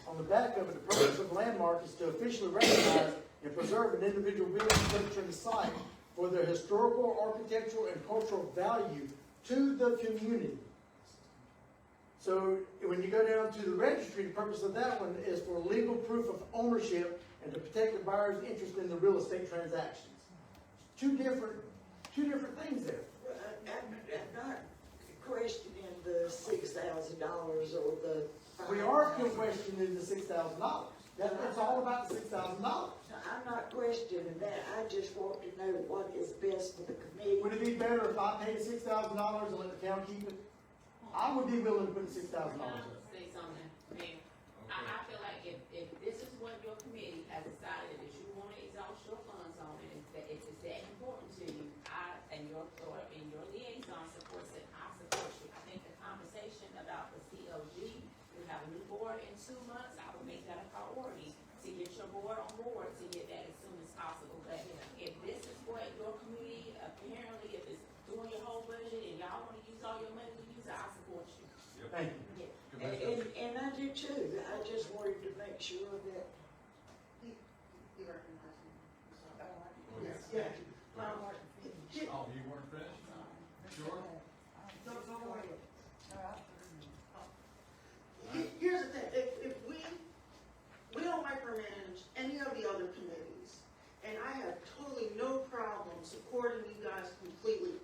on the back of it, the purpose of a landmark is to officially recognize and preserve an individual building, structure, and site for their historical, architectural, and cultural value to the community. So when you go down to the registry, the purpose of that one is for legal proof of ownership and to protect the buyer's interest in the real estate transactions. Two different things there. I'm not questioning the $6,000 or the. We are questioning the $6,000. It's all about the $6,000. I'm not questioning that, I just want to know what is best for the committee. Would it be better if I paid $6,000 and let the town keep it? I would be willing to put $6,000 up. Say something, man. I feel like if this is what your committee has decided that you wanna exhaust your funds on, and if it's that important to you, your liaison supports it, I support you. I think the conversation about the COG, we have a new board in 2 months, I would make that a priority to get your board on board, to get that as soon as possible. But if this is what your committee, apparently, if it's doing your whole budget and y'all wanna use all your money to use it, I support you. Thank you. Yeah. And I do too, I just wanted to make sure that. You recognize me. Yeah. Oh, you weren't finished? Sure? Here's the thing, if we don't micromanage any of the other committees, and I have totally no problem supporting you guys completely.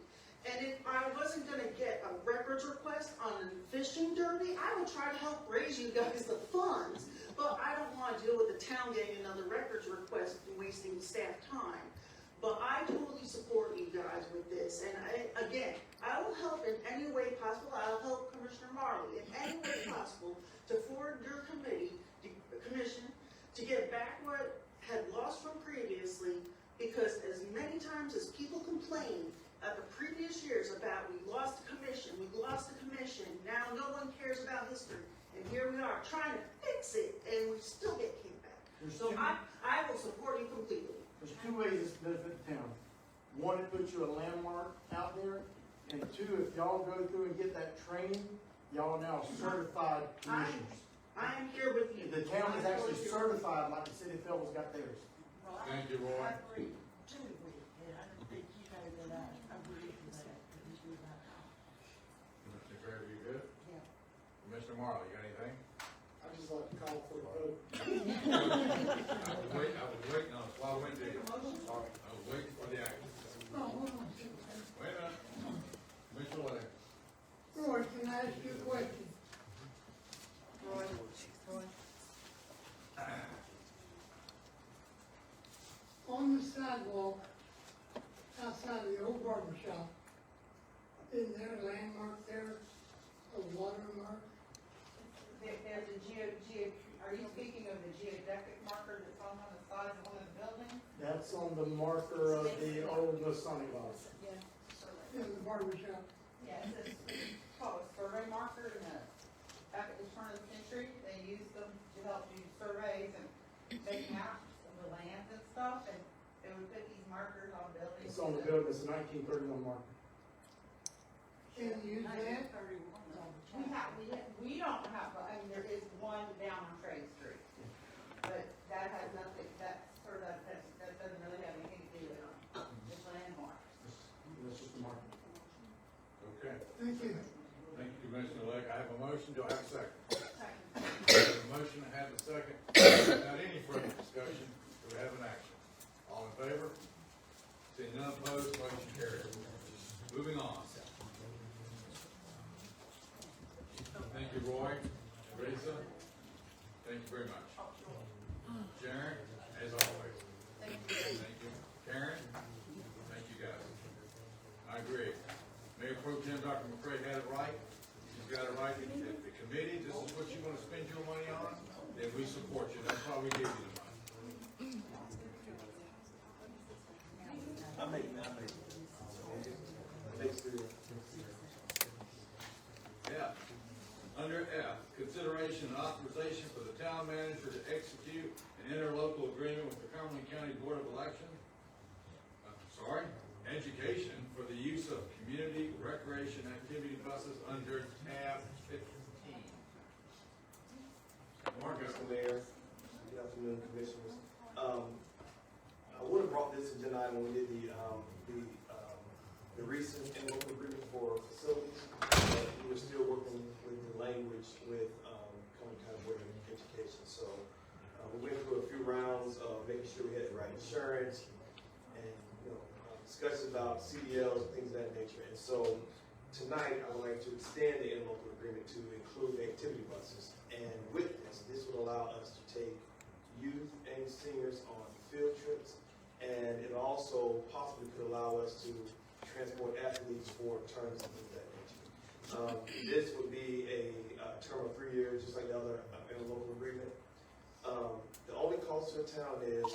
And if I wasn't gonna get a records request on a fishing derby, I would try to help raise you guys the funds. But I don't wanna deal with the town getting another records request and wasting staff time. But I totally support you guys with this, and I will help in any way possible. I'll help Commissioner Marley in any way possible to forward your commission, to get back what had lost from previously, because as many times as people complain at the previous years about we lost the commission, now no one cares about history, and here we are trying to fix it, and we still get kickback. So I will support you completely. There's two ways this benefits the town. One, it puts you a landmark out there, and two, if y'all go through and get that training, y'all are now certified commissioners. I am here with you. The town is actually certified like the city of Fells got theirs. Thank you, Roy. I agree too with it, and I think you know that I agree with that. Commissioner Craig, you good? Yeah. Commissioner Marley, you got anything? I just like to call for a vote. I was waiting on, that's why I went to you. I was waiting for the action. Wait a minute. Commissioner Lay. Roy, can I ask you a question? On the sidewalk outside of the old barber shop, isn't there a landmark there, a watermark? There's are you speaking of the geodetic marker that's on the side of one of the buildings? That's on the marker of the old Masonic Lodge. Yeah. In the barber shop? Yeah, it's called a survey marker, and back at the turn of the century, they used them to help do surveys and make maps of the lands and stuff, and they would put these markers on buildings. It's on the building, it's a 1931 marker. Can you use that? We don't have, I mean, there is one down on Trade Street, but that has nothing, that doesn't really have anything to do with this landmark. That's just a marker. Okay. Thank you. Thank you, Commissioner Lake. I have a motion. Do I have a second? I have a motion. I have a second. Without any further discussion, do we have an action? All in favor? Seeing none opposed, motion carries. Moving on. Thank you, Roy. Teresa, thank you very much. Sharon, as always. Thank you. Karen, thank you guys. I agree. Mayor Pro Tem Dr. McCray had it right. She's got it right. If the committee, this is what you want to spend your money on, then we support you. That's why we give you the money. Yeah. Under F, consideration and authorization for the town manager to execute an interlocal agreement with the Cumberland County Board of Education for the use of community recreation activity buses under tab 15. Marcus, Mayor, good afternoon, Commissioners. I would have brought this agenda item when we did the recent interlocal agreement for facilities, but we were still working with the language with Cumberland County Board of Education. So We went through a few rounds of making sure we had the right insurance and, discussions about CDLs and things of that nature. And so tonight, I would like to extend the interlocal agreement to include activity buses. And with this would allow us to take youth and seniors on field trips, and it also possibly could allow us to transport athletes for tournaments and things of that nature. This would be a term of 3 years, just like the other interlocal agreement. The only cost to the town is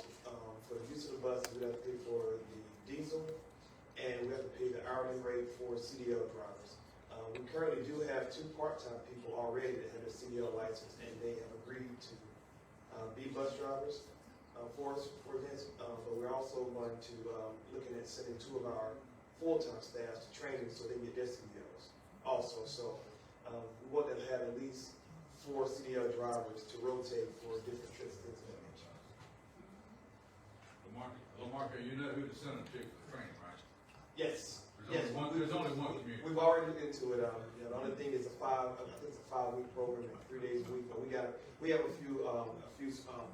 for the use of the buses, we have to pay for the diesel, and we have to pay the hourly rate for CDL drivers. We currently do have 2 part-time people already that have a CDL license, and they have agreed to be bus drivers for us, for this. But we're also going to looking at sending 2 of our full-time staff to training so they can get their CDLs also. So we want them to have at least 4 CDL drivers to rotate for different trips, things of that nature. Lamarcus, you know who to send them to for training, right? Yes. There's only one community. We've already looked into it. The only thing is I think it's a 5-week program, 3 days a week. But we have a few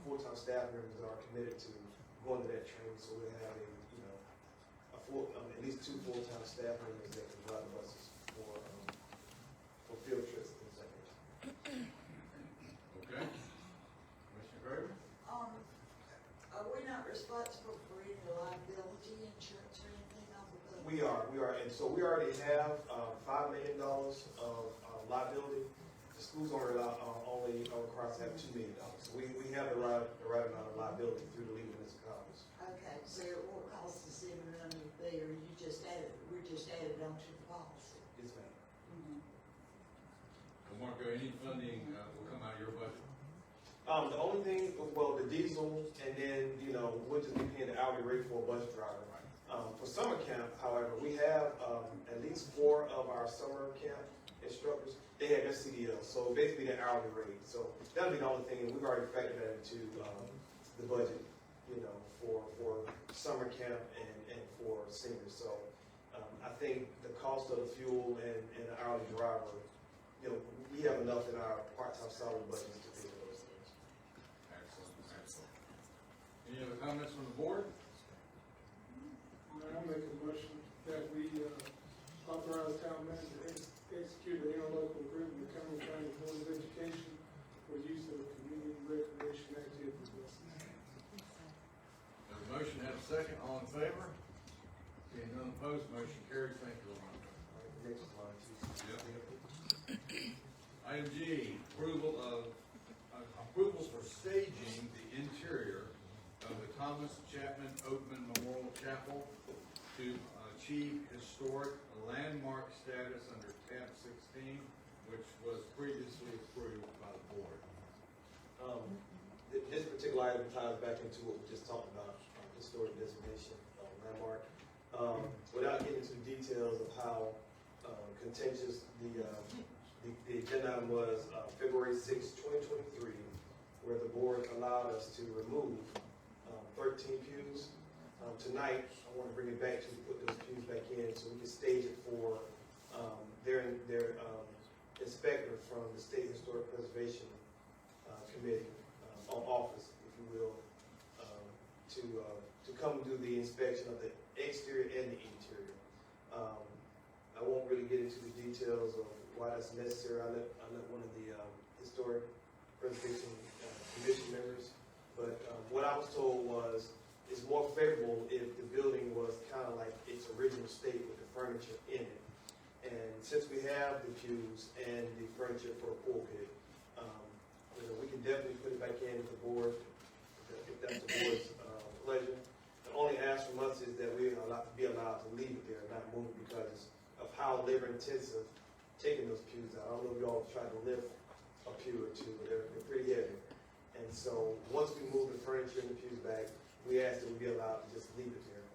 full-time staff members that are committed to going to that training. So we'll have at least 2 full-time staff members that can drive the buses for field trips and things like that. Okay. Commissioner Graver? Are we not responsible for any liability insurance or anything on the bus? We are, and so we already have $5 million of liability. The schools only requires to have $2 million. So we have the right amount of liability through the League of Municipalities. Okay, so it won't cost us any money there, we're just added onto the policy. Yes, ma'am. Marco, any funding will come out of your budget? The only thing, the diesel, and then, we'll just be paying the hourly rate for a bus driver. For summer camp, however, we have at least 4 of our summer camp instructors, they have their CDL, so basically their hourly rate. So that'll be the only thing, and we've already factored that into the budget, for summer camp and for seniors. So I think the cost of the fuel and the hourly driver, we have enough in our part-time salary budgets to pay for those things. Excellent. Any other comments from the board? I'll make a motion that we authorize town manager to execute an interlocal agreement with Cameron County Board of Education for use of community recreation activity buses. Have a motion, have a second, all in favor? Seeing none opposed, motion carries. Thank you, Lamarcus. Next line, Item G, approval for staging the interior of the Thomas Chapman Oatman Memorial Chapel to achieve historic landmark status under tab 16, which was previously approved by the board. This particular item ties back into what we just talked about, historic designation, landmark. Without getting into the details of how contentious the agenda item was, February 6, 2023, where the board allowed us to remove 13 pews. Tonight, I want to bring it back to put those pews back in so we can stage it for their inspector from the State Historic Preservation Committee office, if you will, to come do the inspection of the exterior and the interior. I won't really get into the details of why that's necessary. I let one of the Historic Preservation Commission members, but what I was told was it's more favorable if the building was kind of like its original state with the furniture in it. And since we have the pews and the furniture for the pulpit, we can definitely put it back in with the board, if that's the board's pleasure. The only ask from us is that we are be allowed to leave it there, not move it, because of how labor intensive taking those pews out. I don't know if y'all tried to lift a pew or two, but they're pretty heavy. And so once we move the furniture and the pews back, we ask that we be allowed to just leave it there.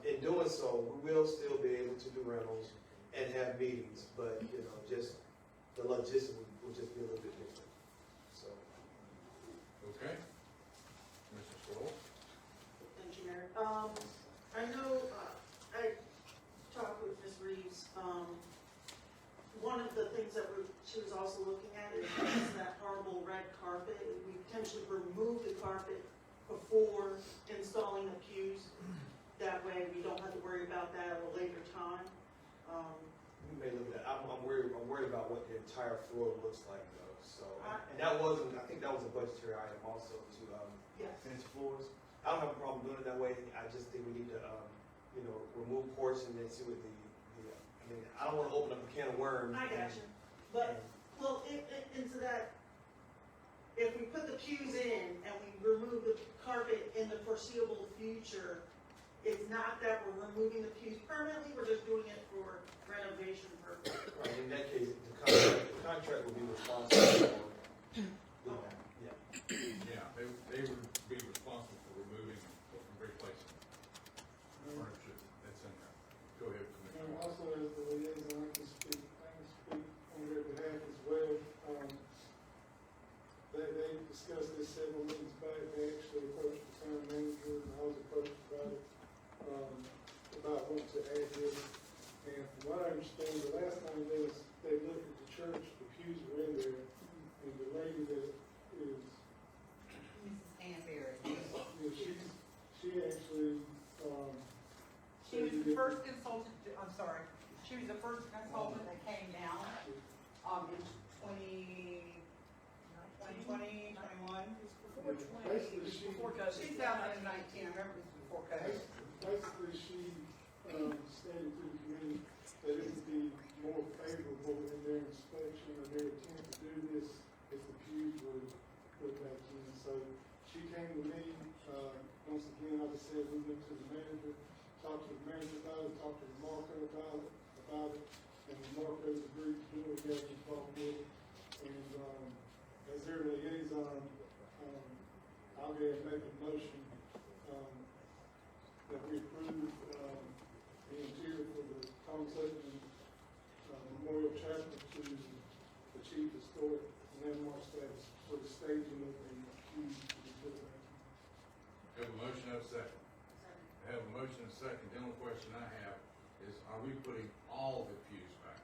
In doing so, we will still be able to do rentals and have meetings, but just the logistics will just be a little bit different. So. Okay. Mr. Stoll? Thank you, Mayor. I know I talked with Ms. Reeves. One of the things that she was also looking at is that horrible red carpet. We potentially remove the way we don't have to worry about that at a later time. We may look at that. I'm worried about what the entire floor looks like though, so. And that wasn't, I think that was a budgetary item also to, Yes. finish floors. I don't have a problem doing it that way. I just think we need to, remove ports and then see what I mean, I don't wanna open up a can of worms. I got you. But, well, into that, if we put the pews in and we remove the carpet in the foreseeable future, it's not that we're removing the pews permanently, we're just doing it for renovation purposes. Right, in that case, the contract will be responsible for doing that, yeah. Yeah, they would be responsible for removing and replacing furniture that's in there. Go ahead, And Commissioner. also as the liaison, I can speak on their behalf as well. They discussed this several meetings back. They actually approached the town manager, and I was approached about wanting to add this. And from what I understand, the last time they looked at the church, the pews were in there, and the lady that is, Ann Berry. she actually, She was the first consultant, I'm sorry, she was the first consultant that came down, in 2020, 21. basically she. 2019, I remember it was before COVID. Basically, she stated to the committee that it would be more favorable in their inspection or their attempt to do this if the pews were put back in. So she came to me, once again, like I said, we went to the manager, talked to the manager about it, talked to Marco about it, and Marco agreed to do it, got involved with it. And, as their liaison, I'll go ahead and make a motion, that we approve, the interior for the Thomas Hutton Memorial Chapel to achieve historic landmark status for the staging of the pews to be put back. Have a motion, have a second. I have a motion and a second. The only question I have is, are we putting all the pews back?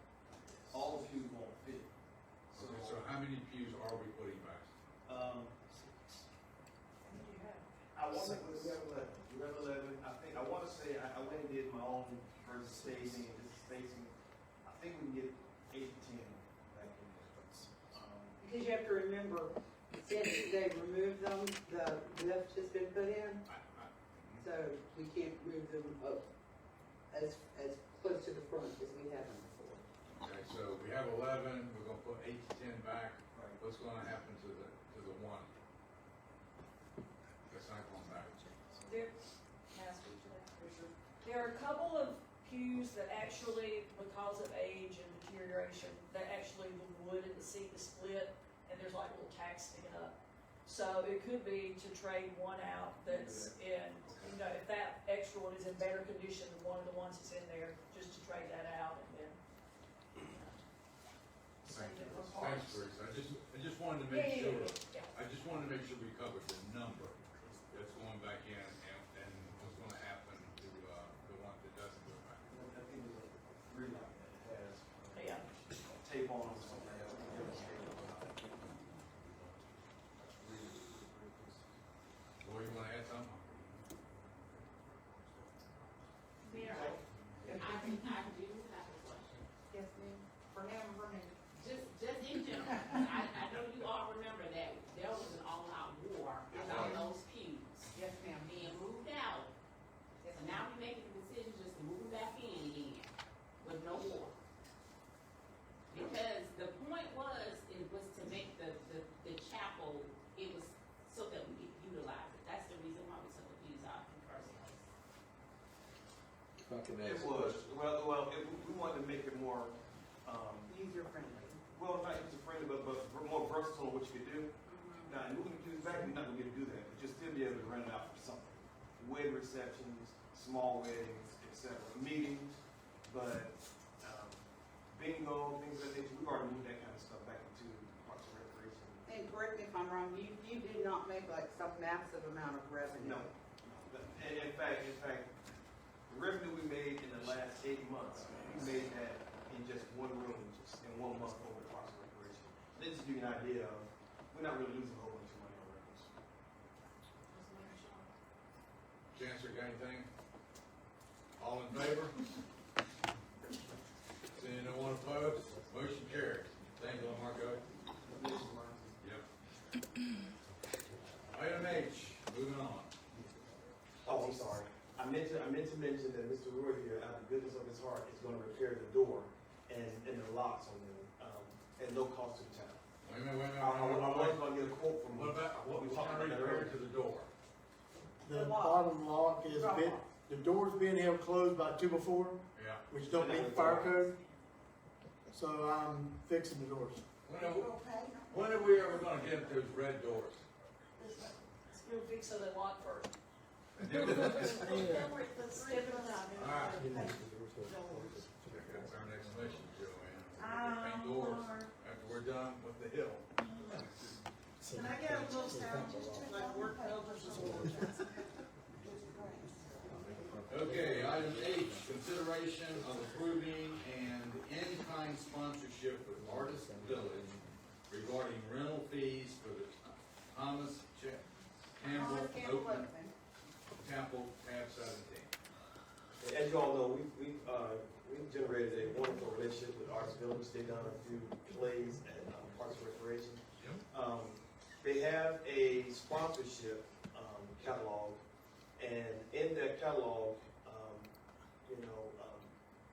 All the pews won't fit. Okay, so how many pews are we putting back? I want to, we have 11, I think, I want to say, I went and did my own versus staging, and this is staging, I think we can get 8 to 10 back in there. Because you have to remember, since they removed them, the lift has been put in, so we can't move them up as close to the front as we have them before. Okay, so we have 11, we're gonna put 8 to 10 back. What's gonna happen to the one? That's not going back. There are a couple of pews that actually, because of age and deterioration, that actually the wood and the seat is split, and there's like little tacks sticking up. So it could be to trade one out that's in, if that extra one is in better condition than one of the ones that's in there, just to trade that out and then. Thanks, Bruce. I just wanted to make sure, Yeah. I just wanted to make sure we covered the number that's going back in and what's gonna happen to, the one that doesn't go back. I think there's a relock that has Yeah. tape on it or something like that. Boy, you wanna add something? Mayor, I do have a question. Yes, ma'am. For him, for me. Just in general, I know you all remember that there was an all-out war about those pews Yes, ma'am. being moved out. Yes, And now we're making the decision just to move them back in again with no war. Because the point was, it was to make the chapel, it was so that we could utilize it. That's the reason why we took the pews out in the first place. If I can It ask a was, question. we wanted to make it more, User friendly. well, not user-friendly, but more versatile in what you could do. Now, moving the pews back, we're not gonna be able to do that, but you'll still be able to rent it out for something. Wedding receptions, small weddings, etc., meetings, but, bingo, things like that, we've already moved that kind of stuff back into Parks and Recreation. And correct me if I'm wrong, you did not make like some massive amount of revenue. No. And in fact, the revenue we made in the last 8 months, we made that in just one room, just in 1 month over at Parks and Recreation. This gives you an idea of, we're not really losing a whole bunch of money on revenues. Chancellor, got anything? All in favor? Seeing no one opposed, motion carries. Thank you, Marco. Yep. Item H, moving on. Oh, I'm sorry. I meant to mention that Mr. Roy here, out of the goodness of his heart, is gonna repair the door and the locks on them, at no cost to the town. Wait a minute. I was gonna get a quote from. What about, what we we talked talking about that repaired earlier. to the door? The bottom lock is the door's being held closed by 2x4, Yeah. which don't meet fire code. So I'm fixing the doors. When are we ever gonna get those red doors? You'll fix so they lock first. And then we'll- Let's skip it now. All right. That's our next mission, Joanne. Paint doors after we're done with the hill. Can I get a little sound, like work elders or Okay, item H, consideration of approving an in-kind sponsorship with Artist Village regarding rental fees for the Thomas Campbell Open Chapel, tab 17. As you all know, we've generated a wonderful relationship with Arts Village. They've done a few plays at Parks and Recreation. They have a sponsorship catalog, and in that catalog,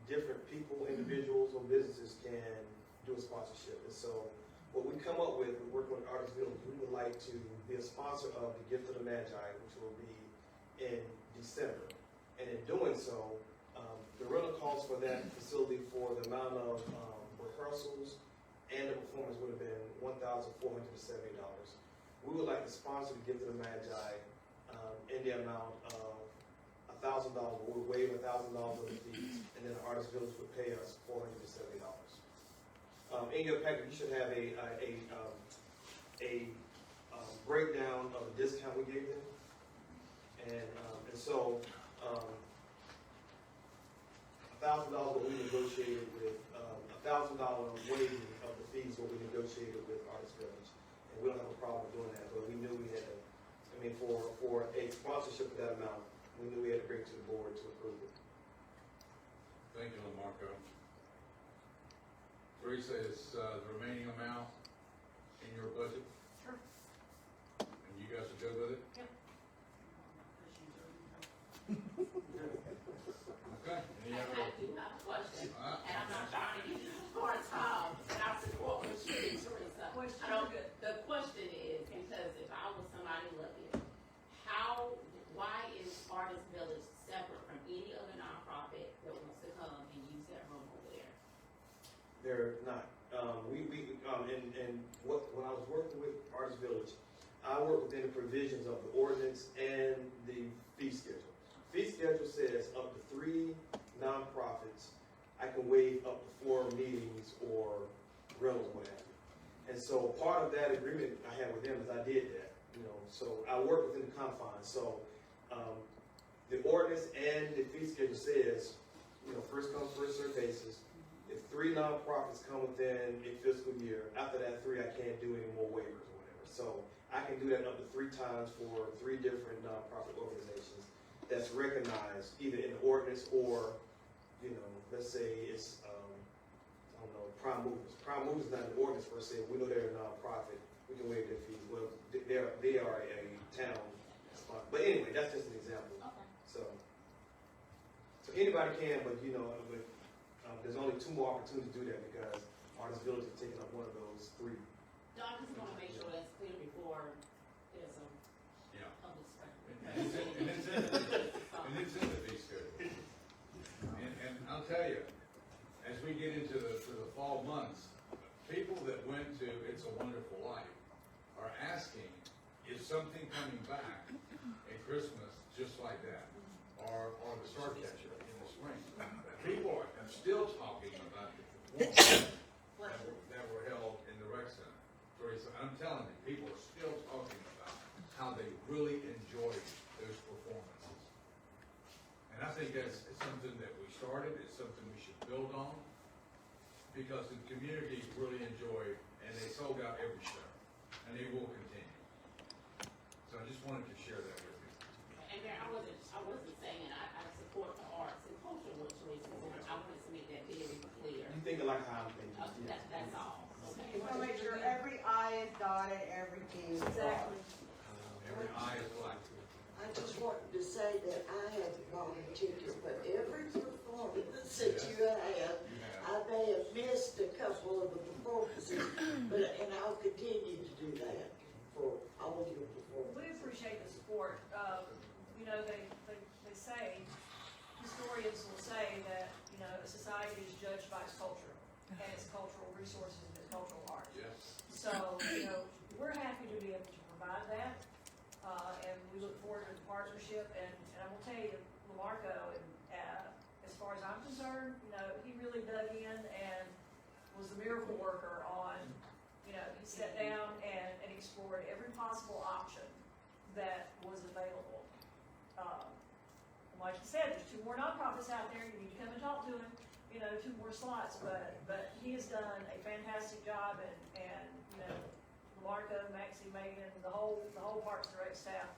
different people, individuals, or businesses can do a sponsorship. And so, what we come up with, we're working with Artist Village, we would like to be a sponsor of the Gift of the Magi, which will be in December. And in doing so, the rental cost for that facility for the amount of rehearsals and the performance would have been $1,470. We would like to sponsor the Gift of the Magi in the amount of $1,000. We would waive $1,000 of the fees, and then the Artist Village would pay us $470. In your package, you should have a breakdown of the discount we gave them, and so $1,000 what we negotiated with $1,000 waiving of the fees what we negotiated with Artist Village, and we don't have a problem doing that. But we knew we had to. I mean, for a sponsorship of that amount, we knew we had to bring it to the board to approve it. Thank you, LaMarco. Teresa, is the remaining amount in your budget? Sure. And you guys are good with it? Yep. Okay. Any I other? do have a question, Uh-huh. and I'm not trying to give you a hard time, and I support what you're doing, Teresa. I don't, the question is, because if I was somebody looking, why is Artist Village separate from any other nonprofit that wants to come and use that room over there? They're not. And when I was working with Artist Village, I work within the provisions of the ordinance and the fee schedule. Fee schedule says up to 3 nonprofits, I can waive up to 4 meetings or rentals, what have you. And so part of that agreement I had with them is I did that, so I work within the confines. So the ordinance and the fee schedule says, first come, first served basis. If 3 nonprofits come within a fiscal year, after that 3, I can't do any more waivers or whatever. So I can do that up to 3 times for 3 different nonprofit organizations that's recognized either in the ordinance or, let's say it's, Prime Movers. Prime Movers is not an ordinance per se. We know they're a nonprofit. We can waive their fees. Well, they are a town sponsor. But anyway, that's just an example. Okay. So anybody can, but there's only 2 more opportunities to do that because Artist Village is taking up one of those 3. No, I just want to make sure that's clear before there's a Yeah. public spectacle. And it's in the fee schedule. And I'll tell you, as we get into the fall months, people that went to It's a Wonderful Life are asking, is something coming back at Christmas just like that? Or the Starcatcher in the spring? People are still talking about the performances that were held in the rec center. Teresa, I'm telling you, people are still talking about how they really enjoyed those performances. And I think that's something that we started, it's something we should build on, because the community really enjoyed, and they sold out every show, and they will continue. So I just wanted to share that with you. And there, I wasn't saying I support the arts and culture like how I'm thinking. That's all. Okay. You wanna make sure every I is dotted, every T is crossed. Every eye is black. I just wanted to say that I haven't bought a ticket, but every performance that you have, I may have missed a couple of the performances, and I'll continue to do that for all of your performances. We appreciate the support. You know, they say, historians will say that, you know, a society is judged by its culture and its cultural resources and its cultural art. Yes. So, you know, we're happy to be able to provide that, and we look forward to the partnership, and I will tell you, LaMarco, as far as I'm concerned, you know, he really dug in and was the miracle worker on, you know, he sat down and explored every possible option that was available. Like you said, there's 2 more nonprofits out there, you need to come and talk to him, you know, 2 more slots, but he has done a fantastic job, and you know, Marco, Maxie, Megan, the whole Parks and Rec staff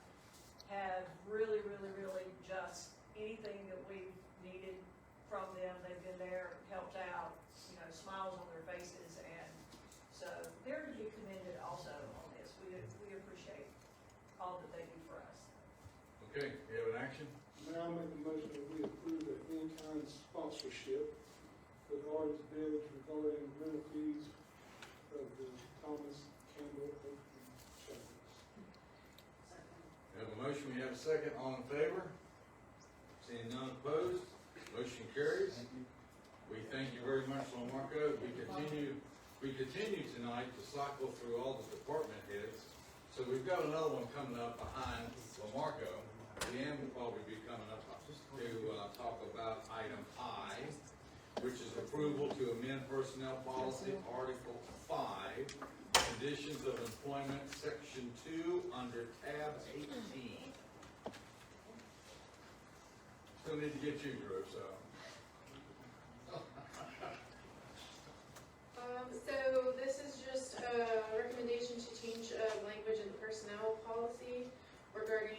have really just anything that we've needed from them, they've been there, helped out, you know, smiles on their faces, and so they're to be commended also on this. We appreciate all that they do for us. Okay, we have an action? Mayor, I'll make a motion that we approve the in-kind sponsorship for the artist village regarding rental fees of the Thomas Campbell Open Chapel. We have a motion, we have a second, all in favor? Seeing none opposed, motion carries. We thank you very much, LaMarco. We continue tonight to cycle through all the department heads. So we've got another one coming up behind LaMarco. Leanne will probably be coming up to talk about item I, which is approval to amend personnel policy, Article 5, conditions of employment, Section 2, under tab 18. Still need to get you, Drew, so. So this is just a recommendation to change language in the personnel policy regarding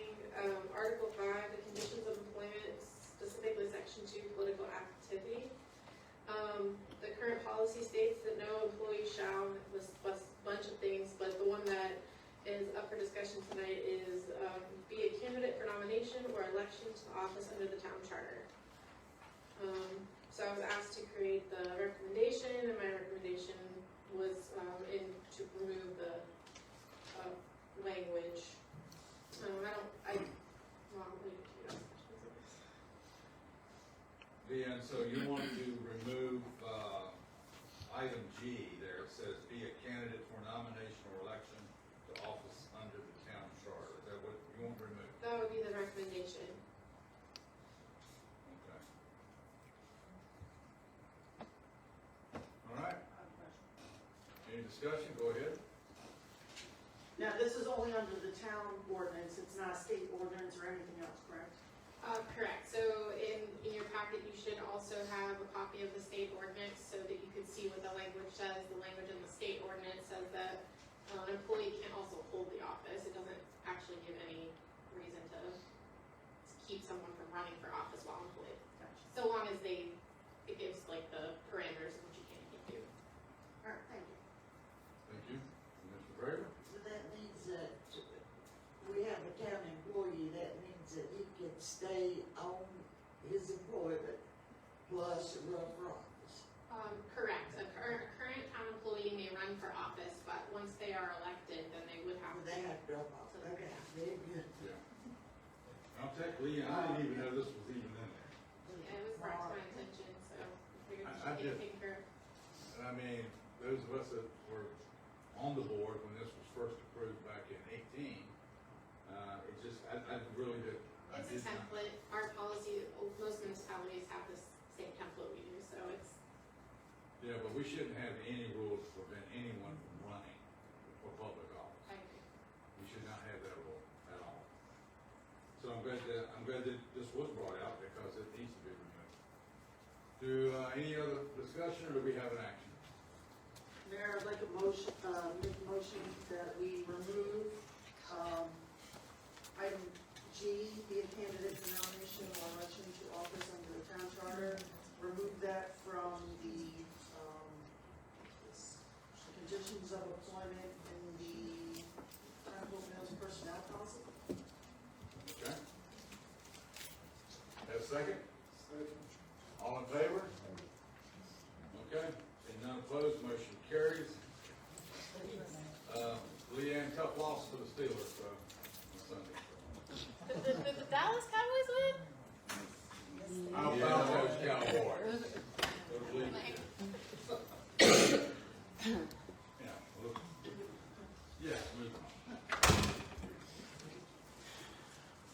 Article 5, the conditions of employment, specifically Section 2, political activity. The current policy states that no employee shall, list a bunch of things, but the one that is up for discussion tonight is be a candidate for nomination or election to office under the town charter. So I was asked to create the recommendation, and my recommendation was to remove the language. And so you want to remove item G there, it says be a candidate for nomination or election to office under the town charter. Is that what you want to remove? That would be the recommendation. Okay. All right. Any discussion? Go ahead. Now, this is only under the town ordinance, it's not a state ordinance or anything else, correct? Correct. So in your packet, you should also have a copy of the state ordinance so that you can see what the language says. The language in the state ordinance says that an employee can also hold the office. It doesn't actually give any reason to keep someone from running for office while employed. Gotcha. So long as it gives like the parameters of what you can and can't do. All right, thank you. Thank you. Mr. Braver? So that means that we have a town employee, that means that he can stay on his employment plus run for office. Correct. A current town employee may run for office, but once they are elected, then they would have They have to run off. Okay, very good. Yeah. I'll take Lee, I didn't even know this was even in there. Yeah, it was brought to my attention, so I figured I we should get just- it taken care of. And I mean, those of us that were on the board when this was first approved back in 18, it just, I really did. I It's a did not- template. Our policy, most municipalities have this same template we do, so it's, Yeah, but we shouldn't have any rules to prevent anyone from running for public office. I agree. We should not have that rule at all. So I'm glad that this was brought out because it needs to be removed. Do, any other discussion or do we have an action? Mayor, I'd like a motion, make a motion that we remove, item G, be a candidate for nomination or election to office under the town charter. Remove that from the, conditions of employment in the Hope Mills personnel policy. Okay. Have a second? All in favor? Okay, seeing none opposed, motion carries. Leanne, tough loss for the Steelers, on Sunday. The Dallas Cowboys win? How about those Cowboys? Yeah, look. Yeah, move on.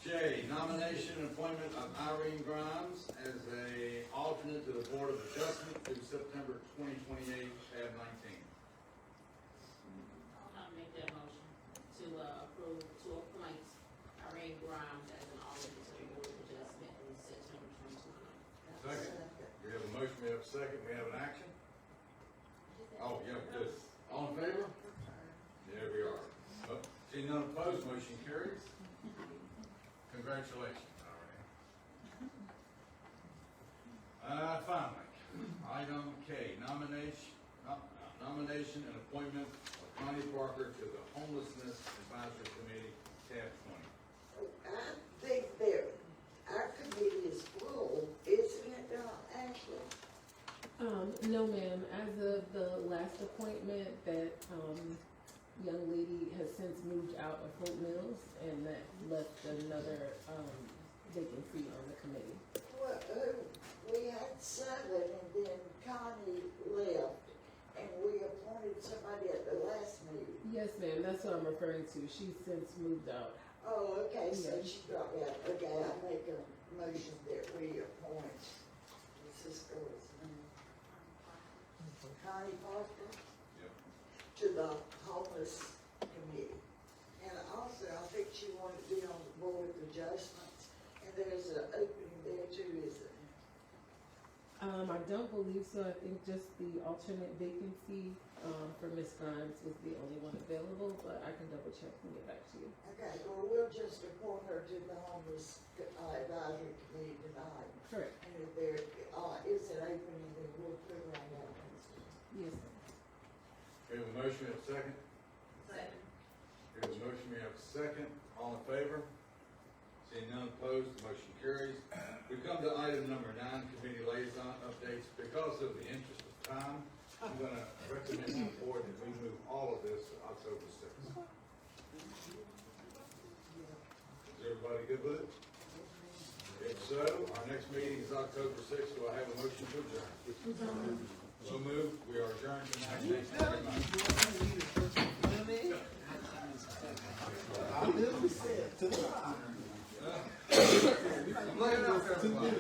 J, nomination and appointment of Irene Grimes as a alternate to the Board of Adjustment through September 2028, tab 19. I'll make that motion to approve, to appoint Irene Grimes as an alternate to the Board of Adjustment in September 2020. Second. We have a motion, we have a second, we have an action? Oh, yeah, good. All in favor? There we are. Seeing none opposed, motion carries. Congratulations, Irene. Finally, item K, nomination and appointment of Connie Parker to the Homelessness Advisory Committee, tab 20. I think our committee is full, isn't it, Ashley? No, ma'am. As of the last appointment, that, young lady has since moved out of Hope Mills, and that left another, vacancy on the committee. Well, we had 7 and then Connie left and we appointed somebody at the last meeting. Yes, ma'am. That's what I'm referring to. She's since moved out. Oh, okay, so Yes. she dropped out. Okay, I make a motion that we appoint, what's this girl's name? Connie Parker to the homeless committee. And also, I think she wanted to be on the Board of Adjustments, and there's an opening there too, isn't there? I don't believe so. I think just the alternate vacancy, for Ms. Grimes was the only one available, but I can double check and get back to you. Okay, well, we'll just appoint her to the homeless advisory committee tonight. Correct. And if there is an opening, then we'll put her on that one. Yes, ma'am. We have a motion, we have a second? Second. We have a motion, we have a second. All in favor? Seeing none opposed, the motion carries. We come to item number 9, committee liaison updates. Because of the interest of time, I'm gonna recommend to the board that we move all of this to October 6th. Is everybody good with it? If so, our next meeting is October 6th. Do I have a motion to adjourn? So moved. We are adjourned tonight. Thank you very much. I literally said to the I'm laying out there, everybody.